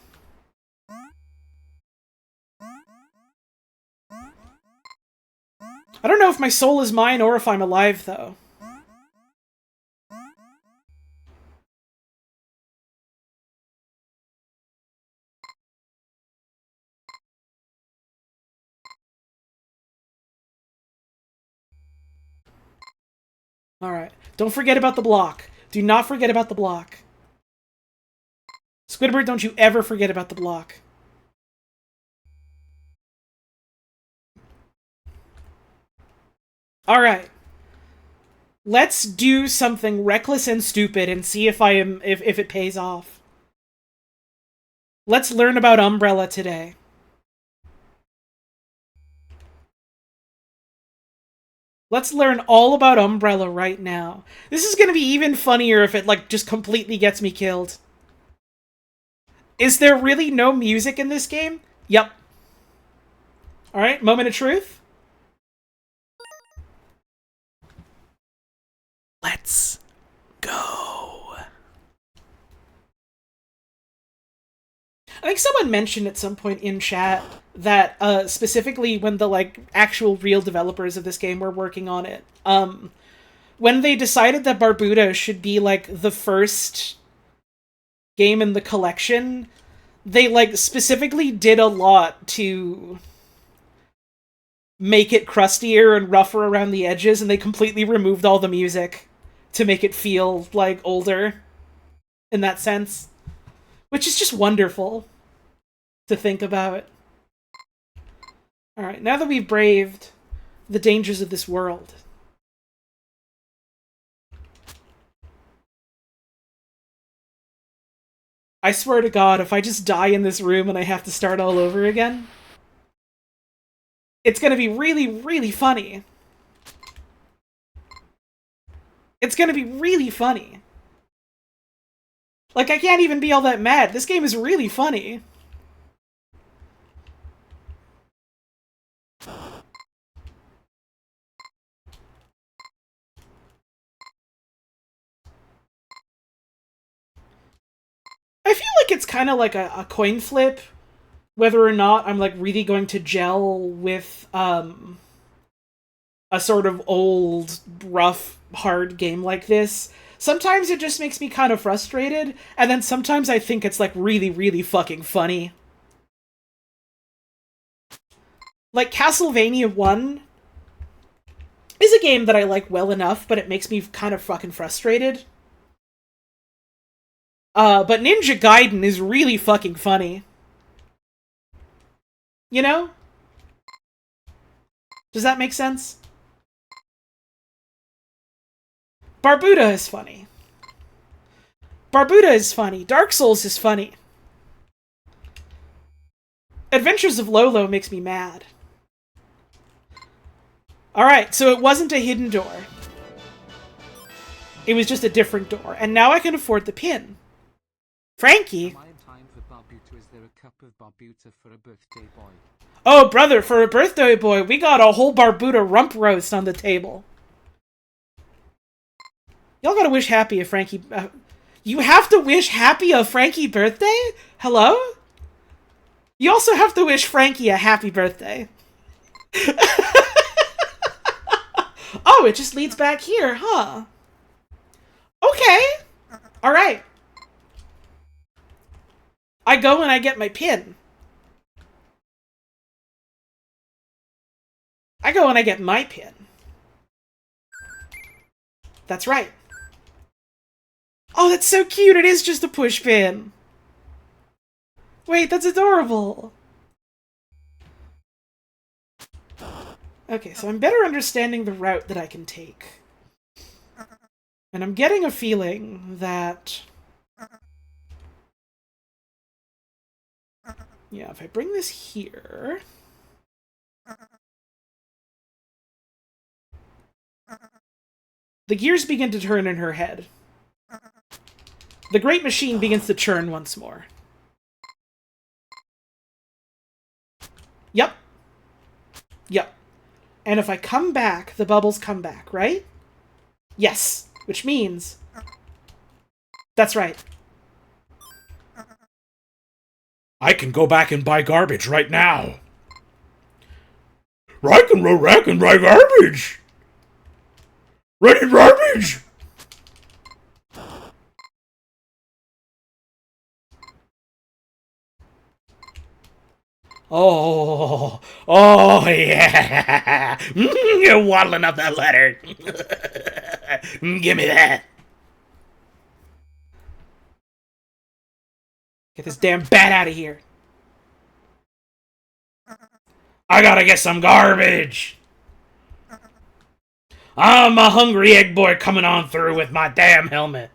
I don't know if my soul is mine or if I'm alive, though. Alright. Don't forget about the block. Do not forget about the block. Squidward, don't you ever forget about the block. Alright. Let's do something reckless and stupid and see if if it pays off. Let's learn about Umbrella today. Let's learn all about Umbrella right now. This is gonna be even funnier if it, like, just completely gets me killed. Is there really no music in this game? Yep. Alright, moment of truth. Let's go. I think someone mentioned at some point in chat that specifically when the like actual real developers of this game were working on it, when they decided that Barbuda should be like the first game in the collection, they like specifically did a lot to make it crustier and rougher around the edges, and they completely removed all the music to make it feel like older in that sense. Which is just wonderful to think about. Alright, now that we've braved the dangers of this world, I swear to God, if I just die in this room and I have to start all over again, it's gonna be really, really funny. It's gonna be really funny. Like, I can't even be all that mad. This game is really funny. I feel like it's kind of like a coin flip, whether or not I'm, like, really going to gel with, a sort of old, rough, hard game like this. Sometimes it just makes me kind of frustrated, and then sometimes I think it's, like, really, really fucking funny. Like, Castlevania 1 is a game that I like well enough, but it makes me kind of fucking frustrated. But Ninja Gaiden is really fucking funny. You know? Does that make sense? Barbuda is funny. Barbuda is funny. Dark Souls is funny. Adventures of Lolo makes me mad. Alright, so it wasn't a hidden door. It was just a different door. And now I can afford the pin. Frankie? Am I in time for Barbuta? Is there a cup of Barbuta for a birthday boy? Oh, brother, for a birthday boy, we got a whole Barbuda rump roast on the table. Y'all gotta wish Happy a Frankie... you have to wish Happy a Frankie birthday? Hello? You also have to wish Frankie a happy birthday. Oh, it just leads back here, huh? Okay. Alright. I go and I get my pin. I go and I get my pin. That's right. Oh, that's so cute. It is just a push pin. Wait, that's adorable. Okay, so I'm better understanding the route that I can take. And I'm getting a feeling that... Yeah, if I bring this here... The gears begin to turn in her head. The great machine begins to churn once more. Yep. Yep. And if I come back, the bubbles come back, right? Yes. Which means... That's right. I can go back and buy garbage right now. I can go back and buy garbage. Ready garbage. Oh, yeah. You're waddling up that ladder. Give me that. Get this damn bat out of here. I gotta get some garbage. I'm a hungry egg boy coming on through with my damn helmet.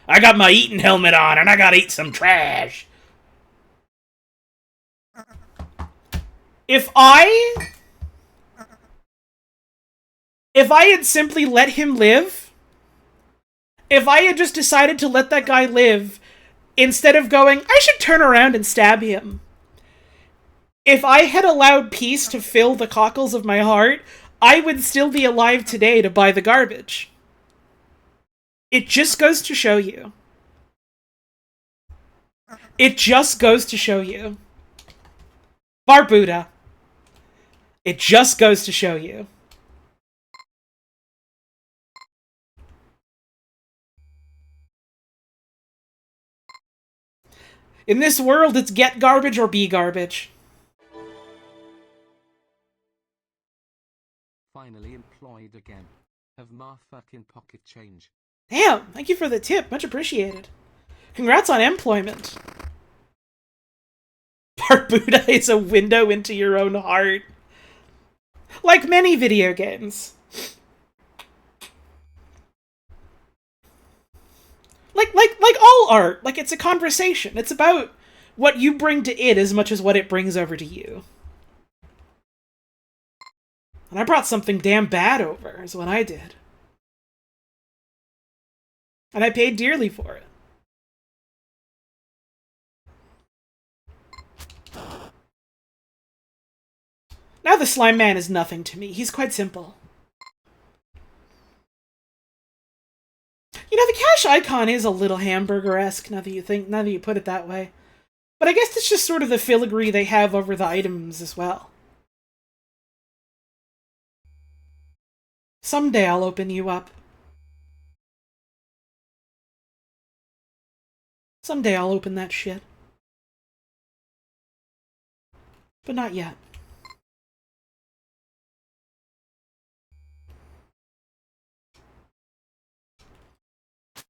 I got my eating helmet on and I gotta eat some trash. If I had simply let him live, if I had just decided to let that guy live, instead of going, I should turn around and stab him. If I had allowed peace to fill the cockles of my heart, I would still be alive today to buy the garbage. It just goes to show you. It just goes to show you. Barbuda. It just goes to show you. In this world, it's get garbage or be garbage. Finally employed again. Have my fucking pocket change. Damn, thank you for the tip. Much appreciated. Congrats on employment. Barbuda is a window into your own heart. Like many video games. Like all art. Like, it's a conversation. It's about what you bring to it as much as what it brings over to you. And I brought something damn bad over, is what I did. And I paid dearly for it. Now the slime man is nothing to me. He's quite simple. You know, the cash icon is a little hamburger-esque, now that you put it that way. But I guess it's just sort of the filigree they have over the items as well. Someday I'll open you up. Someday I'll open that shit. But not yet.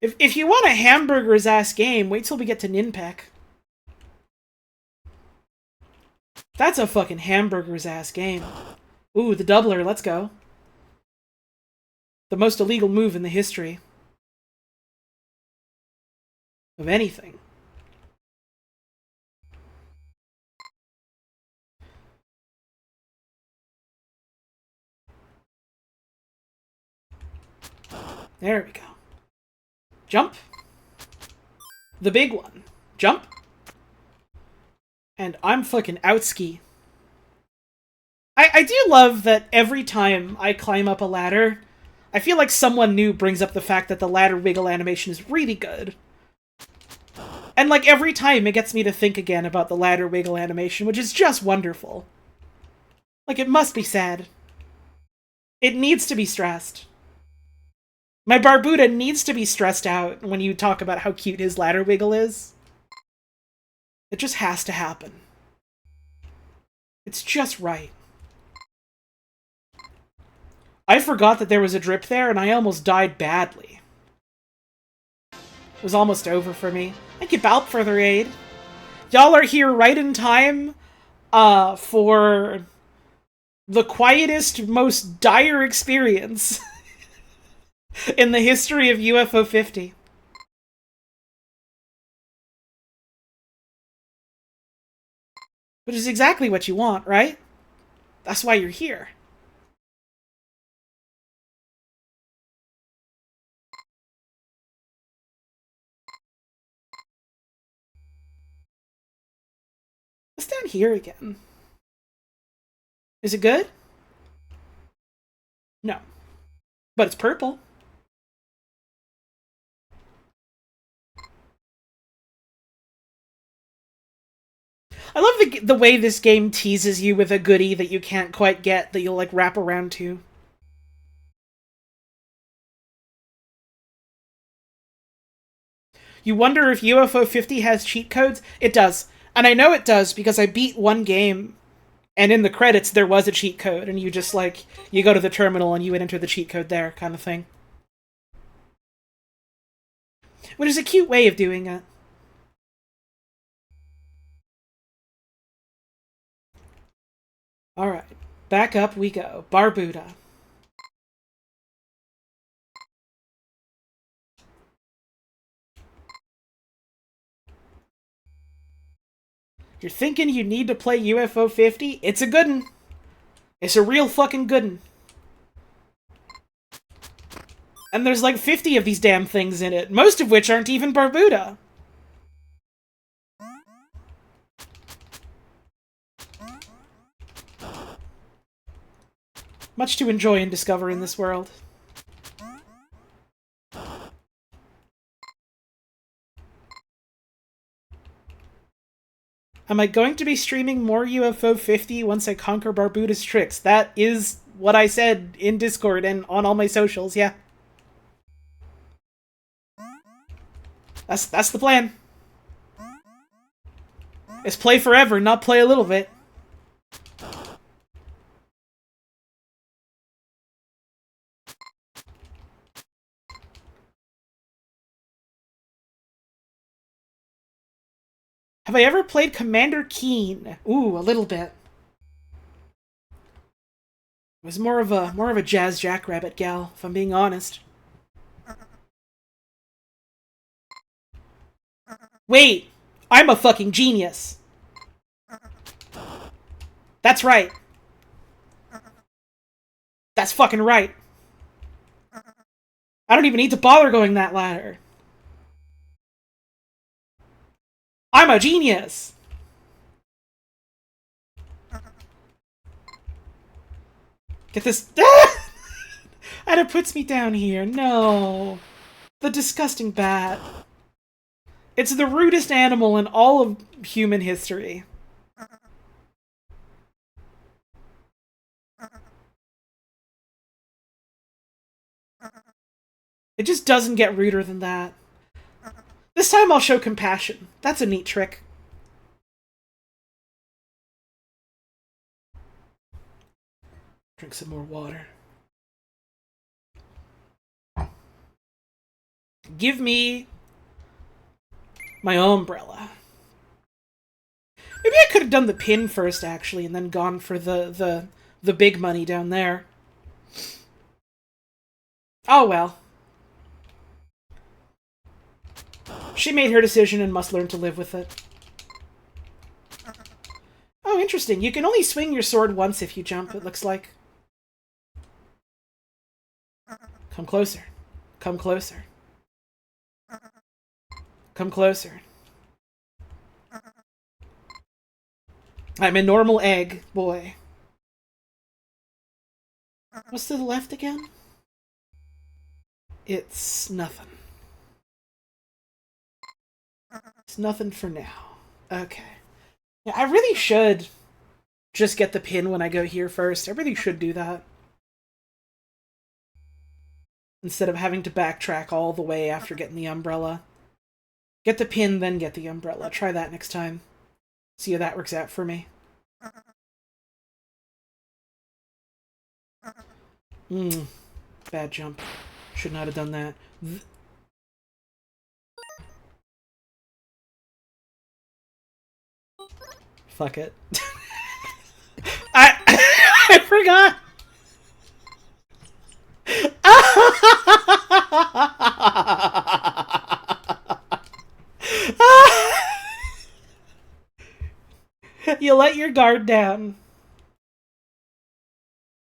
If you want a hamburger's ass game, wait till we get to Ninpek. That's a fucking hamburger's ass game. Ooh, the doubler, let's go. The most illegal move in the history of anything. There we go. Jump. The big one. Jump. And I'm fucking outski. I do love that every time I climb up a ladder, I feel like someone new brings up the fact that the ladder wiggle animation is really good. And like every time it gets me to think again about the ladder wiggle animation, which is just wonderful. Like, it must be sad. It needs to be stressed. My Barbuda needs to be stressed out when you talk about how cute his ladder wiggle is. It just has to happen. It's just right. I forgot that there was a drip there, and I almost died badly. It was almost over for me. Thank you, Balp, for the raid. Y'all are here right in time for the quietest, most dire experience in the history of UFO 50. Which is exactly what you want, right? That's why you're here. What's down here again? Is it good? No. But it's purple. I love the way this game teases you with a goodie that you can't quite get, that you'll, like, wrap around to. You wonder if UFO 50 has cheat codes? It does. And I know it does because I beat one game, and in the credits there was a cheat code, and you just, like, you go to the terminal and you would enter the cheat code there, kind of thing. Which is a cute way of doing it. Alright, back up we go. Barbuda. You're thinking you need to play UFO 50? It's a good'un. It's a real fucking good'un. And there's like 50 of these damn things in it, most of which aren't even Barbuda. Much to enjoy and discover in this world. Am I going to be streaming more UFO 50 once I conquer Barbuda's tricks? That is what I said in Discord and on all my socials, yeah. That's the plan. It's play forever, not play a little bit. Have I ever played Commander Keen? Ooh, a little bit. It was more of a jazz jackrabbit gal, if I'm being honest. Wait, I'm a fucking genius. That's right. That's fucking right. I don't even need to bother going that ladder. I'm a genius! Get this... And it puts me down here. No. The disgusting bat. It's the rudest animal in all of human history. It just doesn't get ruder than that. This time I'll show compassion. That's a neat trick. Drink some more water. Give me my umbrella. Maybe I could have done the pin first, actually, and then gone for the big money down there. Oh well. She made her decision and must learn to live with it. Oh, interesting. You can only swing your sword once if you jump, it looks like. Come closer. Come closer. Come closer. I'm a normal egg, boy. What's to the left again? It's nothing. It's nothing for now. Okay. Yeah, I really should just get the pin when I go here first. I really should do that. Instead of having to backtrack all the way after getting the umbrella. Get the pin, then get the umbrella. Try that next time. See how that works out for me. Bad jump. Should not have done that. Fuck it. I forgot. your guard down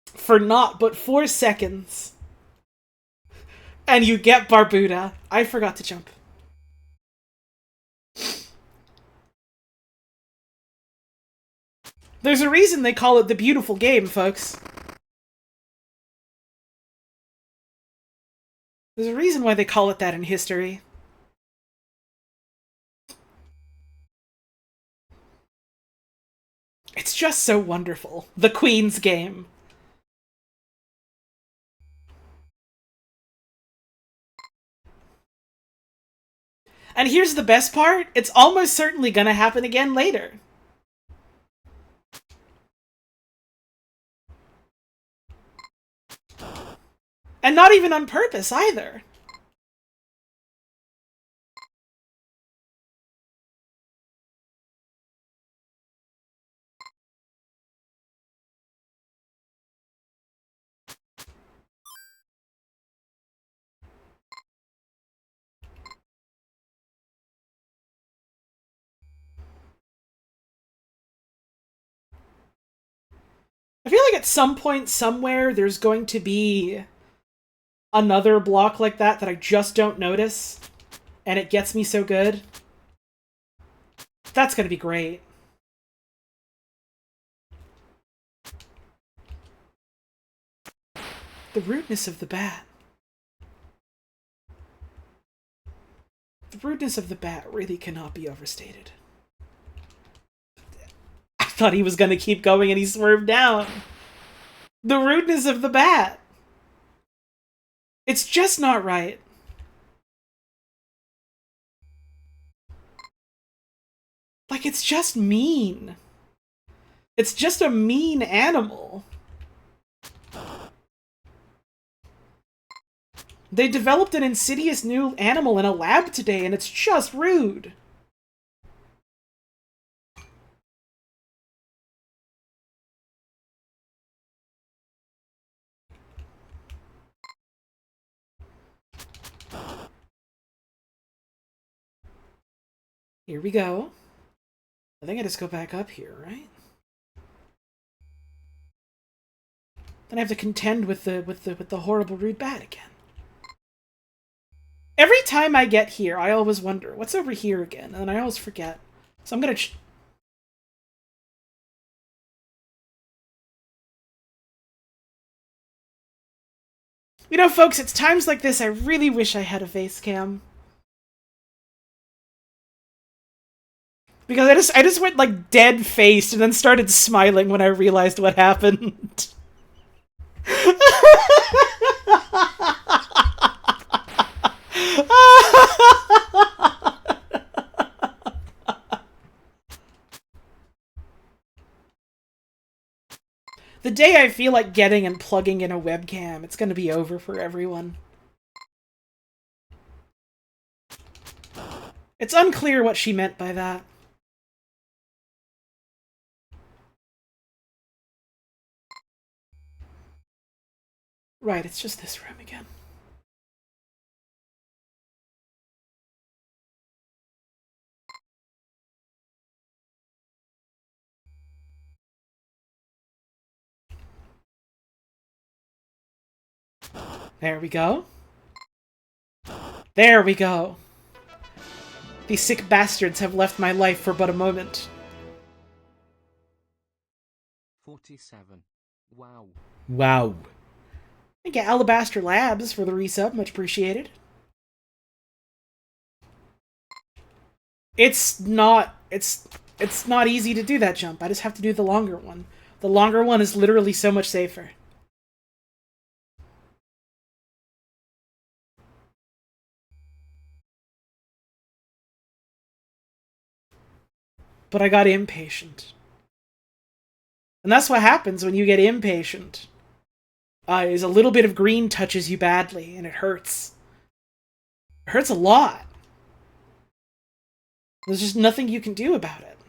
for not but 4 seconds. And you get Barbuda. I forgot to jump. There's a reason they call it the beautiful game, folks. There's a reason why they call it that in history. It's just so wonderful. The Queen's game. And here's the best part. It's almost certainly gonna happen again later. And not even on purpose, either. I feel like at some point, somewhere, there's going to be another block like that I just don't notice. And it gets me so good. That's gonna be great. The rudeness of the bat. The rudeness of the bat really cannot be overstated. I thought he was gonna keep going and he swerved down. The rudeness of the bat. It's just not right. Like, it's just mean. It's just a mean animal. They developed an insidious new animal in a lab today, and it's just rude. Here we go. I think I just go back up here, right? Then I have to contend with the horrible rude bat again. Every time I get here, I always wonder, what's over here again? And then I always forget. So I'm gonna... You know, folks, it's times like this I really wish I had a face cam. Because I just went, like, dead-faced and then started smiling when I realized what happened. The day I feel like getting and plugging in a webcam, it's gonna be over for everyone. It's unclear what she meant by that. Right, it's just this room again. There we go. There we go. These sick bastards have left my life for but a moment. 47. Wow. Wow. Thank you, Alabaster Labs, for the resub. Much appreciated. It's not easy to do that jump. I just have to do the longer one. The longer one is literally so much safer. But I got impatient. And that's what happens when you get impatient. Is a little bit of green touches you badly, and it hurts. It hurts a lot. There's just nothing you can do about it.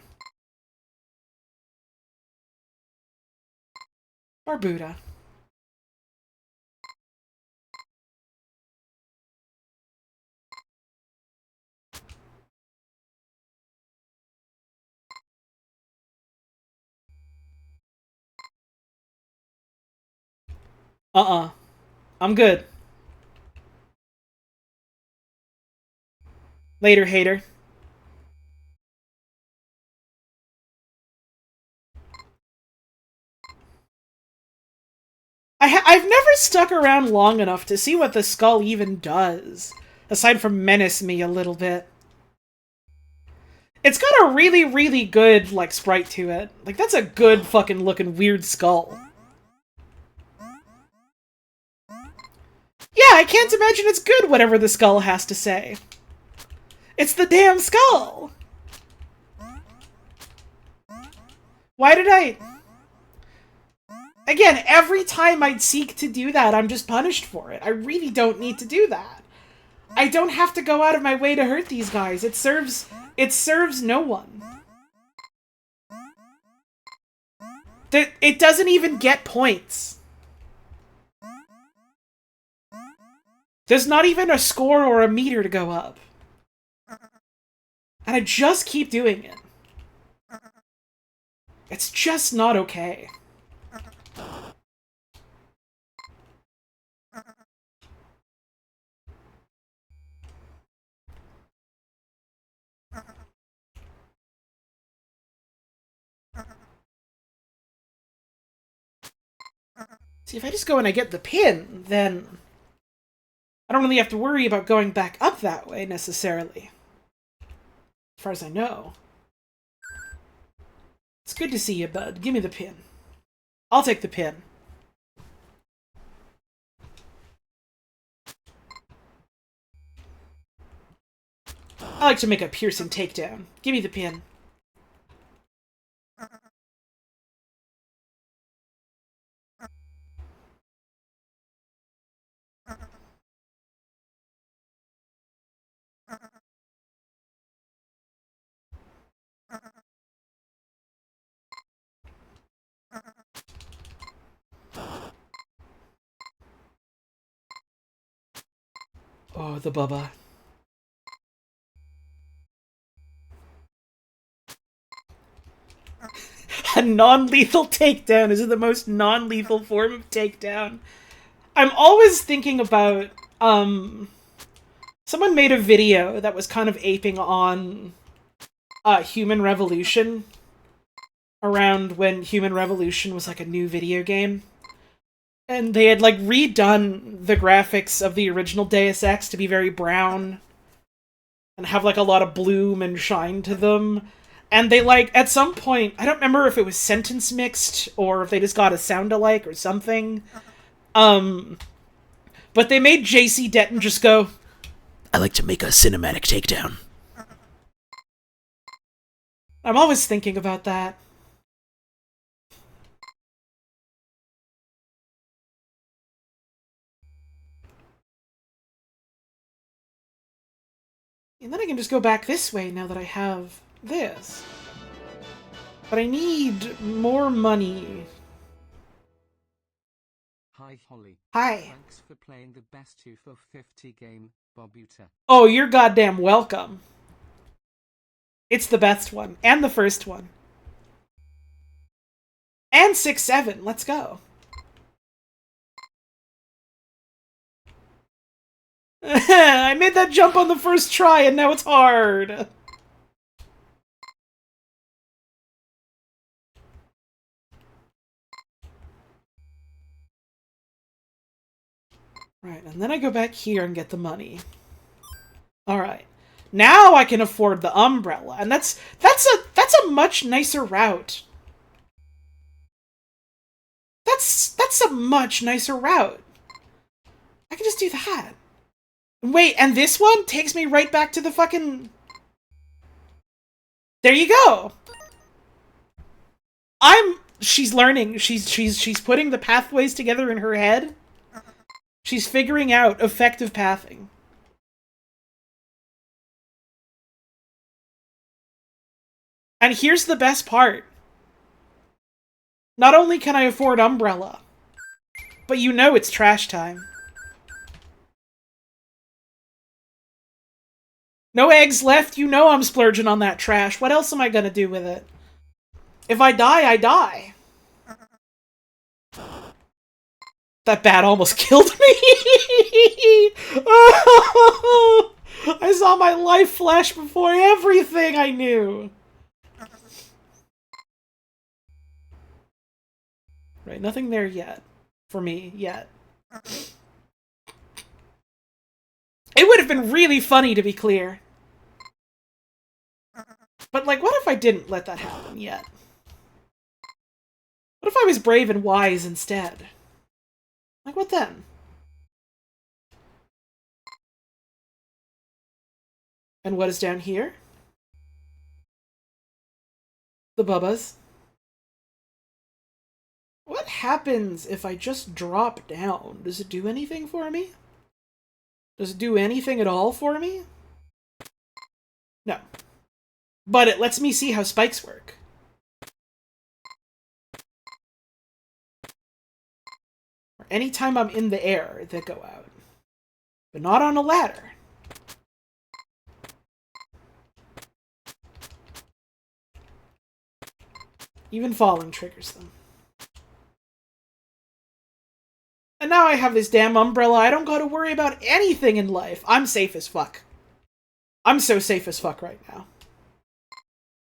Barbuda. Uh-uh. I'm good. Later, hater. I've never stuck around long enough to see what the skull even does, aside from menace me a little bit. It's got a really, really good, like, sprite to it. Like, that's a good fucking looking weird skull. Yeah, I can't imagine it's good, whatever the skull has to say. It's the damn skull! Why did I... Again, every time I'd seek to do that, I'm just punished for it. I really don't need to do that. I don't have to go out of my way to hurt these guys. It serves no one. It doesn't even get points. There's not even a score or a meter to go up. And I just keep doing it. It's just not okay. See, if I just go and I get the pin, then I don't really have to worry about going back up that way, necessarily. As far as I know. It's good to see you, bud. Give me the pin. I'll take the pin. I like to make a piercing takedown. Give me the pin. Oh, the Bubba. A non-lethal takedown is the most non-lethal form of takedown. I'm always thinking about, someone made a video that was kind of aping on, Human Revolution. Around when Human Revolution was like a new video game. And they had, like, redone the graphics of the original Deus Ex to be very brown. And have, like, a lot of bloom and shine to them. And they, like, at some point, I don't remember if it was sentence mixed, or if they just got a sound-alike or something. But they made JC Denton just go, I like to make a cinematic takedown. I'm always thinking about that. And then I can just go back this way now that I have this. But I need more money. Hi Holly. Hi. Thanks for playing the best 2 for 50 game, Barbuta. Oh, you're goddamn welcome. It's the best one. And the first one. And 6-7. Let's go. I made that jump on the first try and now it's hard. Right, and then I go back here and get the money. Alright. Now I can afford the umbrella, and that's a much nicer route. That's a much nicer route. I can just do that. Wait, and this one takes me right back to the fucking... There you go! She's learning. She's putting the pathways together in her head. She's figuring out effective pathing. And here's the best part. Not only can I afford umbrella, but you know it's trash time. No eggs left, you know I'm splurging on that trash. What else am I gonna do with it? If I die, I die. That bat almost killed me! I saw my life flash before everything I knew! Right, nothing there yet. For me, yet. It would have been really funny, to be clear. But, like, what if I didn't let that happen yet? What if I was brave and wise instead? Like, what then? And what is down here? The bubbas. What happens if I just drop down? Does it do anything for me? Does it do anything at all for me? No. But it lets me see how spikes work. Or anytime I'm in the air, they go out. But not on a ladder. Even falling triggers them. And now I have this damn umbrella. I don't gotta worry about anything in life. I'm safe as fuck. I'm so safe as fuck right now.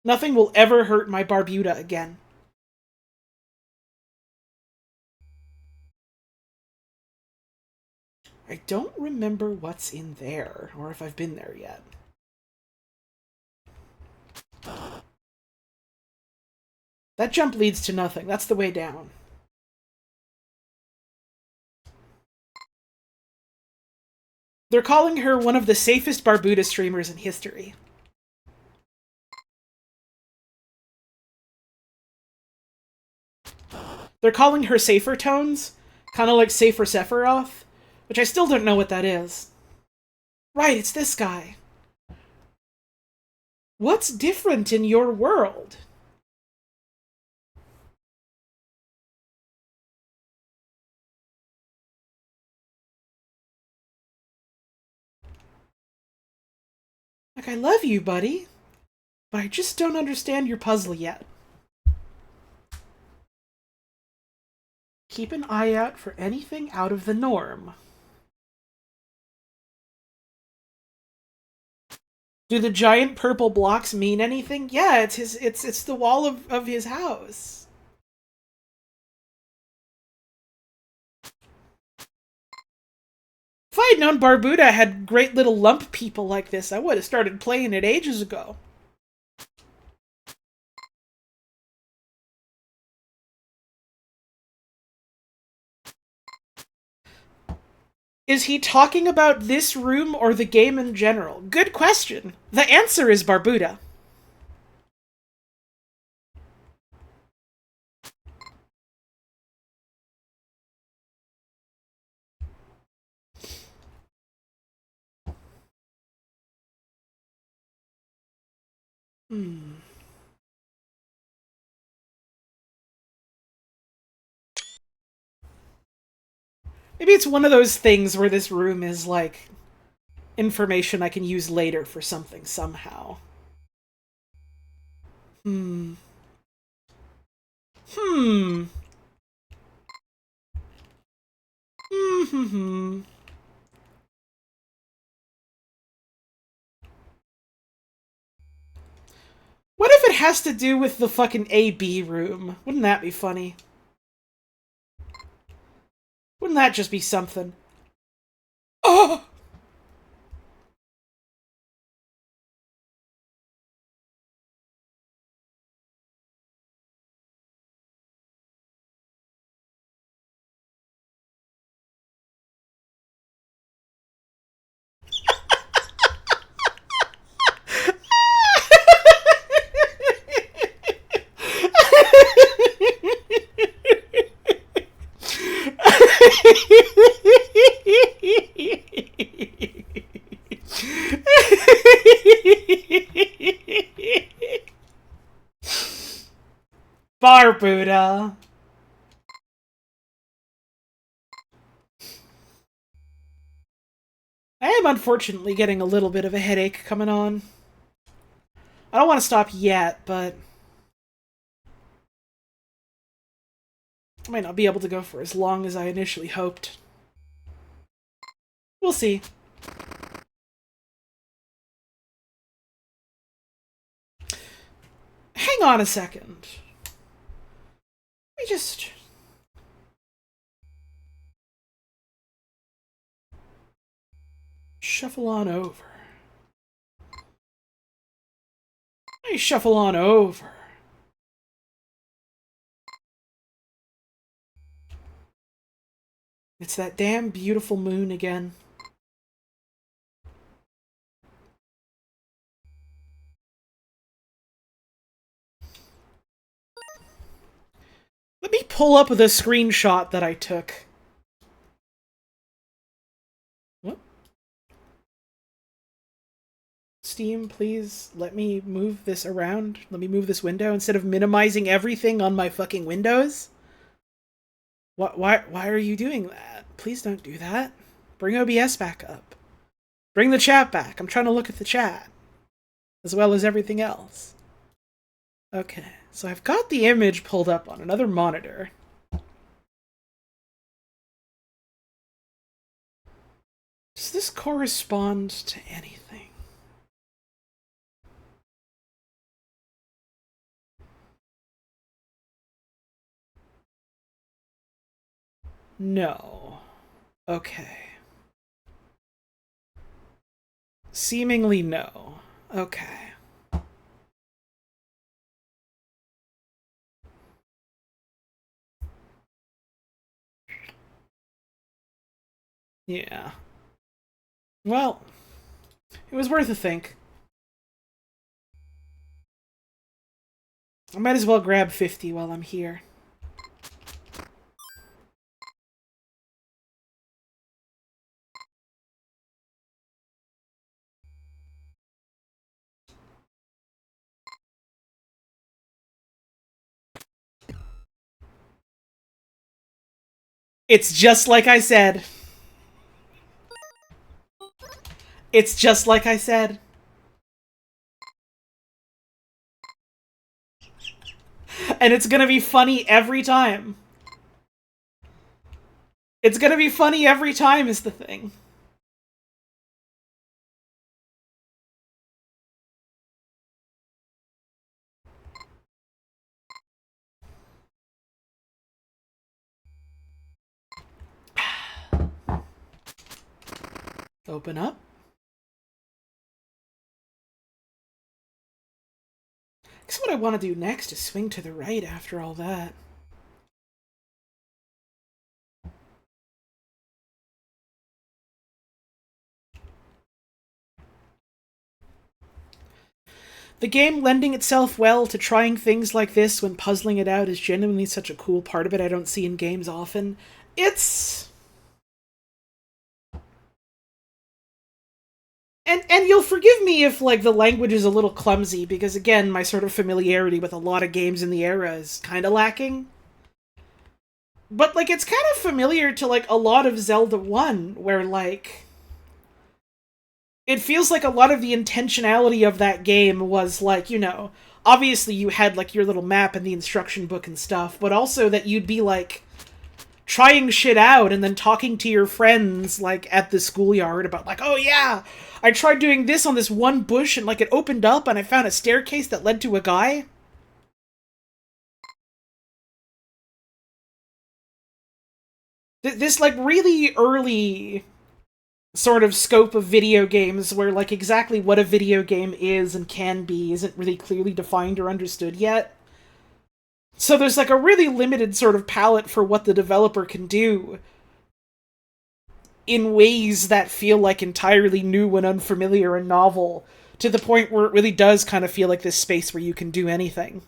Nothing will ever hurt my Barbuda again. I don't remember what's in there, or if I've been there yet. That jump leads to nothing. That's the way down. They're calling her one of the safest Barbuda streamers in history. They're calling her Safer Tones, kind of like Safer Sephiroth, which I still don't know what that is. Right, it's this guy. What's different in your world? Like, I love you, buddy, but I just don't understand your puzzle yet. Keep an eye out for anything out of the norm. Do the giant purple blocks mean anything? Yeah, it's the wall of his house. If I had known Barbuda had great little lump people like this, I would have started playing it ages ago. Is he talking about this room or the game in general? Good question. The answer is Barbuda. Maybe it's one of those things where this room is, like, information I can use later for something somehow. Hmm. What if it has to do with the fucking AB room? Wouldn't that be funny? Wouldn't that just be something? Oh! Barbuda. I am unfortunately getting a little bit of a headache coming on. I don't want to stop yet, but I might not be able to go for as long as I initially hoped. We'll see. Hang on a second. Let me just... shuffle on over. Let me shuffle on over. It's that damn beautiful moon again. Let me pull up the screenshot that I took. What? Steam, please let me move this around. Let me move this window instead of minimizing everything on my fucking windows. Why are you doing that? Please don't do that. Bring OBS back up. Bring the chat back. I'm trying to look at the chat. As well as everything else. Okay, so I've got the image pulled up on another monitor. Does this correspond to anything? No. Okay. Seemingly no. Okay. Yeah. Well, it was worth a think. I might as well grab 50 while I'm here. It's just like I said. It's just like I said. And it's gonna be funny every time. It's gonna be funny every time is the thing. Open up. I guess what I want to do next is swing to the right after all that. The game lending itself well to trying things like this when puzzling it out is genuinely such a cool part of it I don't see in games often. It's... And you'll forgive me if, like, the language is a little clumsy, because, again, my sort of familiarity with a lot of games in the era is kind of lacking. But, like, it's kind of familiar to, like, a lot of Zelda 1, where, like... it feels like a lot of the intentionality of that game was, like, you know... obviously you had, like, your little map and the instruction book and stuff, but also that you'd be, like... trying shit out and then talking to your friends, like, at the schoolyard about, like, oh yeah, I tried doing this on this one bush and, like, it opened up and I found a staircase that led to a guy. This, like, really early sort of scope of video games where, like, exactly what a video game is and can be isn't really clearly defined or understood yet. So there's, like, a really limited sort of palette for what the developer can do in ways that feel like entirely new and unfamiliar and novel, to the point where it really does kind of feel like this space where you can do anything.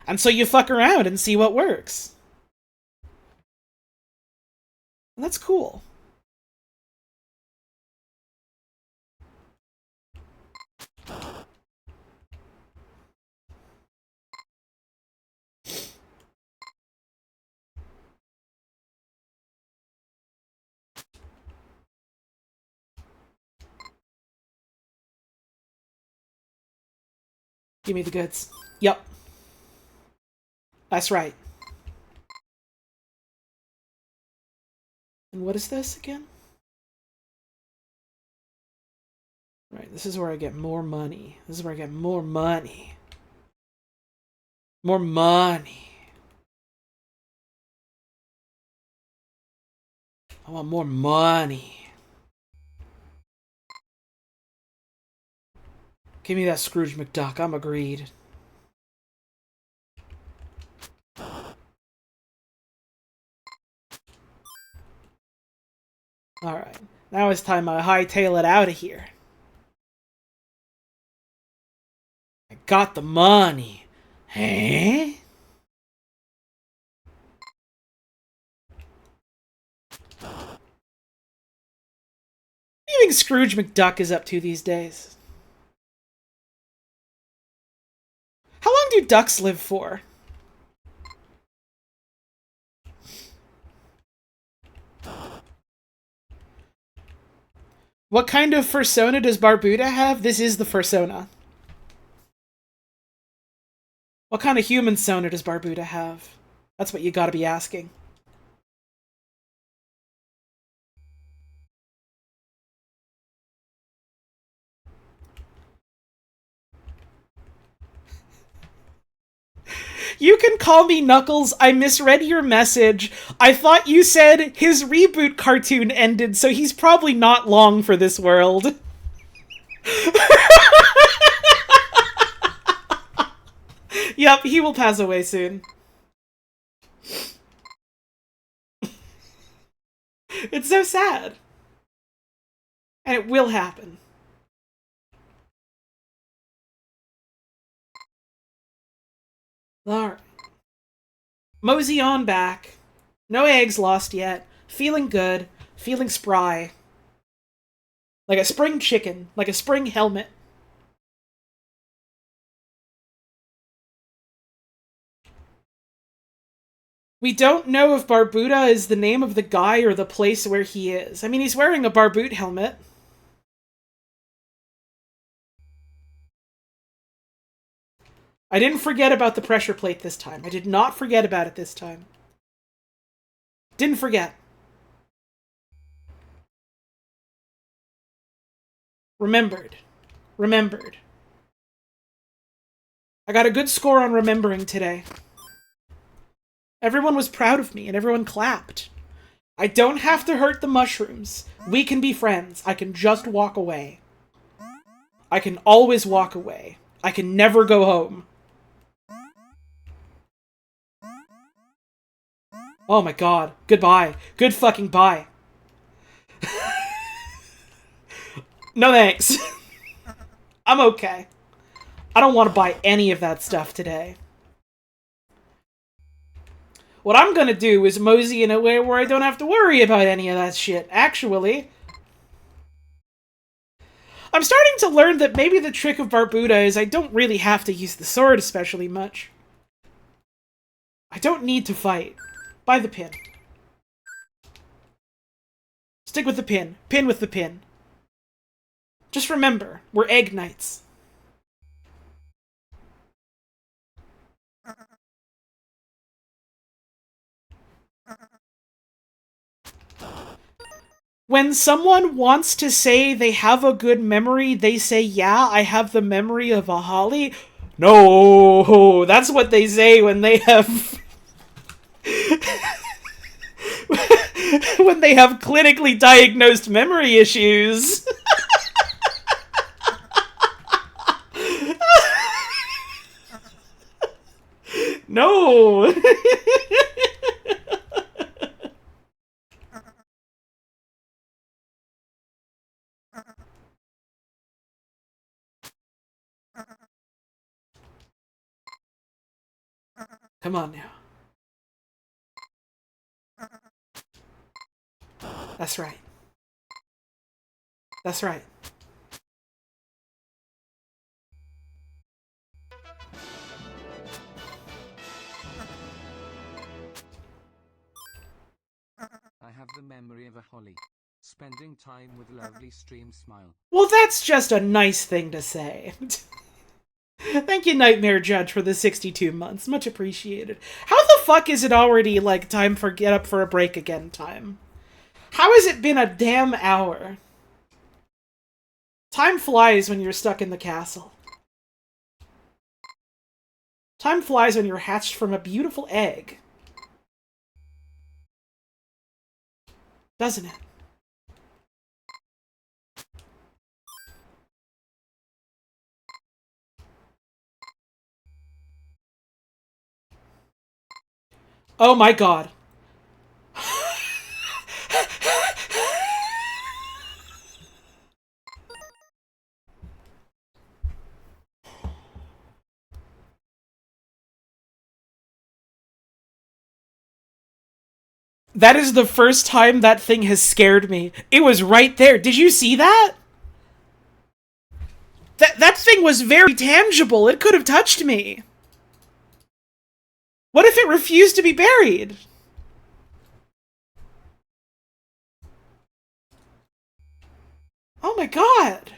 And so you fuck around and see what works. And that's cool. Give me the goods. Yep. That's right. And what is this again? Right, this is where I get more money. This is where I get more money. More money. I want more money. Give me that Scrooge McDuck. I'm agreed. Alright. Now it's time I hightail it out of here. I got the money. Huh? What do you think Scrooge McDuck is up to these days? How long do ducks live for? What kind of fursona does Barbuda have? This is the fursona. What kind of human sona does Barbuda have? That's what you gotta be asking. You can call me Knuckles. I misread your message. I thought you said his reboot cartoon ended, so he's probably not long for this world. Yep, he will pass away soon. It's so sad. And it will happen. Alright. Mosey on back. No eggs lost yet. Feeling good. Feeling spry. Like a spring chicken. Like a spring helmet. We don't know if Barbuda is the name of the guy or the place where he is. I mean, he's wearing a Barboot helmet. I didn't forget about the pressure plate this time. I did not forget about it this time. Didn't forget. Remembered. Remembered. I got a good score on remembering today. Everyone was proud of me and everyone clapped. I don't have to hurt the mushrooms. We can be friends. I can just walk away. I can always walk away. I can never go home. Oh my god. Goodbye. Good fucking bye. No thanks. I'm okay. I don't want to buy any of that stuff today. What I'm gonna do is mosey in a way where I don't have to worry about any of that shit. Actually, I'm starting to learn that maybe the trick of Barbuda is I don't really have to use the sword especially much. I don't need to fight. Buy the pin. Stick with the pin. Pin with the pin. Just remember, we're egg knights. When someone wants to say they have a good memory, they say, yeah, I have the memory of a holly. No, that's what they say when they have... when they have clinically diagnosed memory issues. No. Come on now. That's right. That's right. I have the memory of a holly. Spending time with lovely stream smile. Well, that's just a nice thing to say. Thank you, Nightmare Judge, for the 62 months. Much appreciated. How the fuck is it already, like, time for get up for a break again time? How has it been a damn hour? Time flies when you're stuck in the castle. Time flies when you're hatched from a beautiful egg. Doesn't it? Oh my god. That is the first time that thing has scared me. It was right there. Did you see that? That thing was very tangible. It could have touched me. What if it refused to be buried? Oh my god.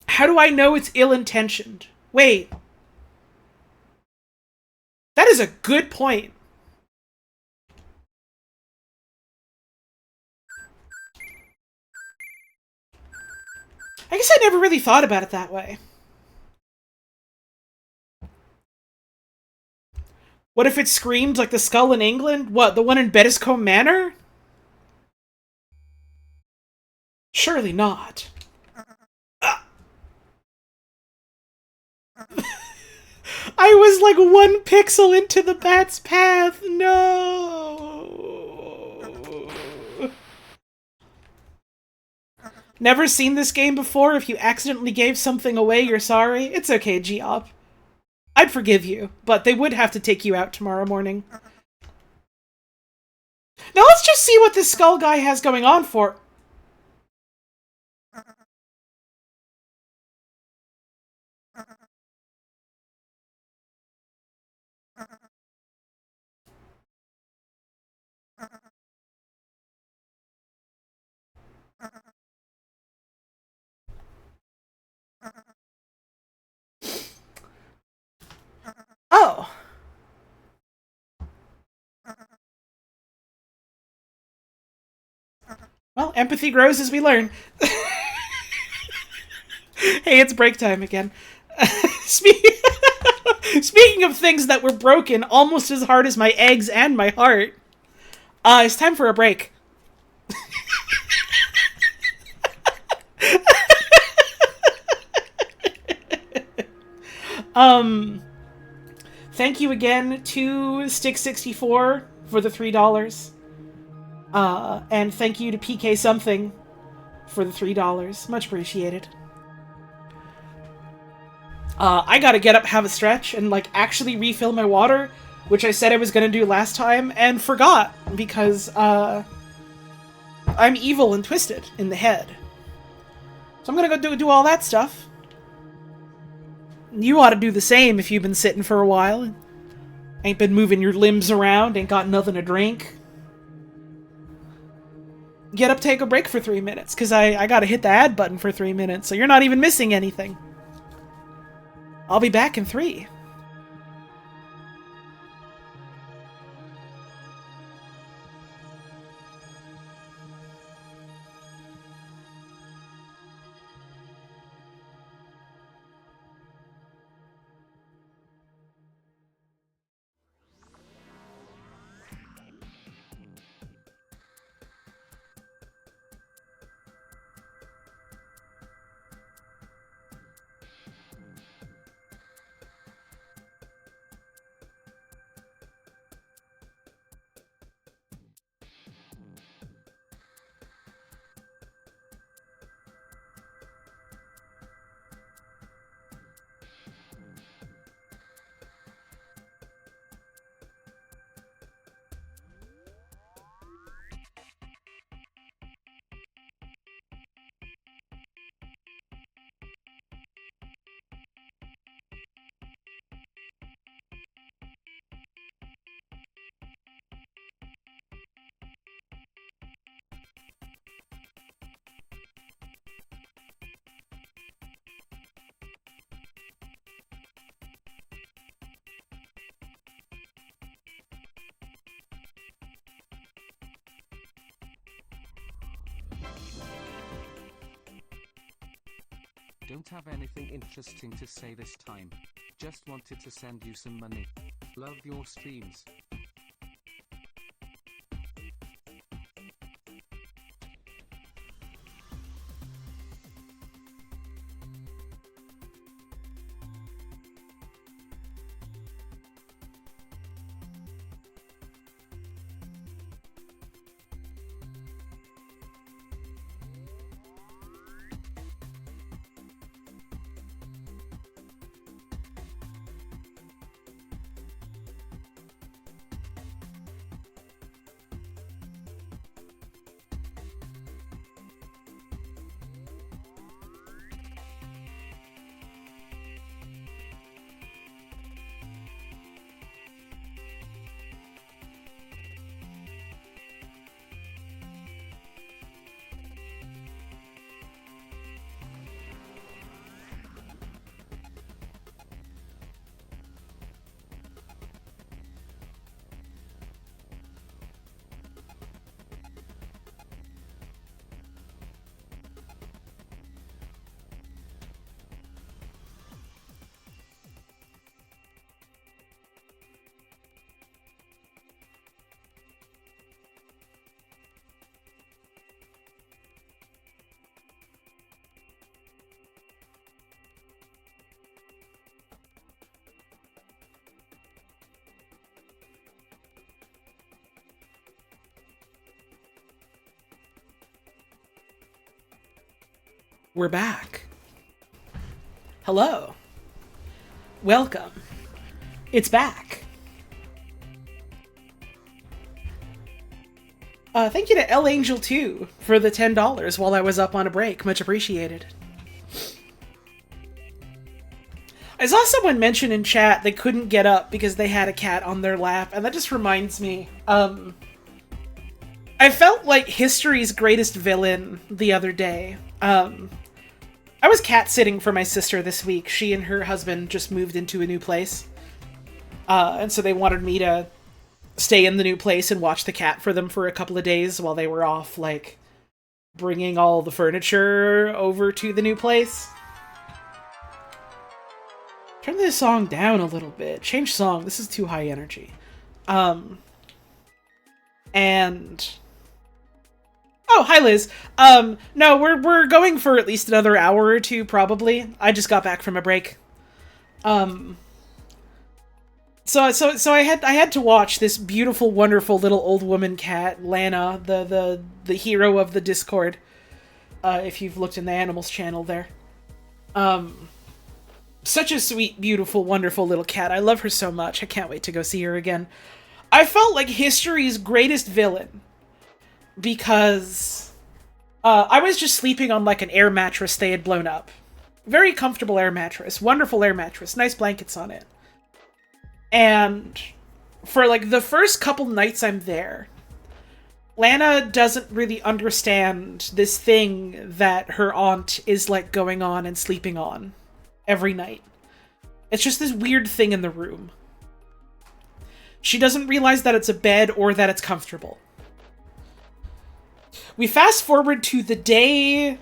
How do I know it's ill-intentioned? Wait. That is a good point. I guess I never really thought about it that way. What if it screamed like the skull in England? What, the one in Bettiscombe Manor? Surely not. I was like 1 pixel into the bat's path. No. Never seen this game before? If you accidentally gave something away, you're sorry? It's okay, Geop. I'd forgive you, but they would have to take you out tomorrow morning. Now let's just see what this skull guy has going on for. Oh. Well, empathy grows as we learn. Hey, it's break time again. Speaking of things that were broken almost as hard as my eggs and my heart, it's time for a break. Thank you again to Stick64 for the $3. And thank you to PK Something for the $3. Much appreciated. I gotta get up, have a stretch, and like actually refill my water, which I said I was gonna do last time, and forgot, because I'm evil and twisted in the head. So I'm gonna go do all that stuff. You ought to do the same if you've been sitting for a while. Ain't been moving your limbs around, ain't got nothing to drink. Get up, take a break for 3 minutes, because I gotta hit the add button for 3 minutes, so you're not even missing anything. I'll be back in 3. Don't have anything interesting to say this time. Just wanted to send you some money. Love your streams. We're back. Hello. Welcome. It's back. Thank you to L Angel 2 for the $10 while I was up on a break. Much appreciated. I saw someone mention in chat they couldn't get up because they had a cat on their lap, and that just reminds me, I felt like history's greatest villain the other day. I was cat sitting for my sister this week. She and her husband just moved into a new place. And so they wanted me to stay in the new place and watch the cat for them for a couple of days while they were off, like, bringing all the furniture over to the new place. Turn this song down a little bit. Change song. This is too high energy. And... Oh, hi, Liz. No, we're going for at least another hour or two, probably. I just got back from a break. So I had to watch this beautiful, wonderful little old woman cat, Lana, the hero of the Discord. If you've looked in the animals channel there. Such a sweet, beautiful, wonderful little cat. I love her so much. I can't wait to go see her again. I felt like history's greatest villain. Because I was just sleeping on like an air mattress they had blown up. Very comfortable air mattress. Wonderful air mattress. Nice blankets on it. And for like the first couple nights I'm there, Lana doesn't really understand this thing that her aunt is like going on and sleeping on every night. It's just this weird thing in the room. She doesn't realize that it's a bed or that it's comfortable. We fast forward to the day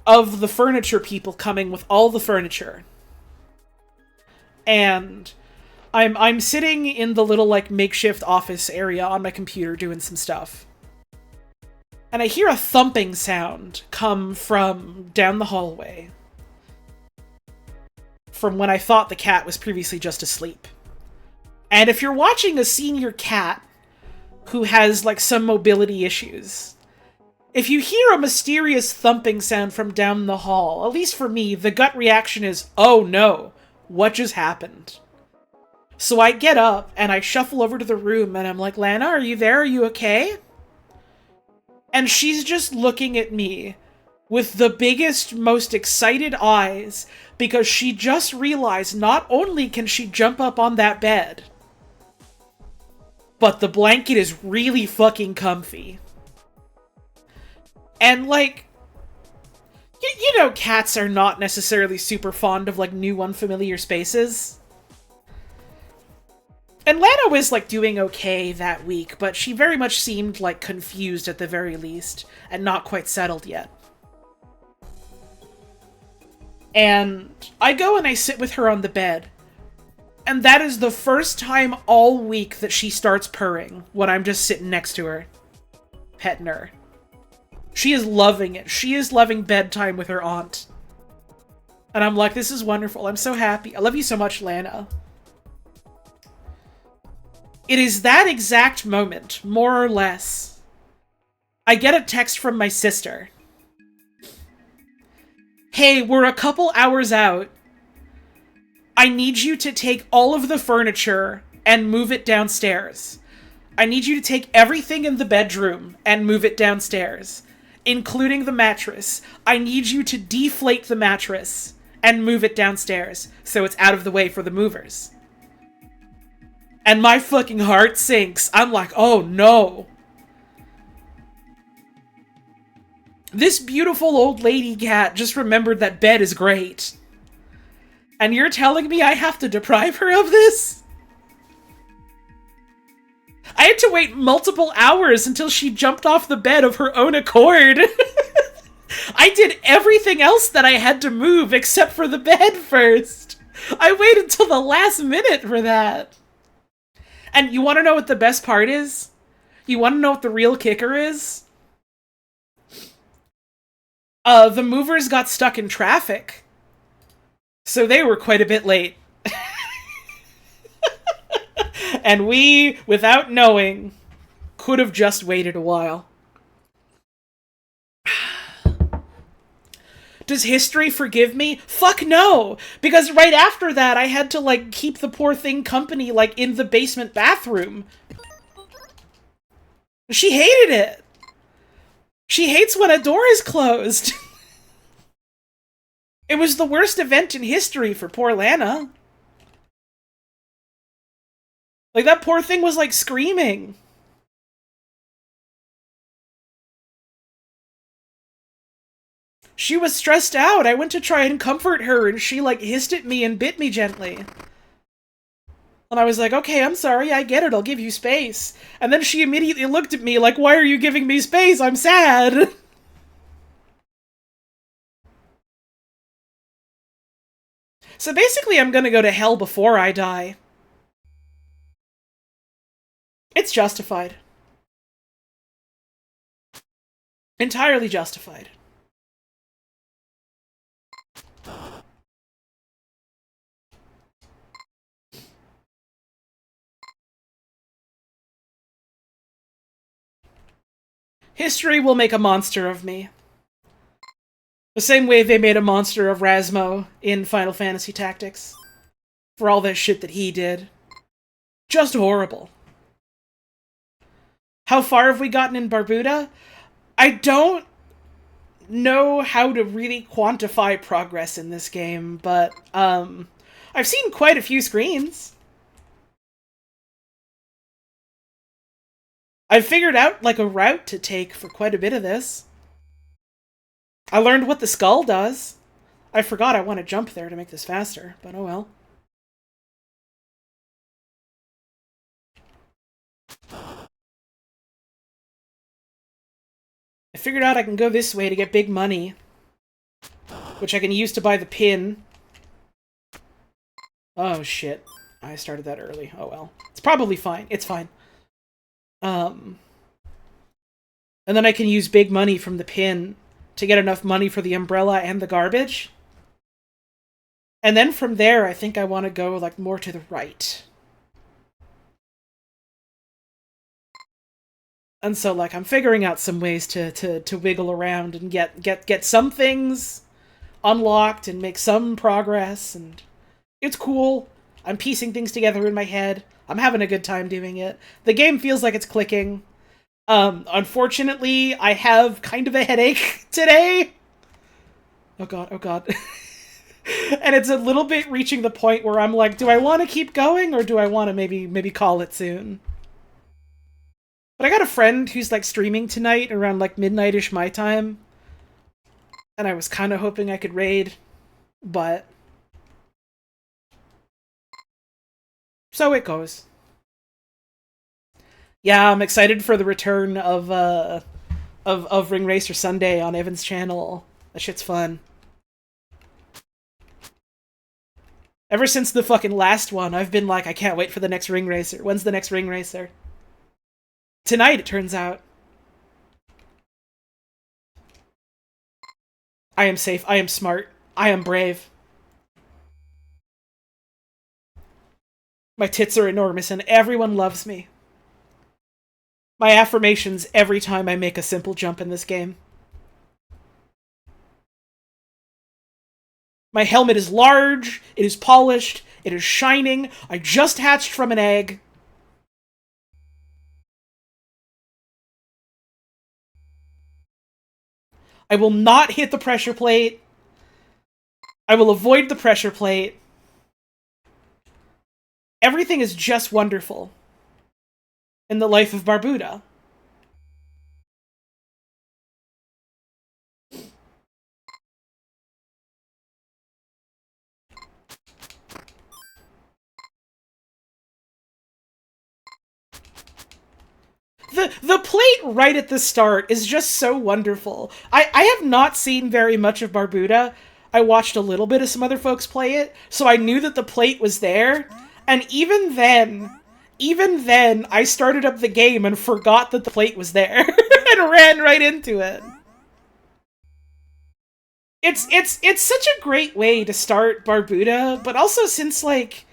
of the furniture people coming with all the furniture. And I'm sitting in the little like makeshift office area on my computer doing some stuff. And I hear a thumping sound come from down the hallway. From when I thought the cat was previously just asleep. And if you're watching a senior cat who has like some mobility issues, if you hear a mysterious thumping sound from down the hall, at least for me, the gut reaction is, oh no, what just happened? So I get up and I shuffle over to the room and I'm like, Lana, are you there? Are you okay? And she's just looking at me with the biggest, most excited eyes because she just realized not only can she jump up on that bed, but the blanket is really fucking comfy. And, like, you know cats are not necessarily super fond of, like, new unfamiliar spaces. And Lana was, like, doing okay that week, but she very much seemed, like, confused at the very least, and not quite settled yet. And I go and I sit with her on the bed. And that is the first time all week that she starts purring when I'm just sitting next to her, petting her. She is loving it. She is loving bedtime with her aunt. And I'm like, this is wonderful. I'm so happy. I love you so much, Lana. It is that exact moment, more or less. I get a text from my sister. Hey, we're a couple hours out. I need you to take all of the furniture and move it downstairs. I need you to take everything in the bedroom and move it downstairs, including the mattress. I need you to deflate the mattress and move it downstairs so it's out of the way for the movers. And my fucking heart sinks. I'm like, oh no. This beautiful old lady cat just remembered that bed is great. And you're telling me I have to deprive her of this? I had to wait multiple hours until she jumped off the bed of her own accord. I did everything else that I had to move except for the bed first. I waited till the last minute for that. And you want to know what the best part is? You want to know what the real kicker is? The movers got stuck in traffic. So they were quite a bit late. And we, without knowing, could have just waited a while. Does history forgive me? Fuck no! Because right after that, I had to, like, keep the poor thing company, like, in the basement bathroom. She hated it! She hates when a door is closed! It was the worst event in history for poor Lana. Like, that poor thing was, like, screaming. She was stressed out. I went to try and comfort her, and she, like, hissed at me and bit me gently. And I was like, okay, I'm sorry, I get it, I'll give you space. And then she immediately looked at me like, why are you giving me space? I'm sad. So basically, I'm gonna go to hell before I die. It's justified. Entirely justified. History will make a monster of me. The same way they made a monster of Rasmo in Final Fantasy Tactics. For all that shit that he did. Just horrible. How far have we gotten in Barbuda? I don't know how to really quantify progress in this game, but I've seen quite a few screens. I've figured out, like, a route to take for quite a bit of this. I learned what the skull does. I forgot I want to jump there to make this faster, but oh well. I figured out I can go this way to get big money, which I can use to buy the pin. Oh shit. I started that early. Oh well. It's probably fine. It's fine. And then I can use big money from the pin to get enough money for the umbrella and the garbage. And then from there, I think I want to go, like, more to the right. And so, like, I'm figuring out some ways to wiggle around and get some things unlocked and make some progress, and it's cool. I'm piecing things together in my head. I'm having a good time doing it. The game feels like it's clicking. Unfortunately, I have kind of a headache today. Oh god, oh god. And it's a little bit reaching the point where I'm like, do I want to keep going, or do I want to maybe call it soon? But I got a friend who's, like, streaming tonight around, like, midnight-ish my time. And I was kind of hoping I could raid, but... So it goes. Yeah, I'm excited for the return of Ring Racer Sunday on Evan's channel. That shit's fun. Ever since the fucking last one, I've been like, I can't wait for the next Ring Racer. When's the next Ring Racer? Tonight, it turns out. I am safe. I am smart. I am brave. My tits are enormous and everyone loves me. My affirmations every time I make a simple jump in this game. My helmet is large, it is polished, it is shining, I just hatched from an egg. I will not hit the pressure plate. I will avoid the pressure plate. Everything is just wonderful in the life of Barbuda. The plate right at the start is just so wonderful. I have not seen very much of Barbuda. I watched a little bit of some other folks play it, so I knew that the plate was there. And even then, I started up the game and forgot that the plate was there and ran right into it. It's such a great way to start Barbuda, but also since like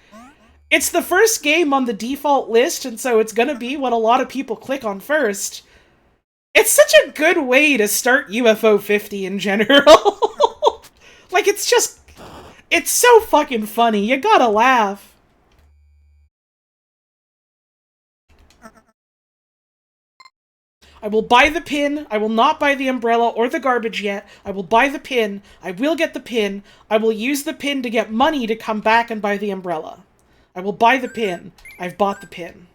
it's the first game on the default list, and so it's gonna be what a lot of people click on first. It's such a good way to start UFO 50 in general. Like, it's so fucking funny. You gotta laugh. I will buy the pin. I will not buy the umbrella or the garbage yet. I will buy the pin. I will get the pin. I will use the pin to get money to come back and buy the umbrella. I will buy the pin. I've bought the pin.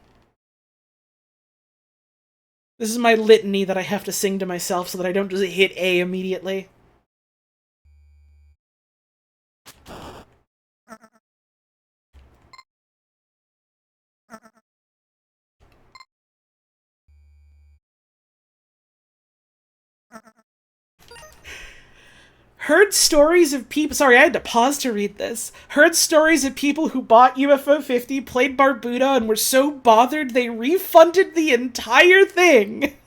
This is my litany that I have to sing to myself so that I don't just hit A immediately. Heard stories of people... Sorry, I had to pause to read this. Heard stories of people who bought UFO 50, played Barbuda, and were so bothered they refunded the entire thing.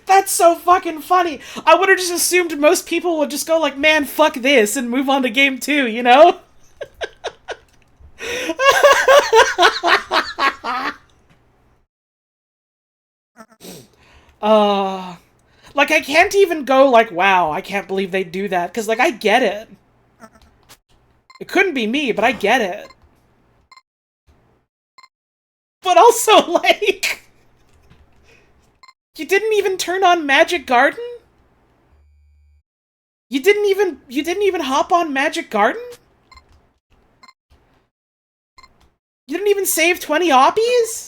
That's so fucking funny. I would have just assumed most people would just go like, man, fuck this, and move on to game 2, you know? Like, I can't even go like, wow, I can't believe they do that, because, like, I get it. It couldn't be me, but I get it. But also, like... You didn't even turn on Magic Garden? You didn't even hop on Magic Garden? You didn't even save 20 oppies?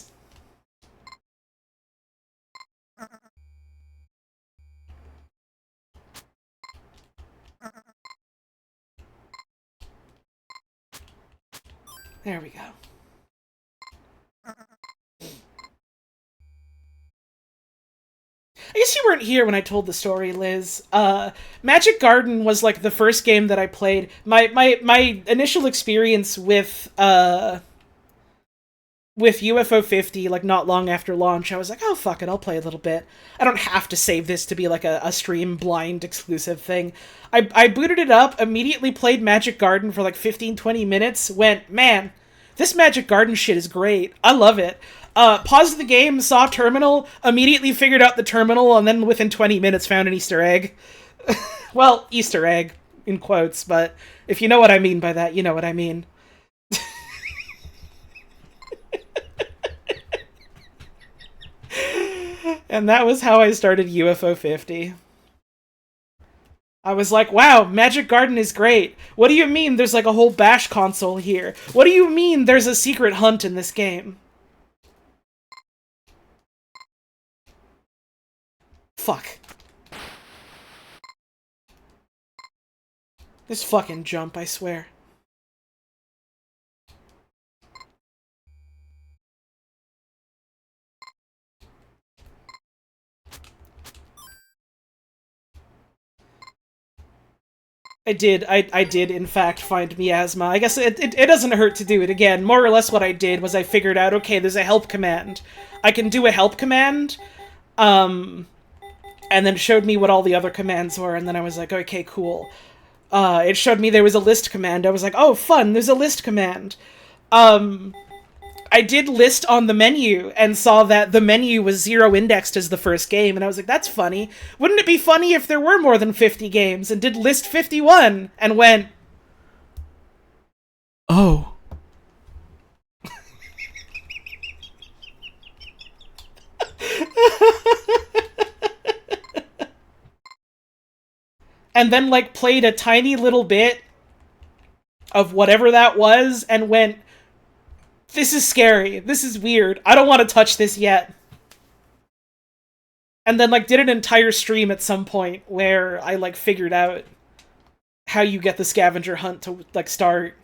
There we go. I guess you weren't here when I told the story, Liz. Magic Garden was like the first game that I played. My initial experience with UFO 50, like not long after launch, I was like, oh fuck it, I'll play a little bit. I don't have to save this to be like a stream blind exclusive thing. I booted it up, immediately played Magic Garden for like 15-20 minutes, went, man, this Magic Garden shit is great. I love it. Paused the game, saw terminal, immediately figured out the terminal, and then within 20 minutes found an Easter egg. Well, Easter egg, in quotes, but if you know what I mean by that, you know what I mean. And that was how I started UFO 50. I was like, wow, Magic Garden is great. What do you mean there's like a whole bash console here? What do you mean there's a secret hunt in this game? Fuck. This fucking jump, I swear. I did in fact find miasma. I guess it doesn't hurt to do it again. More or less what I did was I figured out, okay, there's a help command. I can do a help command, and then it showed me what all the other commands were, and then I was like, okay, cool. It showed me there was a list command. I was like, oh, fun, there's a list command. I did list on the menu and saw that the menu was 0 indexed as the first game, and I was like, that's funny. Wouldn't it be funny if there were more than 50 games? And did list 51 and went, oh. And then, like, played a tiny little bit of whatever that was and went, this is scary. This is weird. I don't want to touch this yet. And then, like, did an entire stream at some point where I, like, figured out how you get the scavenger hunt to, like, start.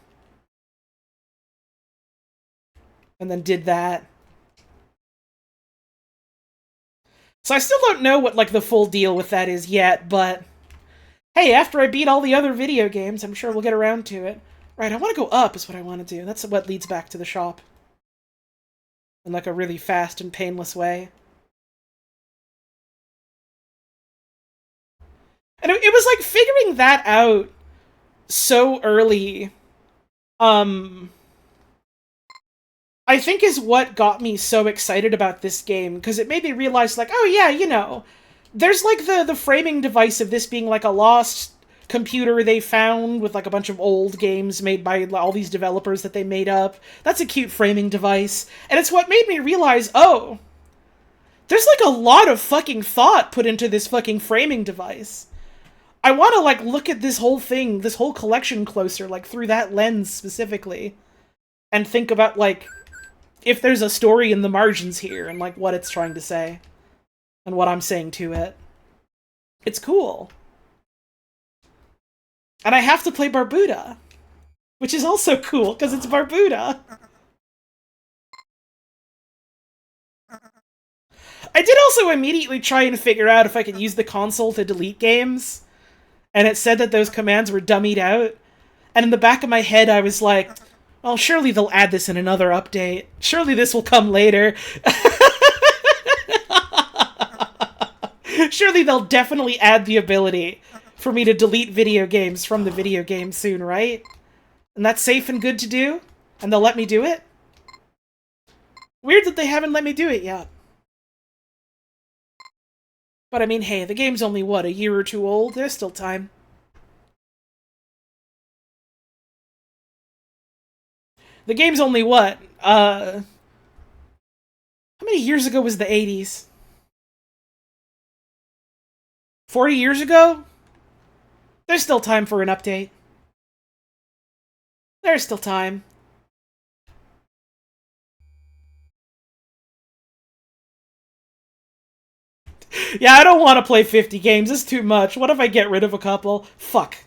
And then did that. So I still don't know what, like, the full deal with that is yet, but hey, after I beat all the other video games, I'm sure we'll get around to it. Right, I want to go up is what I want to do. That's what leads back to the shop. In, like, a really fast and painless way. And it was, like, figuring that out so early, I think is what got me so excited about this game, because it made me realize, like, oh yeah, you know, there's, like, the framing device of this being, like, a lost computer they found with, like, a bunch of old games made by all these developers that they made up. That's a cute framing device. And it's what made me realize, oh, there's, like, a lot of fucking thought put into this fucking framing device. I want to, like, look at this whole thing, this whole collection closer, like, through that lens specifically. And think about, like, if there's a story in the margins here and, like, what it's trying to say. And what I'm saying to it. It's cool. And I have to play Barbuda. Which is also cool, because it's Barbuda. I did also immediately try and figure out if I could use the console to delete games. And it said that those commands were dummied out. And in the back of my head, I was like, well, surely they'll add this in another update. Surely this will come later. Surely they'll definitely add the ability for me to delete video games from the video game soon, right? And that's safe and good to do? And they'll let me do it? Weird that they haven't let me do it yet. But I mean, hey, the game's only, what, a year or two old? There's still time. The game's only, what, how many years ago was the 80s? 40 years ago? There's still time for an update. There's still time. Yeah, I don't want to play 50 games. It's too much. What if I get rid of a couple? Fuck.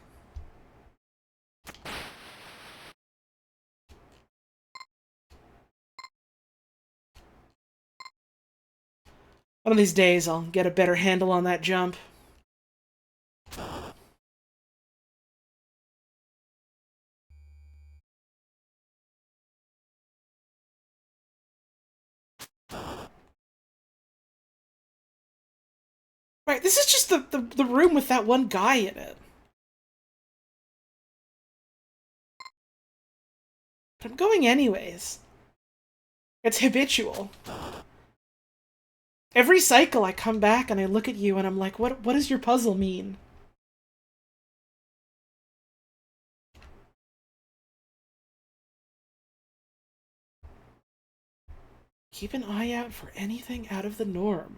One of these days, I'll get a better handle on that jump. Right, this is just the room with that one guy in it. But I'm going anyways. It's habitual. Every cycle I come back and I look at you and I'm like, what does your puzzle mean? Keep an eye out for anything out of the norm.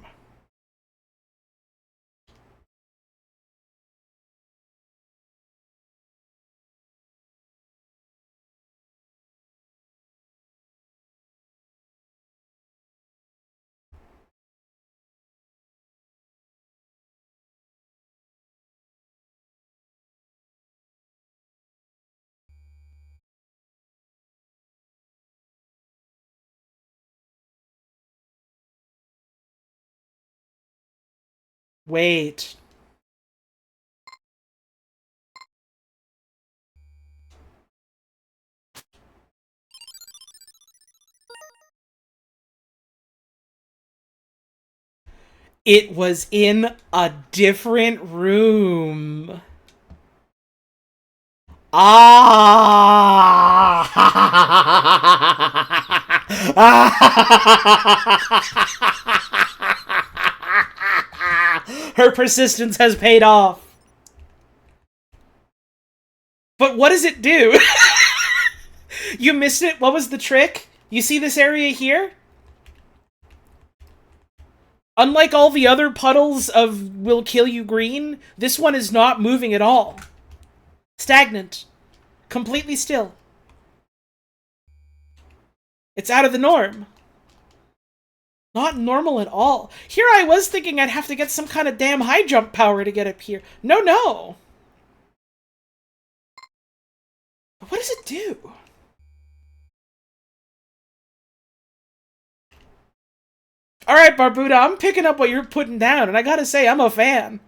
Wait. It was in a different room. Her persistence has paid off. But what does it do? You missed it? What was the trick? You see this area here? Unlike all the other puddles of will kill you green, this one is not moving at all. Stagnant. Completely still. It's out of the norm. Not normal at all. Here I was thinking I'd have to get some kind of damn high jump power to get up here. No, no. What does it do? Alright, Barbuda, I'm picking up what you're putting down, and I gotta say, I'm a fan.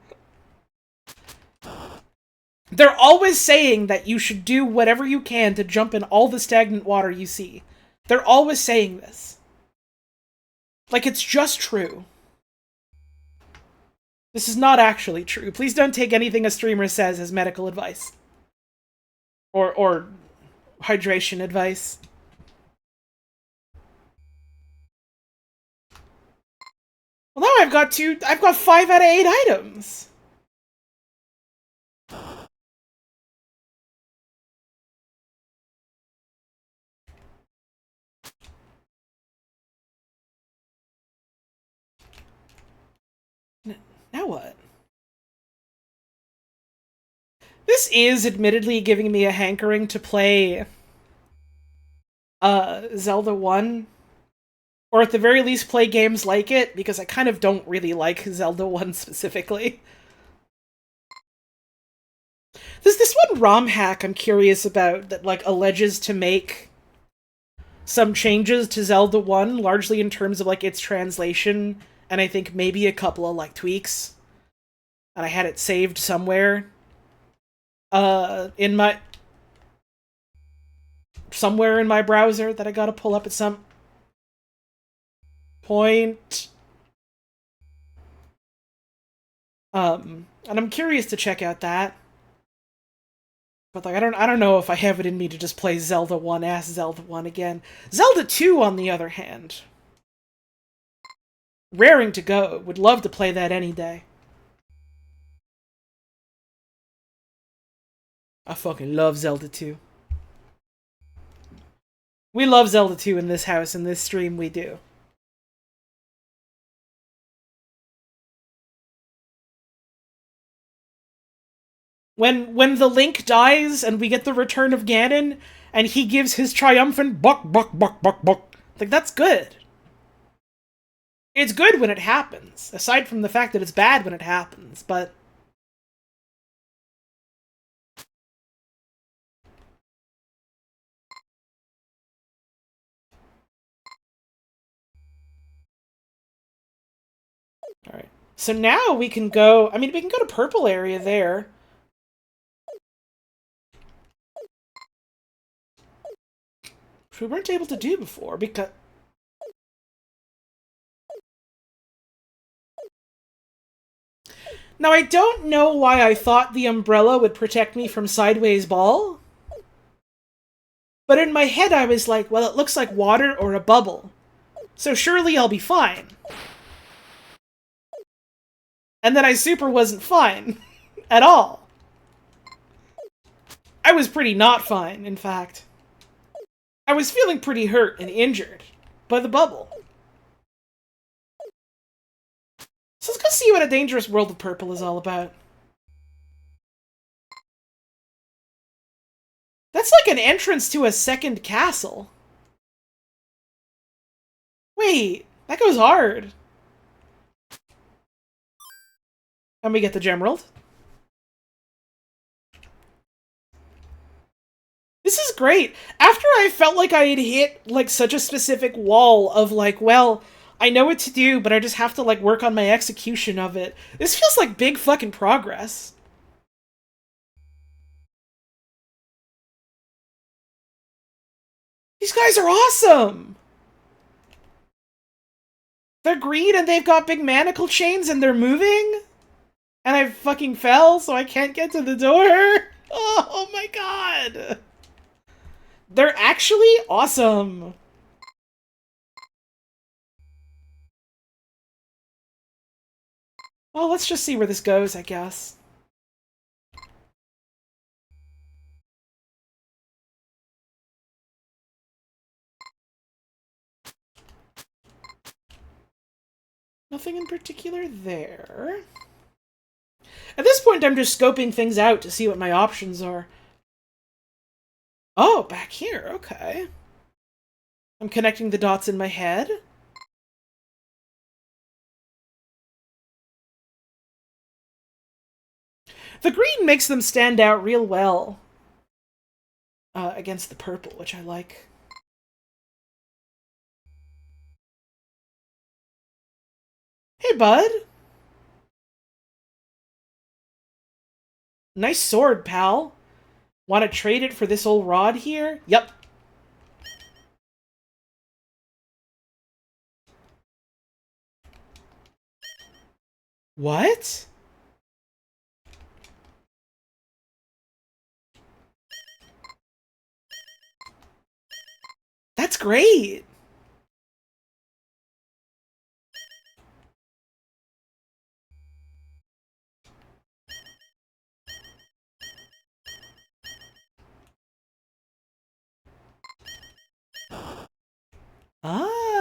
They're always saying that you should do whatever you can to jump in all the stagnant water you see. They're always saying this. Like, it's just true. This is not actually true. Please don't take anything a streamer says as medical advice. Or hydration advice. Well, now I've got 5 out of 8 items. Now what? This is admittedly giving me a hankering to play Zelda 1. Or at the very least play games like it, because I kind of don't really like Zelda 1 specifically. There's this one ROM hack I'm curious about that, like, alleges to make some changes to Zelda 1, largely in terms of, like, its translation, and I think maybe a couple of, like, tweaks. And I had it saved somewhere. Somewhere in my browser that I gotta pull up at some point. And I'm curious to check out that. But like I don't know if I have it in me to just play Zelda 1 as Zelda 1 again. Zelda 2, on the other hand. Raring to go. Would love to play that any day. I fucking love Zelda 2. We love Zelda 2 in this house, in this stream we do. When the Link dies and we get the return of Ganon, and he gives his triumphant buck, buck, buck, buck, buck. Like, that's good. It's good when it happens, aside from the fact that it's bad when it happens, but... Alright. So now we can go... I mean, we can go to purple area there. Which we weren't able to do before, because... Now, I don't know why I thought the umbrella would protect me from Sideways Ball. But in my head I was like, well, it looks like water or a bubble. So surely I'll be fine. And then I super wasn't fine. At all. I was pretty not fine, in fact. I was feeling pretty hurt and injured by the bubble. So let's go see what A Dangerous World of Purple is all about. That's like an entrance to a second castle. Wait, that goes hard. And we get the Gemerald. This is great. After I felt like I had hit, like, such a specific wall of, like, well, I know what to do, but I just have to, like, work on my execution of it. This feels like big fucking progress. These guys are awesome! They're green and they've got big manacle chains and they're moving? And I fucking fell, so I can't get to the door? Oh my god! They're actually awesome! Well, let's just see where this goes, I guess. Nothing in particular there. At this point, I'm just scoping things out to see what my options are. Oh, back here, okay. I'm connecting the dots in my head. The green makes them stand out real well against the purple, which I like. Hey, bud. Nice sword, pal. Want to trade it for this old rod here? Yep. What? That's great. Oh.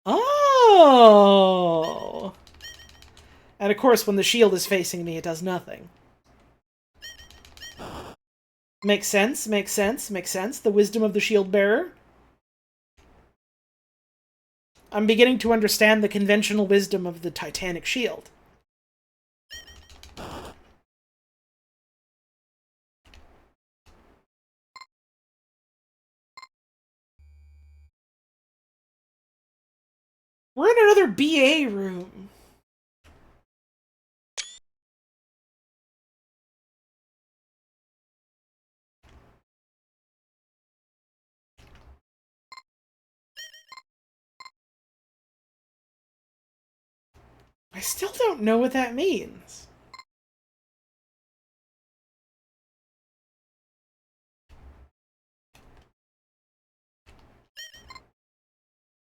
Oh. And of course, when the shield is facing me, it does nothing. Makes sense, makes sense, makes sense. The wisdom of the shield bearer. I'm beginning to understand the conventional wisdom of the Titanic shield. We're in another BA room. I still don't know what that means.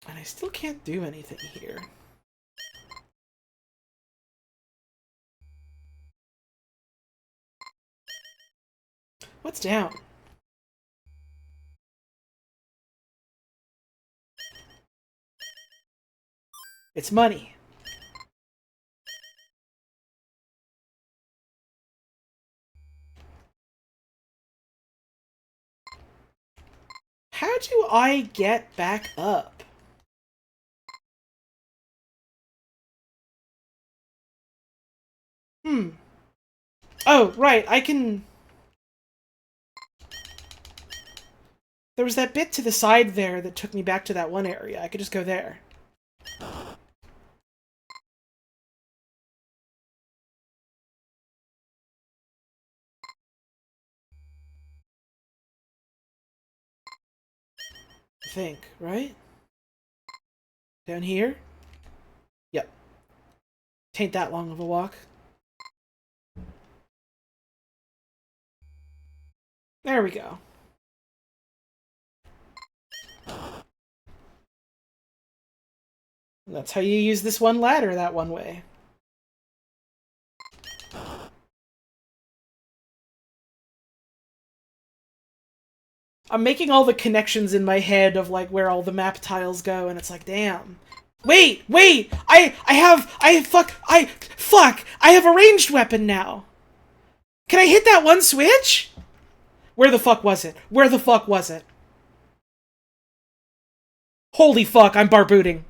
And I still can't do anything here. What's down? It's money. How do I get back up? Oh, right, I can... There was that bit to the side there that took me back to that one area. I could just go there. I think, right? Down here? Yep. Tain't that long of a walk. There we go. That's how you use this one ladder that one way. I'm making all the connections in my head of like where all the map tiles go, and it's like, damn. Wait! Fuck! I have a ranged weapon now! Can I hit that one switch? Where the fuck was it? Where the fuck was it? Holy fuck, I'm barbooting.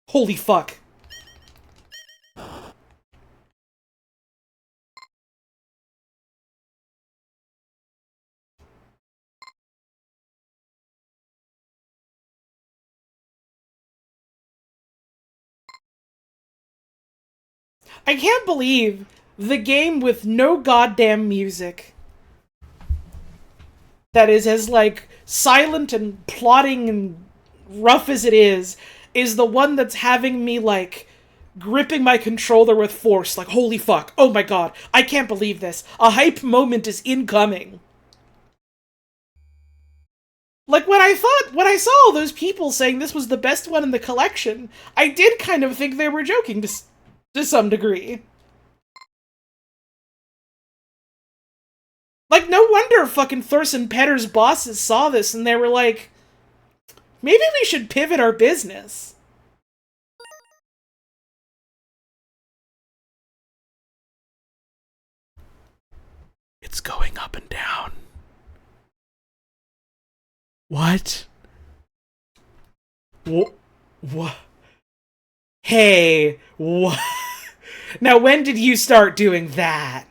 Holy fuck. I can't believe the game with no goddamn music that is as, like, silent and plotting and rough as it is the one that's having me, like, gripping my controller with force. Like, holy fuck. Oh my god. I can't believe this. A hype moment is incoming. Like, when I saw all those people saying this was the best one in the collection, I did kind of think they were joking to some degree. Like, no wonder fucking Thorson Petter's bosses saw this and they were like, maybe we should pivot our business. It's going up and down. What? What? Hey, what? Now, when did you start doing that?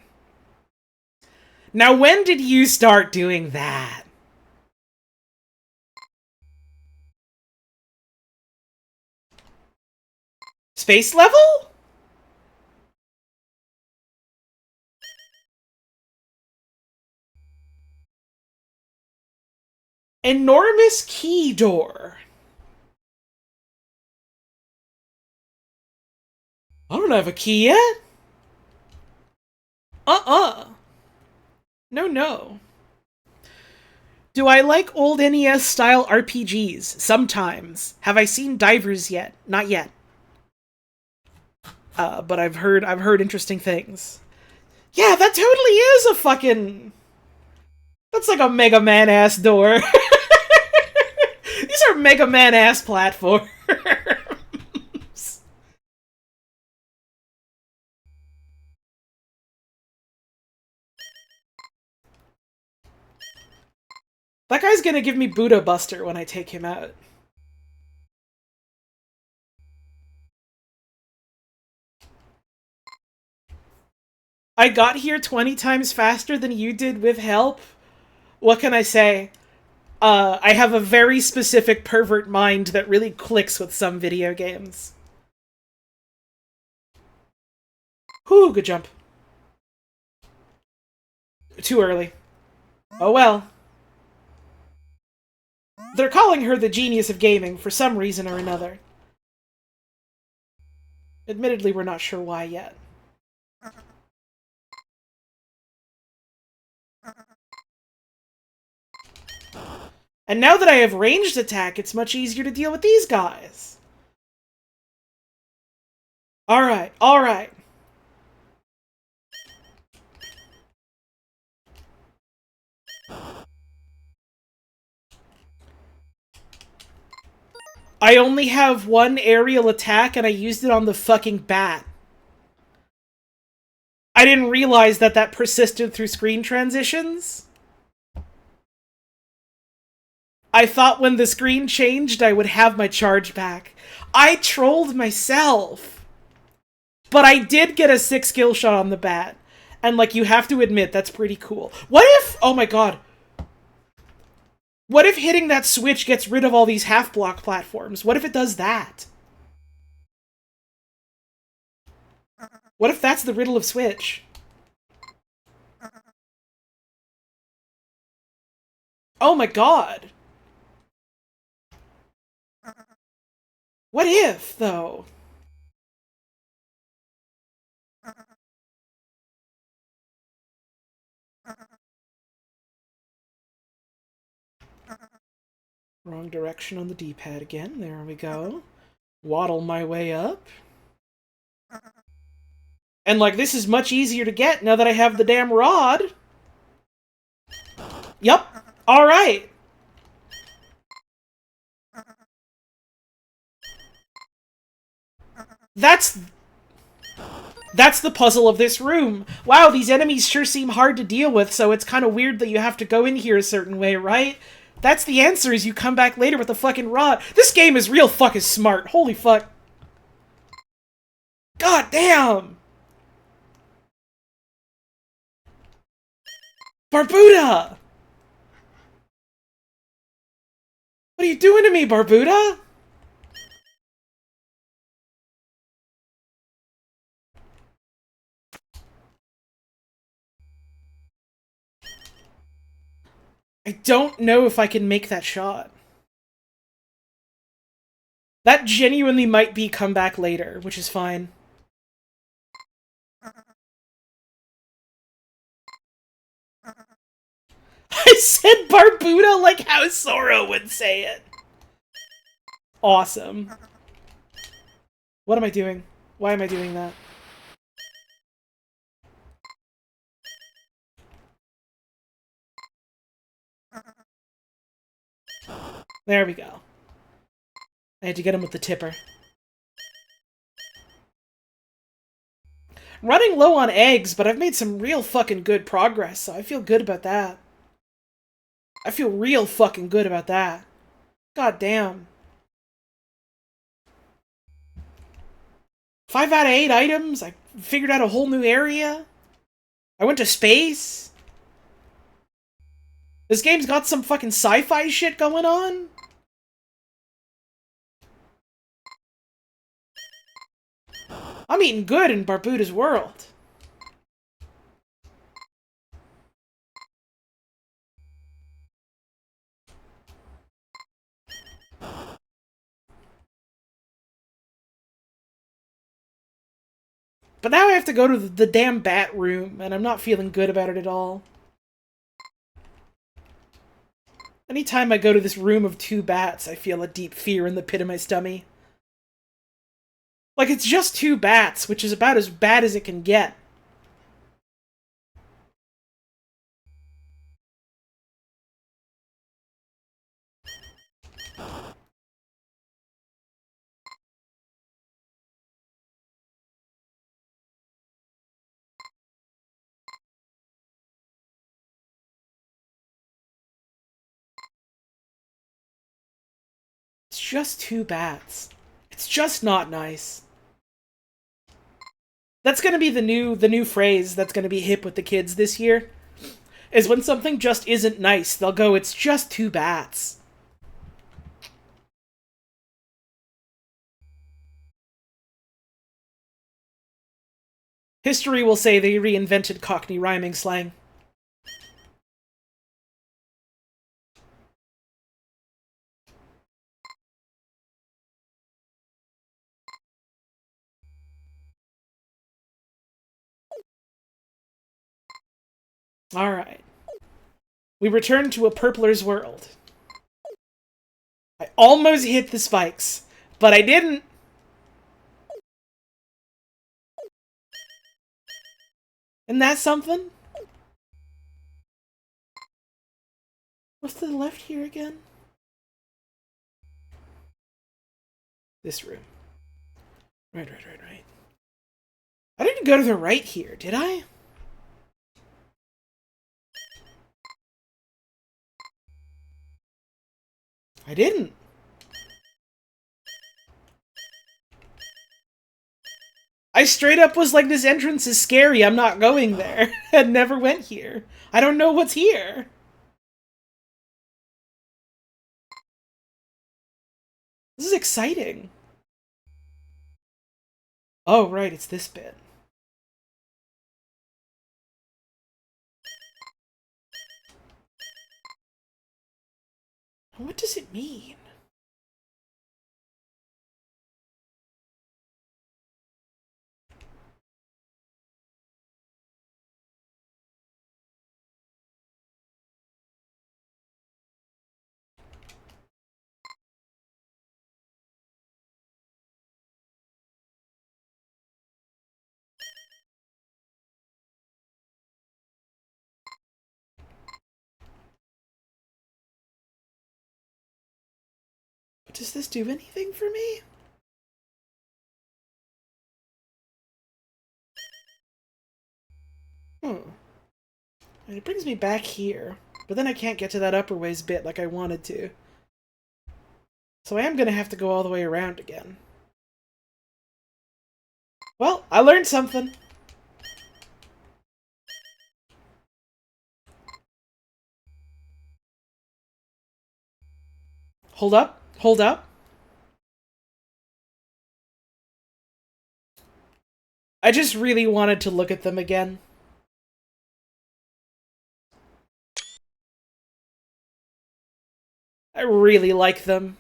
Now, when did you start doing that? Space level? Enormous key door. I don't have a key yet. No. Do I like old NES style RPGs? Sometimes. Have I seen Divers yet? Not yet. But I've heard interesting things. Yeah, that totally is a fucking... That's like a Mega Man ass door. These are Mega Man ass platforms. That guy's gonna give me Buddha Buster when I take him out. I got here 20 times faster than you did with help. What can I say? I have a very specific pervert mind that really clicks with some video games. Whew, good jump. Too early. Oh well. They're calling her the genius of gaming for some reason or another. Admittedly, we're not sure why yet. And now that I have ranged attack, it's much easier to deal with these guys. Alright. I only have one aerial attack and I used it on the fucking bat. I didn't realize that persisted through screen transitions. I thought when the screen changed I would have my charge back. I trolled myself. But I did get a 6 skill shot on the bat. And, like, you have to admit, that's pretty cool. What if... Oh my god. What if hitting that switch gets rid of all these half-block platforms? What if it does that? What if that's the riddle of Switch? Oh my god. What if, though? Wrong direction on the D-pad again. There we go. Waddle my way up. And, like, this is much easier to get now that I have the damn rod. Yup. Alright. That's the puzzle of this room. Wow, these enemies sure seem hard to deal with, so it's kind of weird that you have to go in here a certain way, right? That's the answer, is you come back later with a fucking rod. This game is real fucking smart. Holy fuck. God damn! Barbuda! What are you doing to me, Barbuda? I don't know if I can make that shot. That genuinely might be come back later, which is fine. I said Barbuda like how Sora would say it. Awesome. What am I doing? Why am I doing that? There we go. I had to get him with the tipper. Running low on eggs, but I've made some real fucking good progress, so I feel good about that. I feel real fucking good about that. God damn. 5 out of 8 items. I figured out a whole new area. I went to space. This game's got some fucking sci-fi shit going on. I'm eating good in Barbuda's world. But now I have to go to the damn bat room, and I'm not feeling good about it at all. Anytime I go to this room of 2 bats, I feel a deep fear in the pit of my stomach. Like, it's just 2 bats, which is about as bad as it can get. It's just 2 bats. It's just not nice. That's gonna be the new phrase that's gonna be hip with the kids this year. Is when something just isn't nice, they'll go, it's just 2 bats. History will say they reinvented Cockney rhyming slang. Alright. We return to a purpler's world. I almost hit the spikes, but I didn't. Isn't that something? What's to the left here again? This room. Right. I didn't go to the right here, did I? I didn't. I straight up was like, this entrance is scary, I'm not going there. And never went here. I don't know what's here. This is exciting. Oh, right, it's this bit. What does it mean? Does this do anything for me? And it brings me back here. But then I can't get to that upper ways bit like I wanted to. So I am gonna have to go all the way around again. Well, I learned something. Hold up. Hold up. I just really wanted to look at them again. I really like them.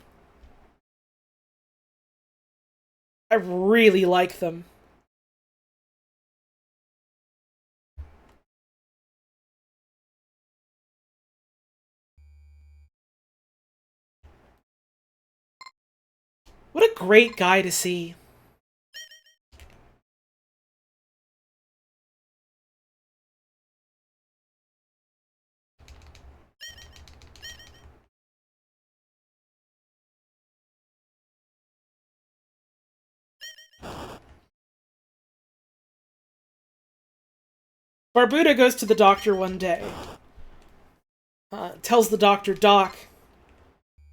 I really like them. What a great guy to see. Barbuda goes to the doctor one day. Tells the doctor, "Doc,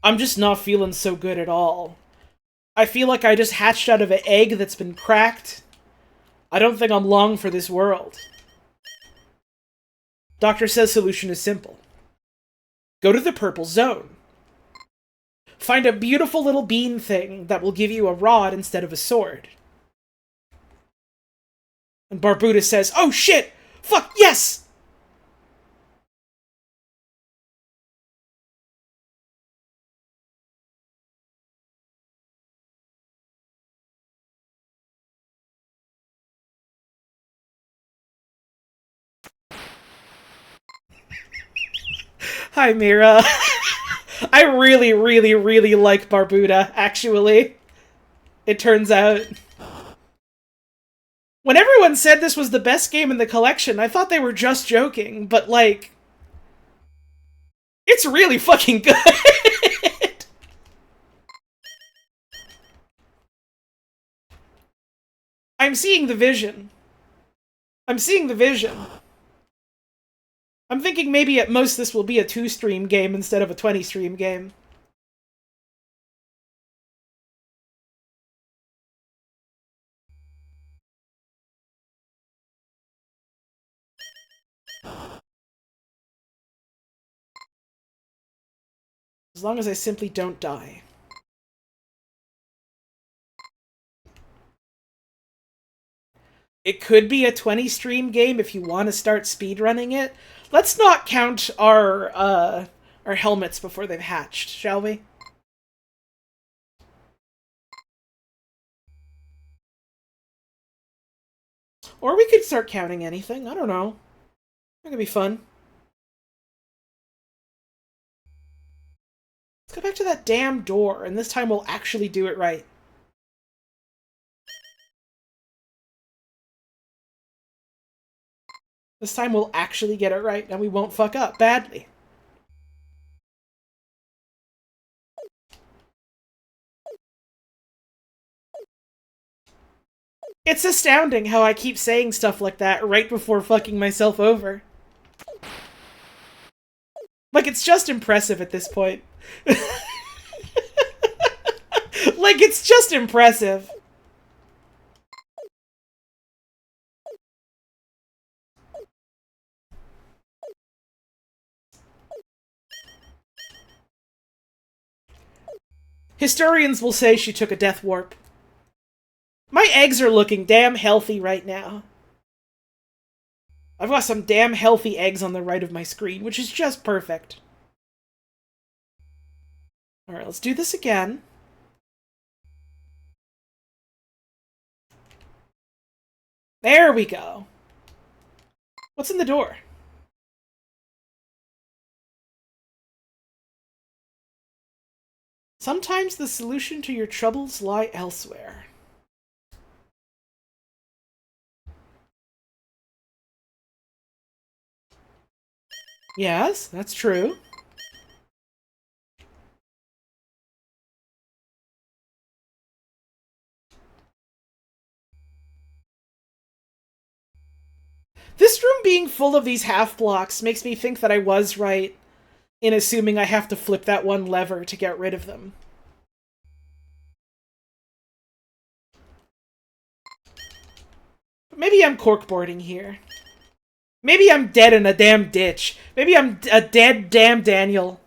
I'm just not feeling so good at all. I feel like I just hatched out of an egg that's been cracked. I don't think I'm long for this world." Doctor says solution is simple. Go to the purple zone. Find a beautiful little bean thing that will give you a rod instead of a sword. And Barbuda says, "Oh shit! Fuck, yes!" Hi, Mira. I really, really, really like Barbuda, actually. It turns out. When everyone said this was the best game in the collection, I thought they were just joking, but like... It's really fucking good! I'm seeing the vision. I'm seeing the vision. I'm thinking maybe at most this will be a 2-stream game instead of a 20-stream game. As long as I simply don't die. It could be a 20-stream game if you want to start speedrunning it. Let's not count our helmets before they've hatched, shall we? Or we could start counting anything. I don't know. That could be fun. Let's go back to that damn door, and this time we'll actually do it right. This time we'll actually get it right, and we won't fuck up badly. It's astounding how I keep saying stuff like that right before fucking myself over. Like, it's just impressive at this point. Like, it's just impressive. Historians will say she took a death warp. My eggs are looking damn healthy right now. I've got some damn healthy eggs on the right of my screen, which is just perfect. Alright, let's do this again. There we go. What's in the door? Sometimes the solution to your troubles lie elsewhere. Yes, that's true. This room being full of these half-blocks makes me think that I was right in assuming I have to flip that one lever to get rid of them. But maybe I'm corkboarding here. Maybe I'm dead in a damn ditch. Maybe I'm a dead damn Daniel.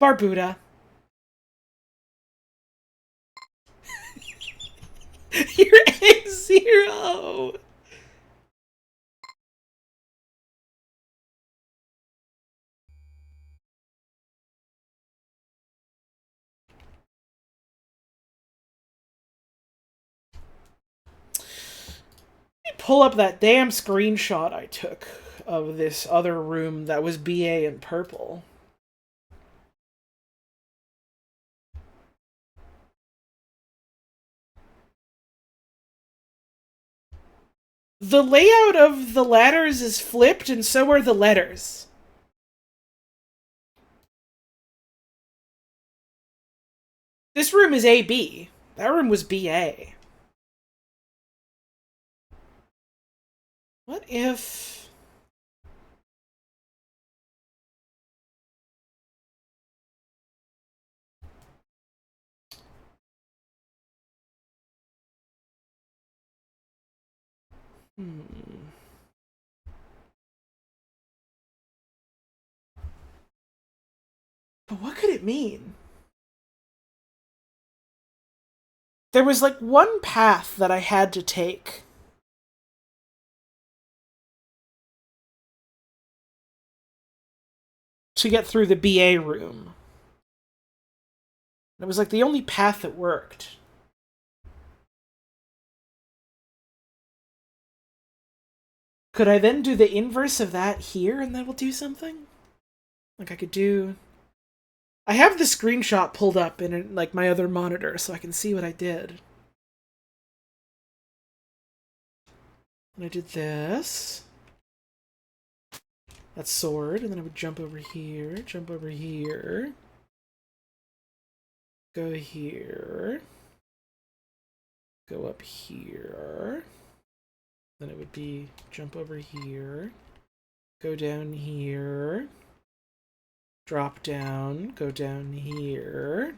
Barbuda. You're X0. pull up that damn screenshot I took of this other room that was BA in purple. The layout of the ladders is flipped, and so are the letters. This room is AB. That room was BA. What if... But what could it mean? There was like one path that I had to take. To get through the BA room. It was like the only path that worked. Could I then do the inverse of that here and that will do something? Like I could do... I have the screenshot pulled up in like my other monitor so I can see what I did. And I did this. That sword, and then I would jump over here, go here, go up here, then it would be jump over here, go down here, drop down, go down here.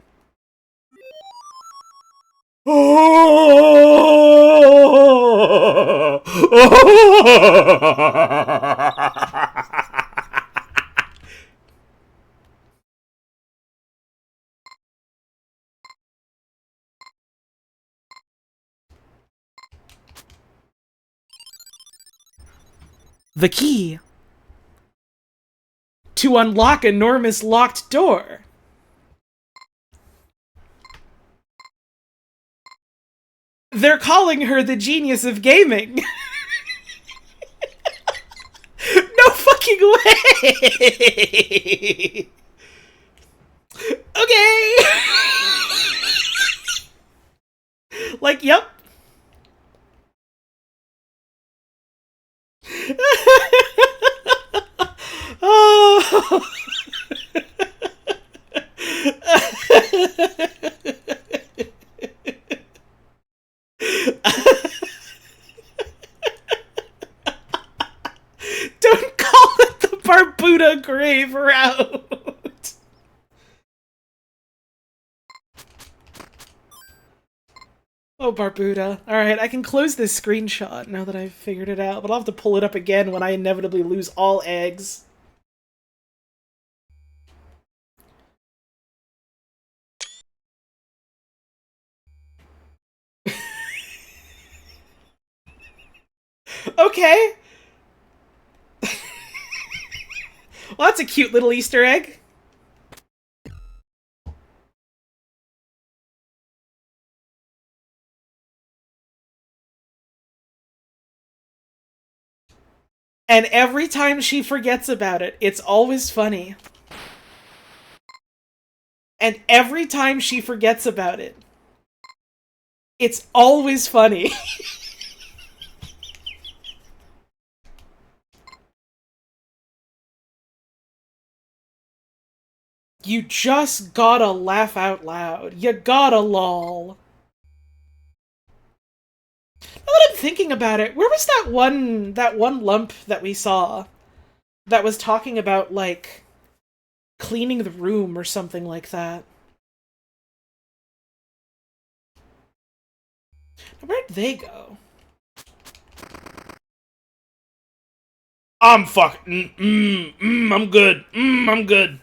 The key to unlock enormous locked door. They're calling her the genius of gaming. No fucking way. Okay. Like, yep. Oh. Don't call it the Barbuda grave route. Oh, Barbuda. Alright, I can close this screenshot now that I've figured it out, but I'll have to pull it up again when I inevitably lose all eggs. Okay. Well, that's a cute little Easter egg. And every time she forgets about it, it's always funny. And every time she forgets about it, it's always funny. You just gotta laugh out loud. You gotta lol. Now that I'm thinking about it, where was that one lump that we saw that was talking about, like, cleaning the room or something like that? Now, where'd they go? I'm fucking. I'm good. I'm good.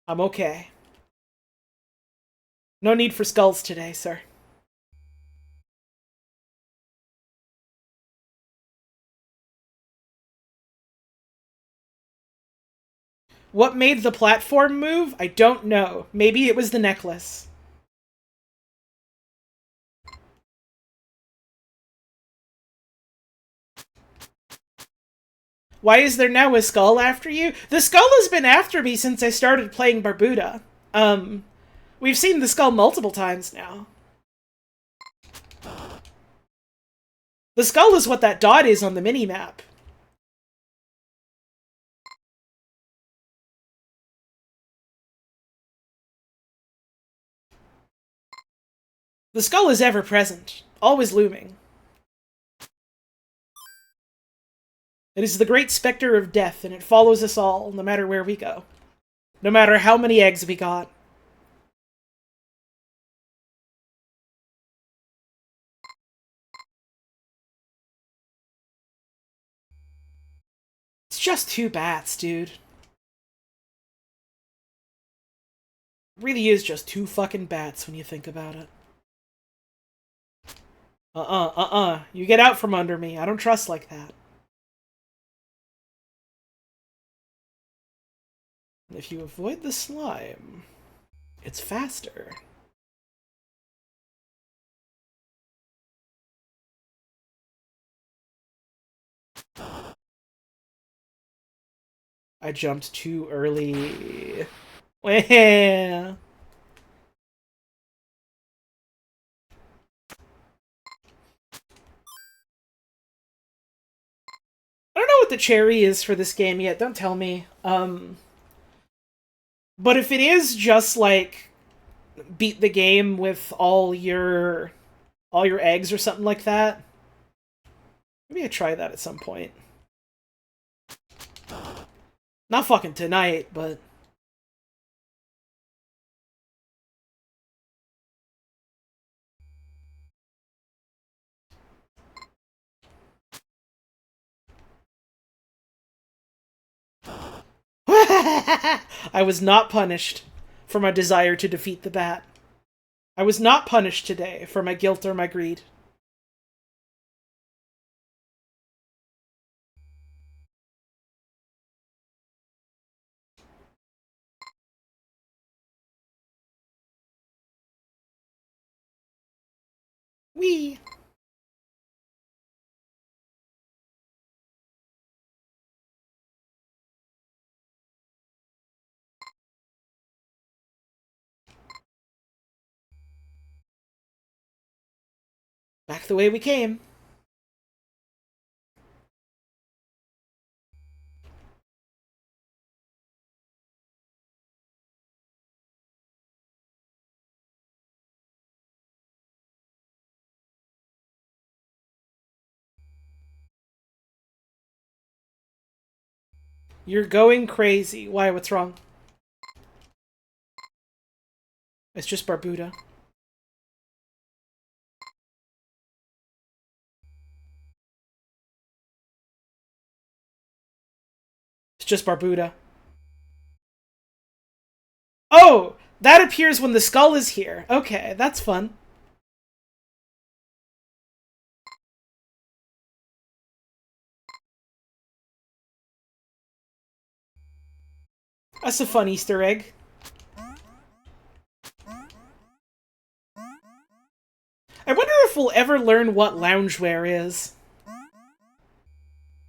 I'm okay. No need for skulls today, sir. What made the platform move? I don't know. Maybe it was the necklace. Why is there now a skull after you? The skull has been after me since I started playing Barbuda. We've seen the skull multiple times now. The skull is what that dot is on the mini-map. The skull is ever present, always looming. It is the great specter of death, and it follows us all, no matter where we go. No matter how many eggs we got. It's just 2 bats, dude. It really is just 2 fucking bats when you think about it. You get out from under me. I don't trust like that. If you avoid the slime, it's faster. I jumped too early. Well. I don't know what the cherry is for this game yet. Don't tell me. But if it is just like beat the game with all your eggs or something like that, maybe I try that at some point. Not fucking tonight, but I was not punished for my desire to defeat the bat. I was not punished today for my guilt or my greed. Wee. Back the way we came. You're going crazy. Why? What's wrong? It's just Barbuda. It's just Barbuda. Oh! That appears when the skull is here. Okay, that's fun. That's a fun Easter egg. I wonder if we'll ever learn what loungewear is.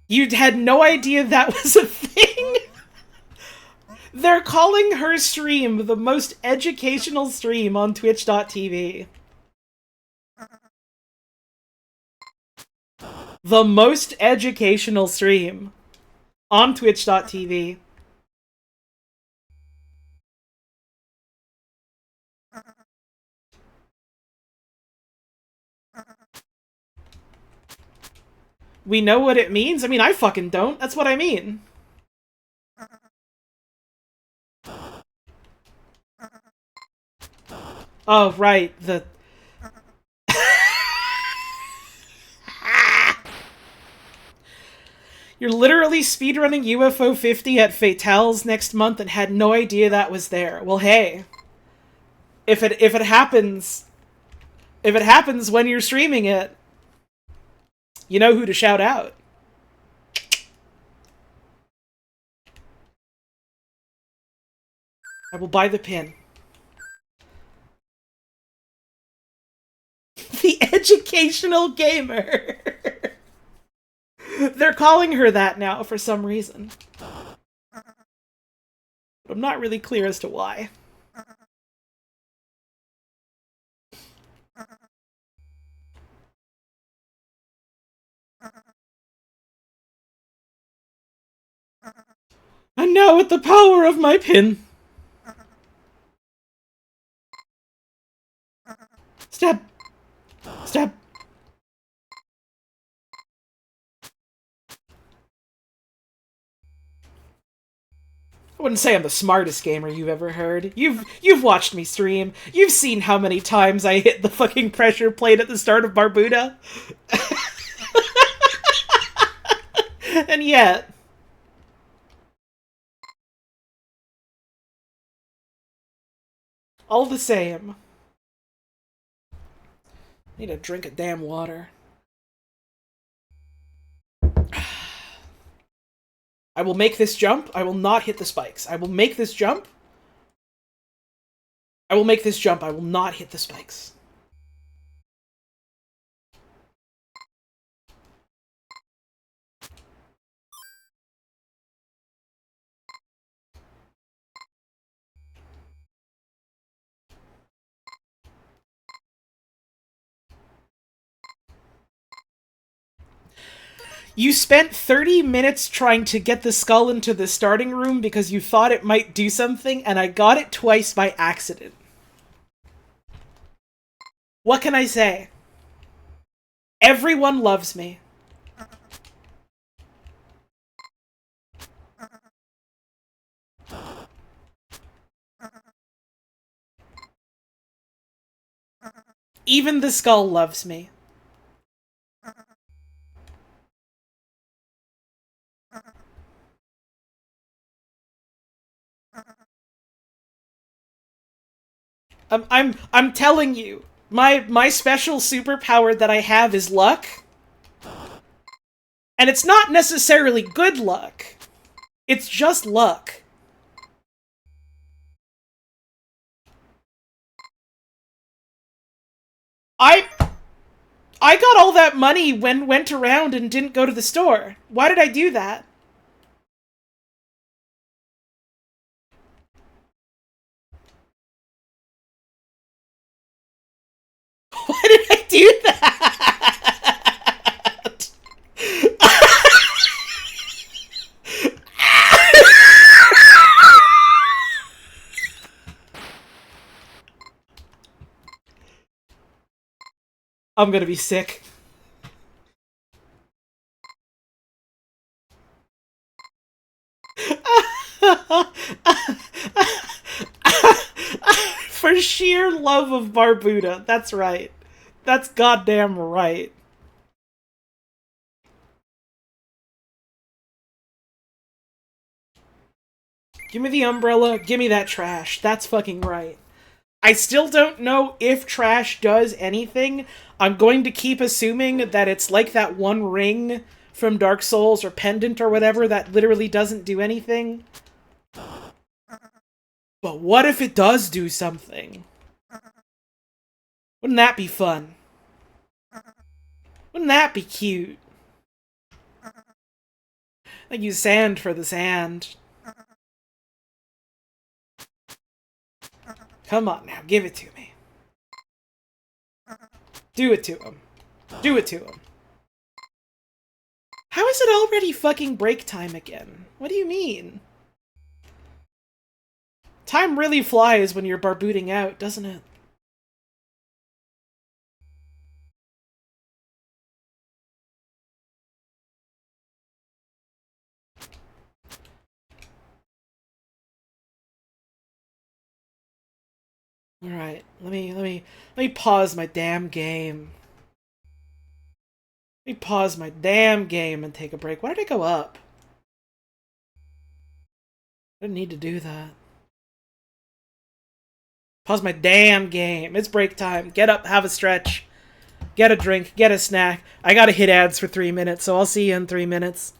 You had no idea that was a thing? They're calling her stream the most educational stream on Twitch.tv. The most educational stream on Twitch.tv. We know what it means? I mean, I fucking don't. That's what I mean. Oh, right. The... You're literally speedrunning UFO 50 at Fatales next month and had no idea that was there. Well, hey. If it happens... If it happens when you're streaming it, you know who to shout out. I will buy the pin. The educational gamer. They're calling her that now for some reason. But I'm not really clear as to why. And now with the power of my pin. Stab. Stab. I wouldn't say I'm the smartest gamer you've ever heard. You've watched me stream. You've seen how many times I hit the fucking pressure plate at the start of Barbuda. And yet... all the same. Need to drink a damn water. I will make this jump. I will not hit the spikes. I will make this jump. I will make this jump. I will not hit the spikes. You spent 30 minutes trying to get the skull into the starting room because you thought it might do something, and I got it twice by accident. What can I say? Everyone loves me. Even the skull loves me. I'm telling you, my special superpower that I have is luck. And it's not necessarily good luck. It's just luck. I got all that money when went around and didn't go to the store. Why did I do that? Why did I do that? I'm gonna be sick. For sheer love of Barbuda. That's right. That's goddamn right. Give me the umbrella, give me that trash. That's fucking right. I still don't know if trash does anything. I'm going to keep assuming that it's like that one ring from Dark Souls or pendant or whatever that literally doesn't do anything. But what if it does do something? Wouldn't that be fun? Wouldn't that be cute? I use sand for the sand. Come on now, give it to me. Do it to him. Do it to him. How is it already fucking break time again? What do you mean? Time really flies when you're barbooting out, doesn't it? Alright, let me pause my damn game. Let me pause my damn game and take a break. Why did I go up? I didn't need to do that. Pause my damn game. It's break time. Get up, have a stretch. Get a drink, get a snack. I gotta hit ads for 3 minutes, so I'll see you in 3 minutes.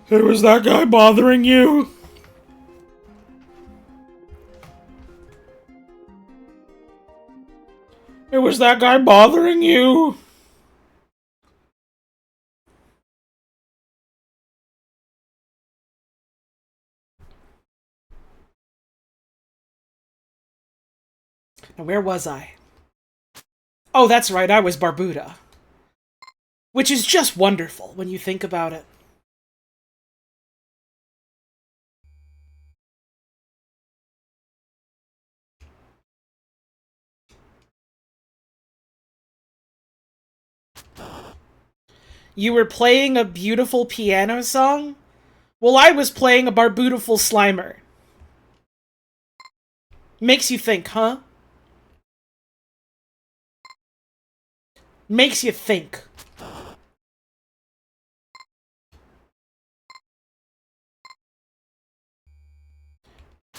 Hey, was that guy bothering you? Hey, was that guy bothering you? Now, where was I? Oh, that's right, I was Barbuda. Which is just wonderful when you think about it. You were playing a beautiful piano song? Well, I was playing a Barbudaful Slimer. Makes you think, huh? Makes you think.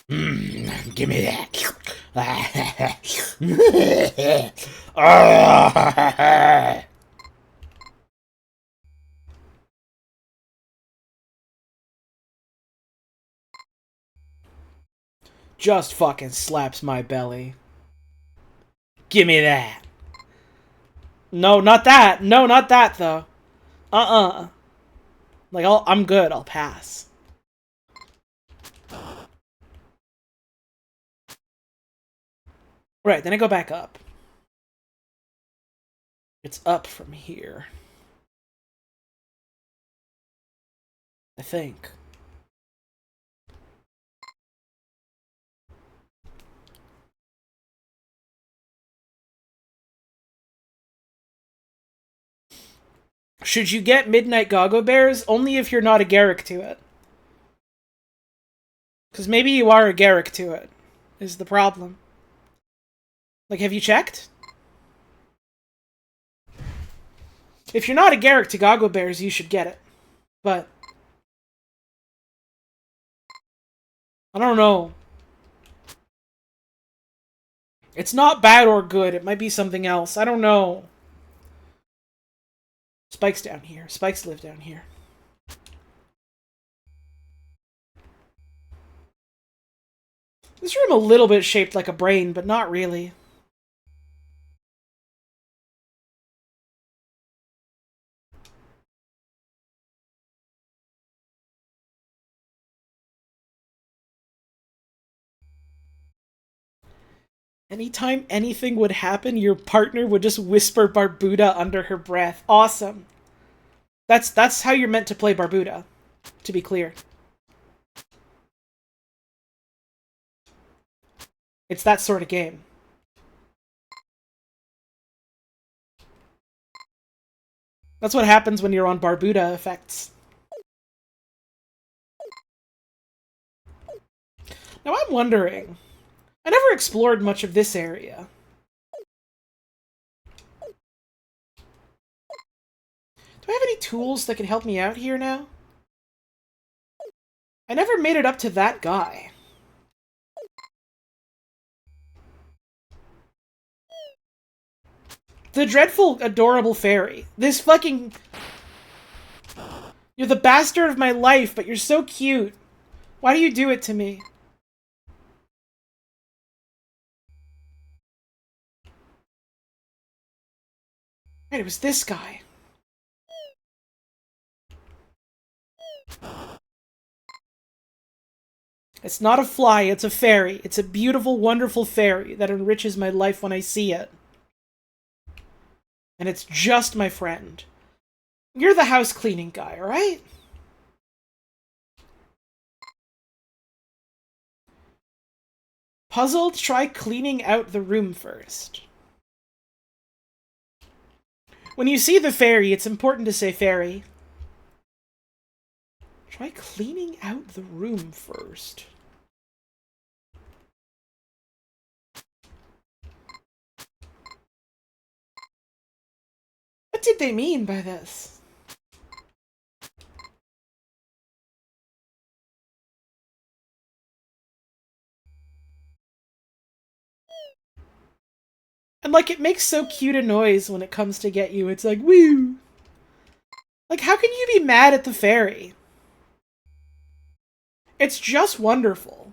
Give me that. Just fucking slaps my belly. Give me that. No, not that. No, not that, though. Like, I'm good. I'll pass. Right, then I go back up. It's up from here. I think. Should you get Midnight Goggo Bears? Only if you're not a Garrick to it. Because maybe you are a Garrick to it, is the problem. Like, have you checked? If you're not a Garrick to Goggo Bears, you should get it. But I don't know. It's not bad or good. It might be something else. I don't know. Spike's down here. Spikes live down here. This room a little bit shaped like a brain, but not really. Anytime anything would happen, your partner would just whisper Barbuda under her breath. Awesome. That's how you're meant to play Barbuda, to be clear. It's that sort of game. That's what happens when you're on Barbuda effects. Now I'm wondering, I never explored much of this area. Do I have any tools that can help me out here now? I never made it up to that guy. The dreadful, adorable fairy. This fucking... You're the bastard of my life, but you're so cute. Why do you do it to me? Right, it was this guy. It's not a fly, it's a fairy. It's a beautiful, wonderful fairy that enriches my life when I see it. And it's just my friend. You're the house cleaning guy, alright? Puzzled? Try cleaning out the room first. When you see the fairy, it's important to say fairy. Try cleaning out the room first. What did they mean by this? And, like, it makes so cute a noise when it comes to get you. It's like, woo! Like, how can you be mad at the fairy? It's just wonderful.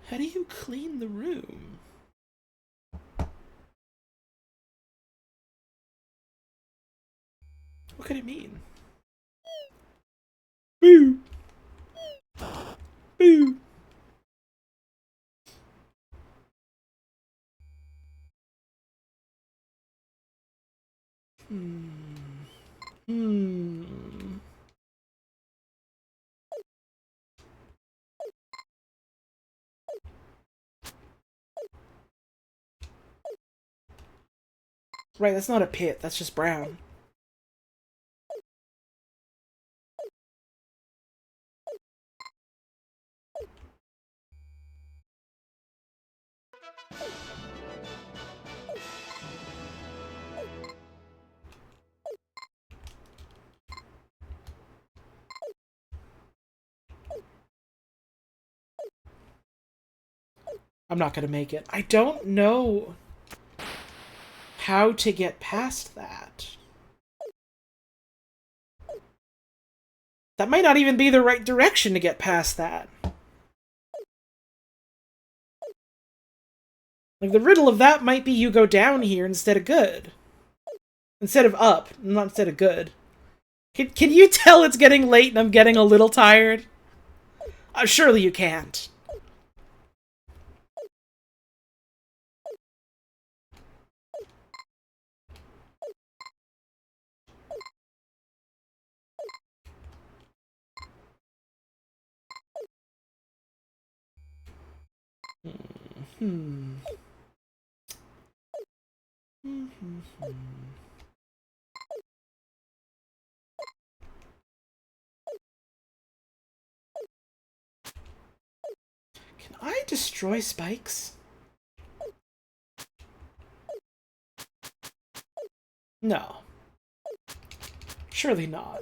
How do you clean the room? What could it mean? Boo! Boo! Right, that's not a pit, that's just brown. I'm not gonna make it. I don't know how to get past that. That might not even be the right direction to get past that. Like, the riddle of that might be you go down here instead of good. Instead of up, not instead of good. Can you tell it's getting late and I'm getting a little tired? Surely you can't. Can I destroy spikes? No. Surely not.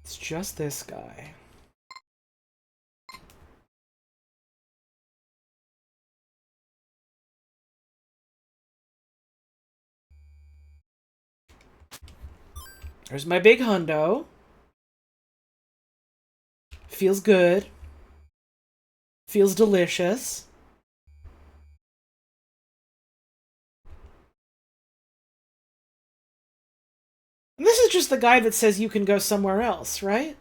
It's just this guy. There's my big hundo. Feels good. Feels delicious. And this is just the guy that says you can go somewhere else, right?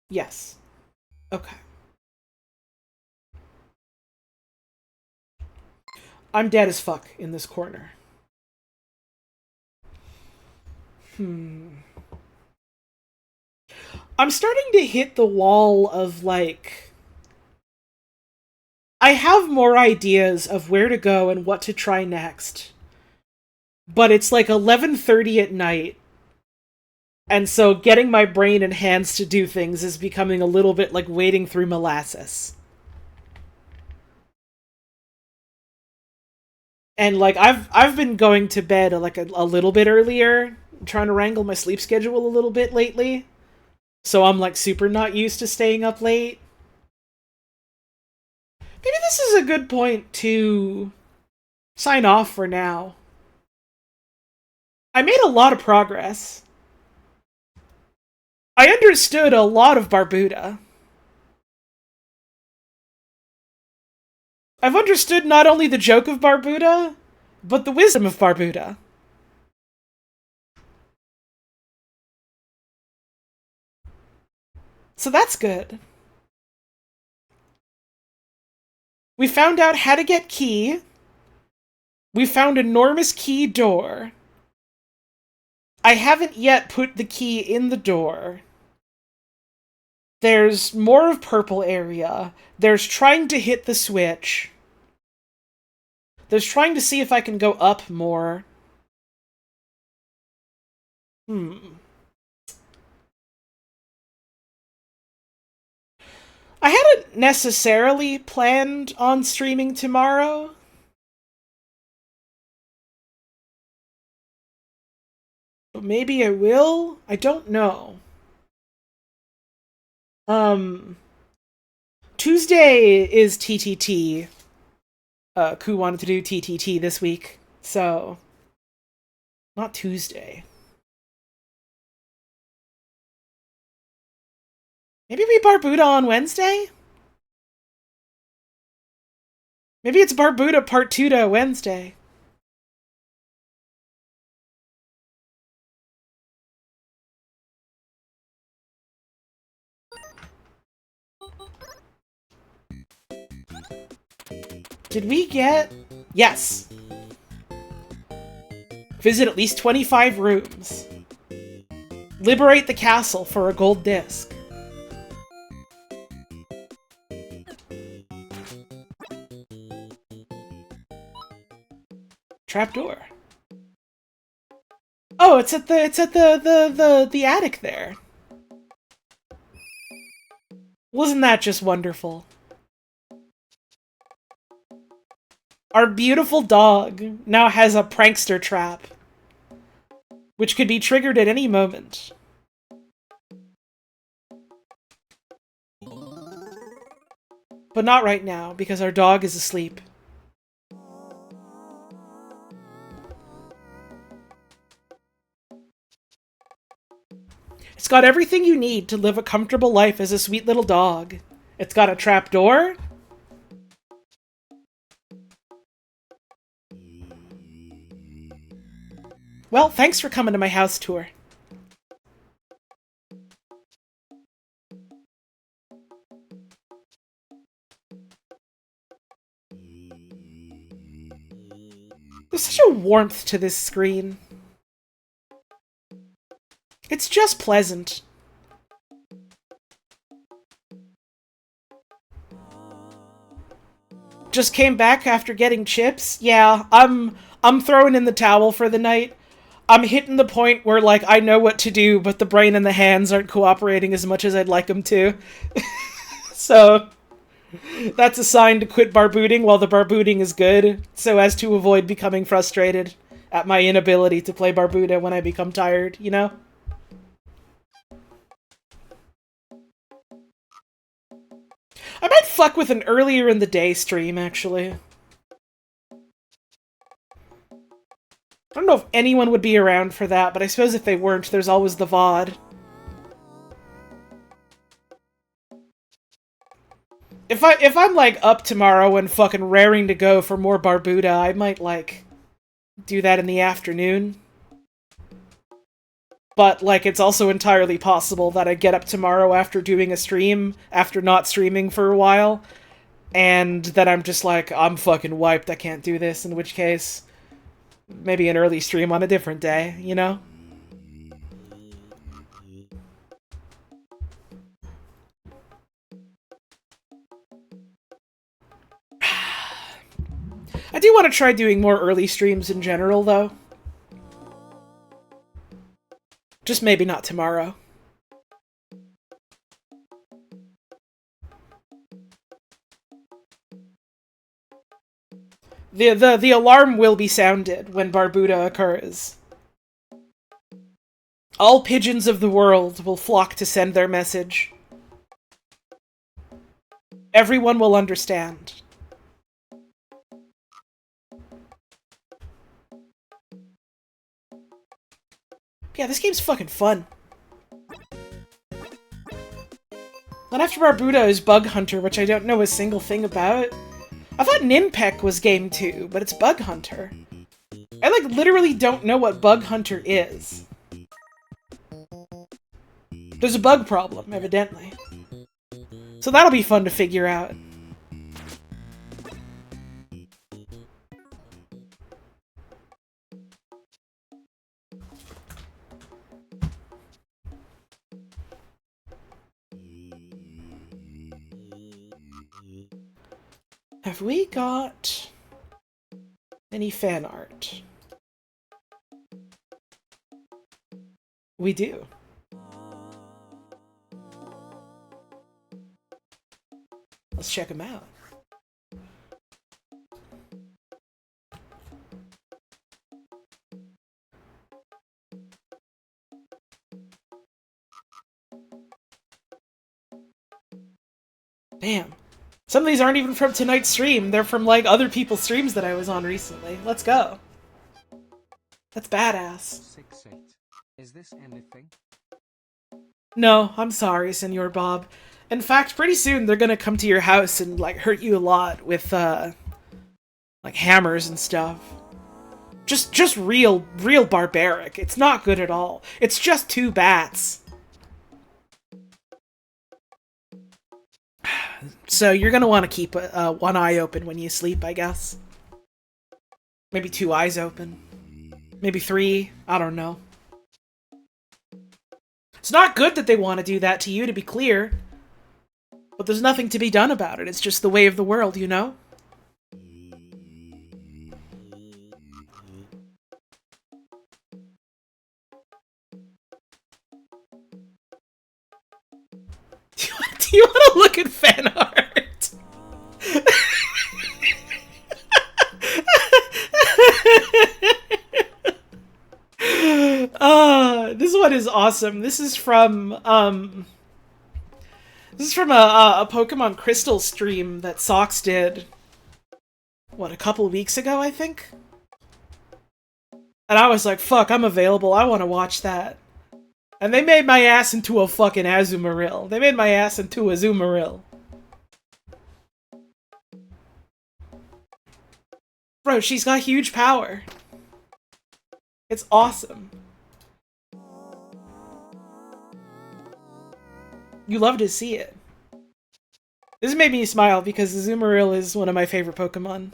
Yes. Okay. I'm dead as fuck in this corner. I'm starting to hit the wall of, like... I have more ideas of where to go and what to try next. But it's like 11:30 at night. And so getting my brain and hands to do things is becoming a little bit like wading through molasses. And like I've been going to bed like a little bit earlier, trying to wrangle my sleep schedule a little bit lately. So I'm like super not used to staying up late. Maybe this is a good point to sign off for now. I made a lot of progress. I understood a lot of Barbuda. I've understood not only the joke of Barbuda, but the wisdom of Barbuda. So that's good. We found out how to get key. We found enormous key door. I haven't yet put the key in the door. There's more of purple area. There's trying to hit the switch. There's trying to see if I can go up more. I hadn't necessarily planned on streaming tomorrow. But maybe I will? I don't know. Tuesday is TTT. Ku wanted to do TTT this week, so... Not Tuesday. Maybe we Barbuda on Wednesday? Maybe it's Barbuda Part 2 to Wednesday. Did we get... Yes! Visit at least 25 rooms. Liberate the castle for a gold disc. Trapdoor. Oh, it's at the attic there. Wasn't that just wonderful? Our beautiful dog now has a prankster trap, which could be triggered at any moment. But not right now, because our dog is asleep. It's got everything you need to live a comfortable life as a sweet little dog. It's got a trapdoor. Well, thanks for coming to my house tour. There's such a warmth to this screen. It's just pleasant. Just came back after getting chips? Yeah, I'm throwing in the towel for the night. I'm hitting the point where, like, I know what to do, but the brain and the hands aren't cooperating as much as I'd like them to. So, that's a sign to quit barbooting while the barbooting is good, so as to avoid becoming frustrated at my inability to play Barbuda when I become tired, you know? I might fuck with an earlier in the day stream, actually. I don't know if anyone would be around for that, but I suppose if they weren't, there's always the VOD. If I'm, like, up tomorrow and fucking raring to go for more Barbuda, I might, like, do that in the afternoon. But, like, it's also entirely possible that I get up tomorrow after doing a stream, after not streaming for a while, and that I'm just like, I'm fucking wiped, I can't do this, in which case... maybe an early stream on a different day, you know? I do want to try doing more early streams in general, though. Just maybe not tomorrow. The alarm will be sounded when Barbuda occurs. All pigeons of the world will flock to send their message. Everyone will understand. Yeah, this game's fucking fun. And after Barbuda is Bug Hunter, which I don't know a single thing about. I thought Ninpek was game 2, but it's Bug Hunter. I, like, literally don't know what Bug Hunter is. There's a bug problem, evidently. So that'll be fun to figure out. Have we got any fan art? We do. Let's check them out. Damn. Some of these aren't even from tonight's stream. They're from, like, other people's streams that I was on recently. Let's go. That's badass. 6-8. Is this anything? No, I'm sorry, Senor Bob. In fact, pretty soon they're gonna come to your house and, like, hurt you a lot with, like, hammers and stuff. Just real barbaric. It's not good at all. It's just 2 bats. So you're gonna want to keep one eye open when you sleep, I guess. Maybe 2 eyes open. Maybe 3. I don't know. It's not good that they want to do that to you, to be clear. But there's nothing to be done about it. It's just the way of the world, you know? Do you want to look at fan art? This one is awesome. This is from a Pokemon Crystal stream that Sox did, what, a couple weeks ago, I think? And I was like, fuck, I'm available, I want to watch that. And they made my ass into a fucking Azumarill. They made my ass into a Azumarill. Bro, she's got huge power. It's awesome. You love to see it. This made me smile because Azumarill is one of my favorite Pokemon.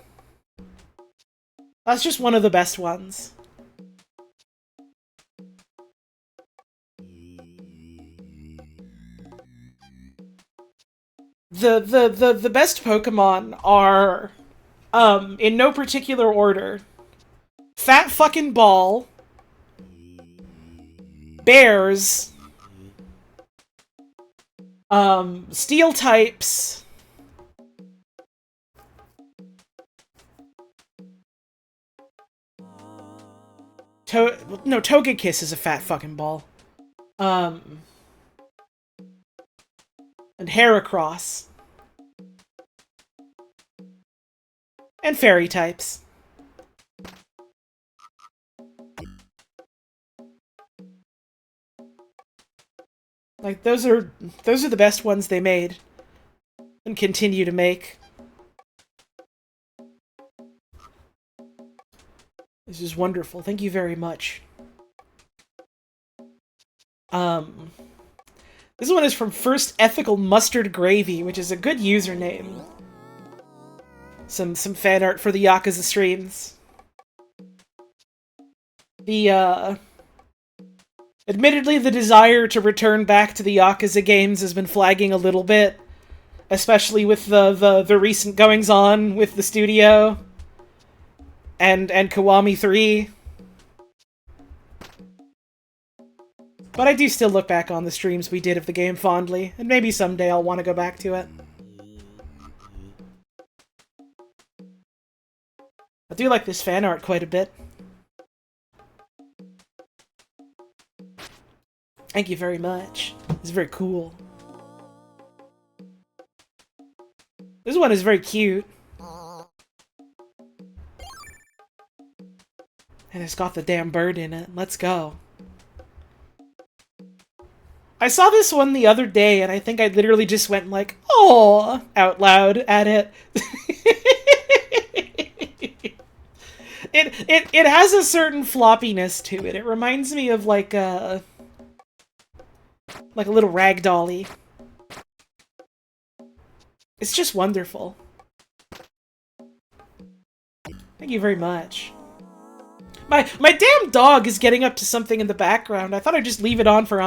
That's just one of the best ones. The best Pokemon are, in no particular order, Fat Fucking Ball, Bears, Steel types, Togekiss is a fat fucking ball. And Heracross. And fairy types. Like, those are the best ones they made. And continue to make. This is wonderful. Thank you very much. This one is from First Ethical Mustard Gravy, which is a good username. Some fan art for the Yakuza streams. Admittedly, the desire to return back to the Yakuza games has been flagging a little bit. Especially with the recent goings-on with the studio. And Kiwami 3. But I do still look back on the streams we did of the game fondly, and maybe someday I'll want to go back to it. I do like this fan art quite a bit. Thank you very much. It's very cool. This one is very cute. And it's got the damn bird in it. Let's go. I saw this one the other day, and I think I literally just went like, "Oh," out loud at it. It has a certain floppiness to it. It reminds me of like a little rag dolly. It's just wonderful. Thank you very much. My damn dog is getting up to something in the background. I thought I'd just leave it on for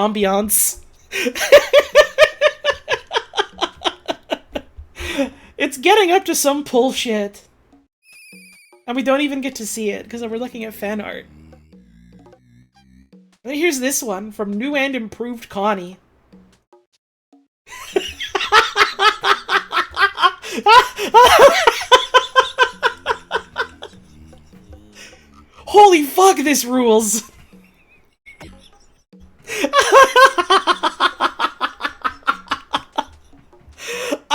It's getting up to some bullshit. And we don't even get to see it, because we're looking at fan art. And here's this one, from New and Improved Connie. Holy fuck, this rules!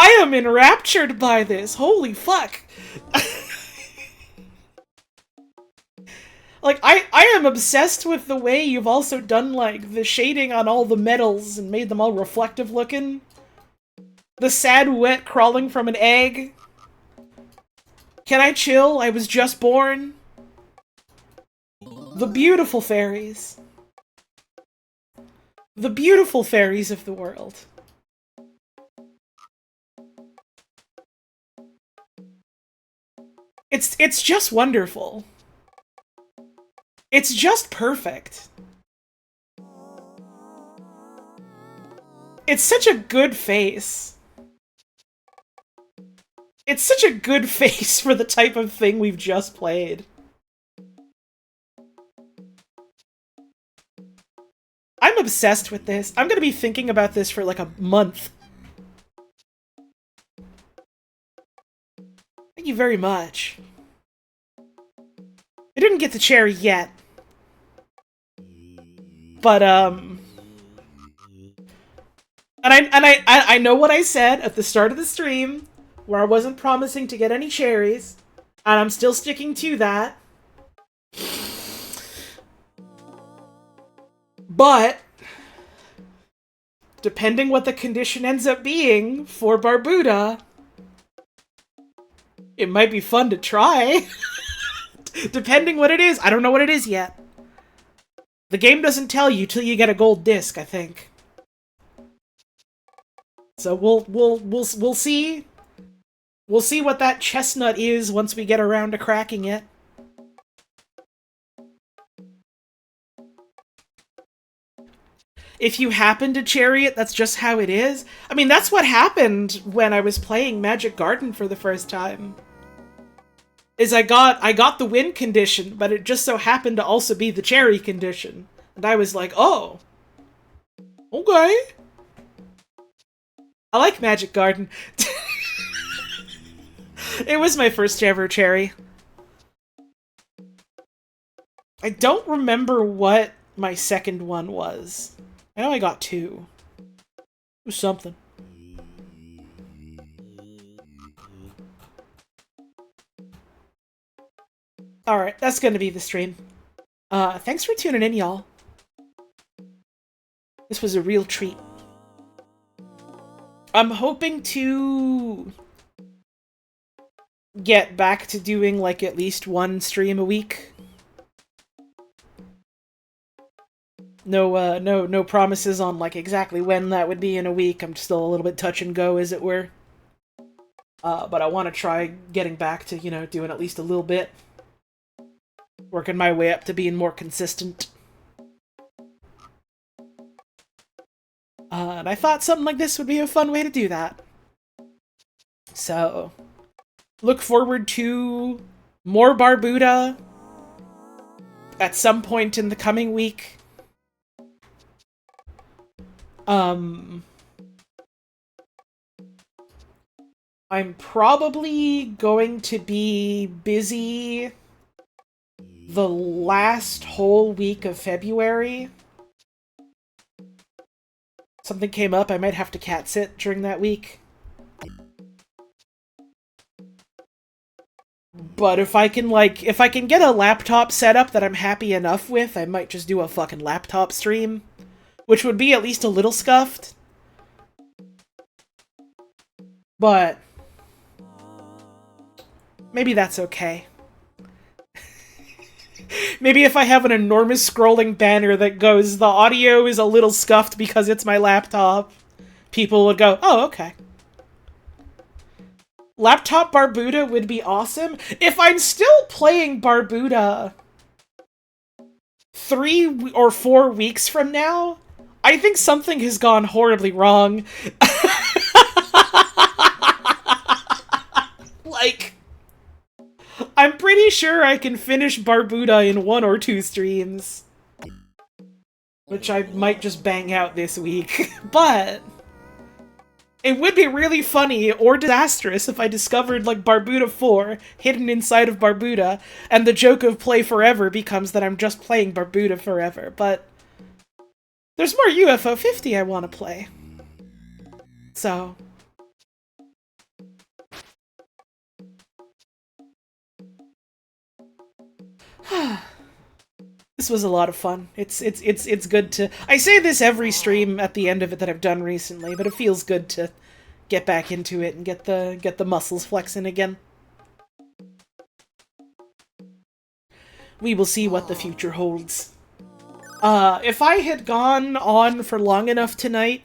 I am enraptured by this. Holy fuck. Like, I am obsessed with the way you've also done, like, the shading on all the metals and made them all reflective looking. The sad wet crawling from an egg. Can I chill? I was just born. The beautiful fairies. The beautiful fairies of the world. It's just wonderful. It's just perfect. It's such a good face. It's such a good face for the type of thing we've just played. I'm obsessed with this. I'm gonna be thinking about this for like a month. Thank you very much. I didn't get the cherry yet. But, and I know what I said at the start of the stream, where I wasn't promising to get any cherries, and I'm still sticking to that. But, depending what the condition ends up being for Barbuda, it might be fun to try. Depending what it is. I don't know what it is yet. The game doesn't tell you till you get a gold disc, I think. So we'll see. We'll see what that chestnut is once we get around to cracking it. If you happen to cherry it, that's just how it is. I mean, that's what happened when I was playing Magic Garden for the first time. Is I got the win condition, but it just so happened to also be the cherry condition. And I was like, oh. Okay. I like Magic Garden. It was my first ever cherry. I don't remember what my second one was. I know I got 2. It was something. Alright, that's gonna be the stream. Thanks for tuning in, y'all. This was a real treat. I'm hoping to get back to doing, like, at least one stream a week. No promises on, like, exactly when that would be in a week. I'm still a little bit touch and go, as it were. But I want to try getting back to, you know, doing at least a little bit. Working my way up to being more consistent. And I thought something like this would be a fun way to do that. So, look forward to more Barbuda at some point in the coming week. I'm probably going to be busy the last whole week of February. Something came up, I might have to cat sit during that week. But if I can get a laptop set up that I'm happy enough with, I might just do a fucking laptop stream. Which would be at least a little scuffed. But maybe that's okay. Maybe if I have an enormous scrolling banner that goes, the audio is a little scuffed because it's my laptop, people would go, oh, okay. Laptop Barbuda would be awesome. If I'm still playing Barbuda 3 or 4 weeks from now, I think something has gone horribly wrong. I'm pretty sure I can finish Barbuda in 1 or 2 streams. Which I might just bang out this week. But it would be really funny or disastrous if I discovered, like, Barbuda 4 hidden inside of Barbuda, and the joke of play forever becomes that I'm just playing Barbuda forever. But there's more UFO 50 I want to play. So this was a lot of fun. It's good to... I say this every stream at the end of it that I've done recently, but it feels good to get back into it and get the muscles flexing again. We will see what the future holds. If I had gone on for long enough tonight,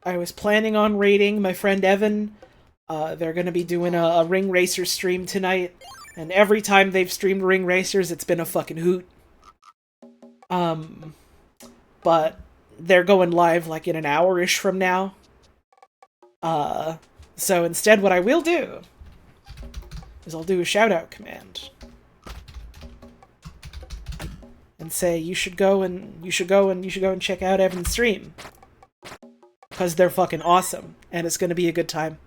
I was planning on raiding my friend Evan. They're gonna be doing a Ring Racer stream tonight, and every time they've streamed Ring Racers, it's been a fucking hoot. But they're going live like in an hour-ish from now. So instead what I will do is I'll do a shout-out command. And say, you should go and check out Evan's stream. Because they're fucking awesome, and it's gonna be a good time.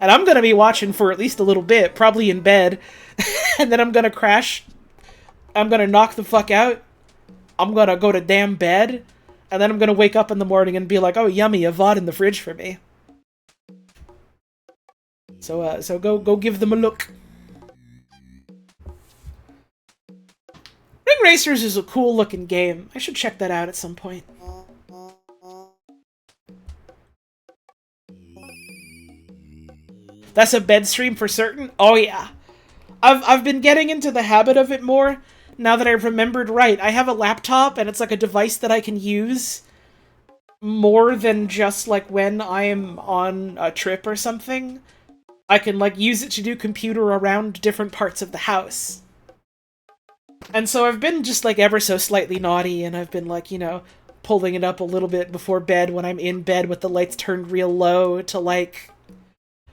And I'm gonna be watching for at least a little bit, probably in bed, and then I'm gonna crash. I'm gonna knock the fuck out. I'm gonna go to damn bed, and then I'm gonna wake up in the morning and be like, oh, yummy, a VOD in the fridge for me. So go give them a look. Ring Racers is a cool looking game. I should check that out at some point. That's a bed stream for certain? Oh yeah. I've been getting into the habit of it more now that I've remembered right. I have a laptop and it's like a device that I can use more than just like when I'm on a trip or something. I can like use it to do computer around different parts of the house. And so I've been just like ever so slightly naughty, and I've been like, you know, pulling it up a little bit before bed when I'm in bed with the lights turned real low to like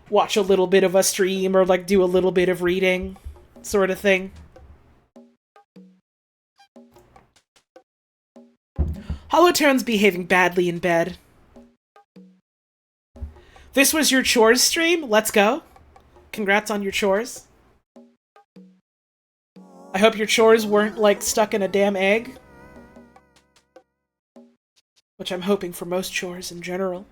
watch a little bit of a stream or like do a little bit of reading, sort of thing. Holotone's behaving badly in bed. This was your chores stream? Let's go. Congrats on your chores. I hope your chores weren't, like, stuck in a damn egg. Which I'm hoping for most chores in general.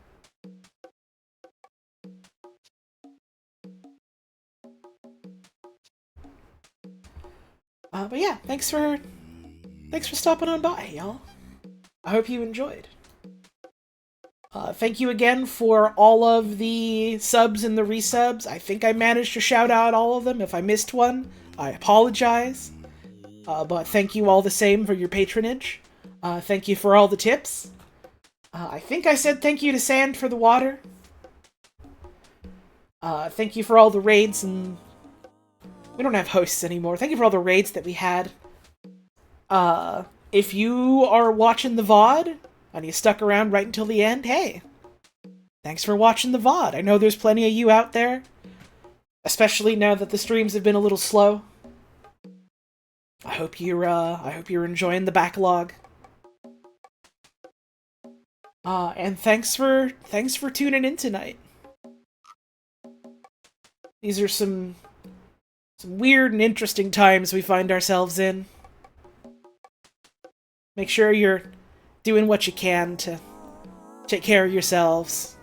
But yeah, thanks for stopping on by, y'all. I hope you enjoyed. Thank you again for all of the subs and the resubs. I think I managed to shout out all of them. If I missed one, I apologize. But thank you all the same for your patronage. Thank you for all the tips. I think I said thank you to Sand for the water. Thank you for all the raids, and we don't have hosts anymore. Thank you for all the raids that we had. If you are watching the VOD, and you stuck around right until the end, hey, thanks for watching the VOD. I know there's plenty of you out there, especially now that the streams have been a little slow. I hope you're enjoying the backlog. And thanks for tuning in tonight. These are some weird and interesting times we find ourselves in. Make sure you're doing what you can to take care of yourselves.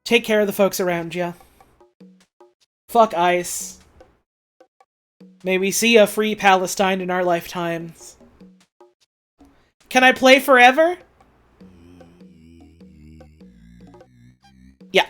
Take care of the folks around you. Fuck ICE. May we see a free Palestine in our lifetimes. Can I play forever? Yeah.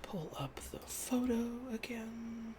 pull up the photo again.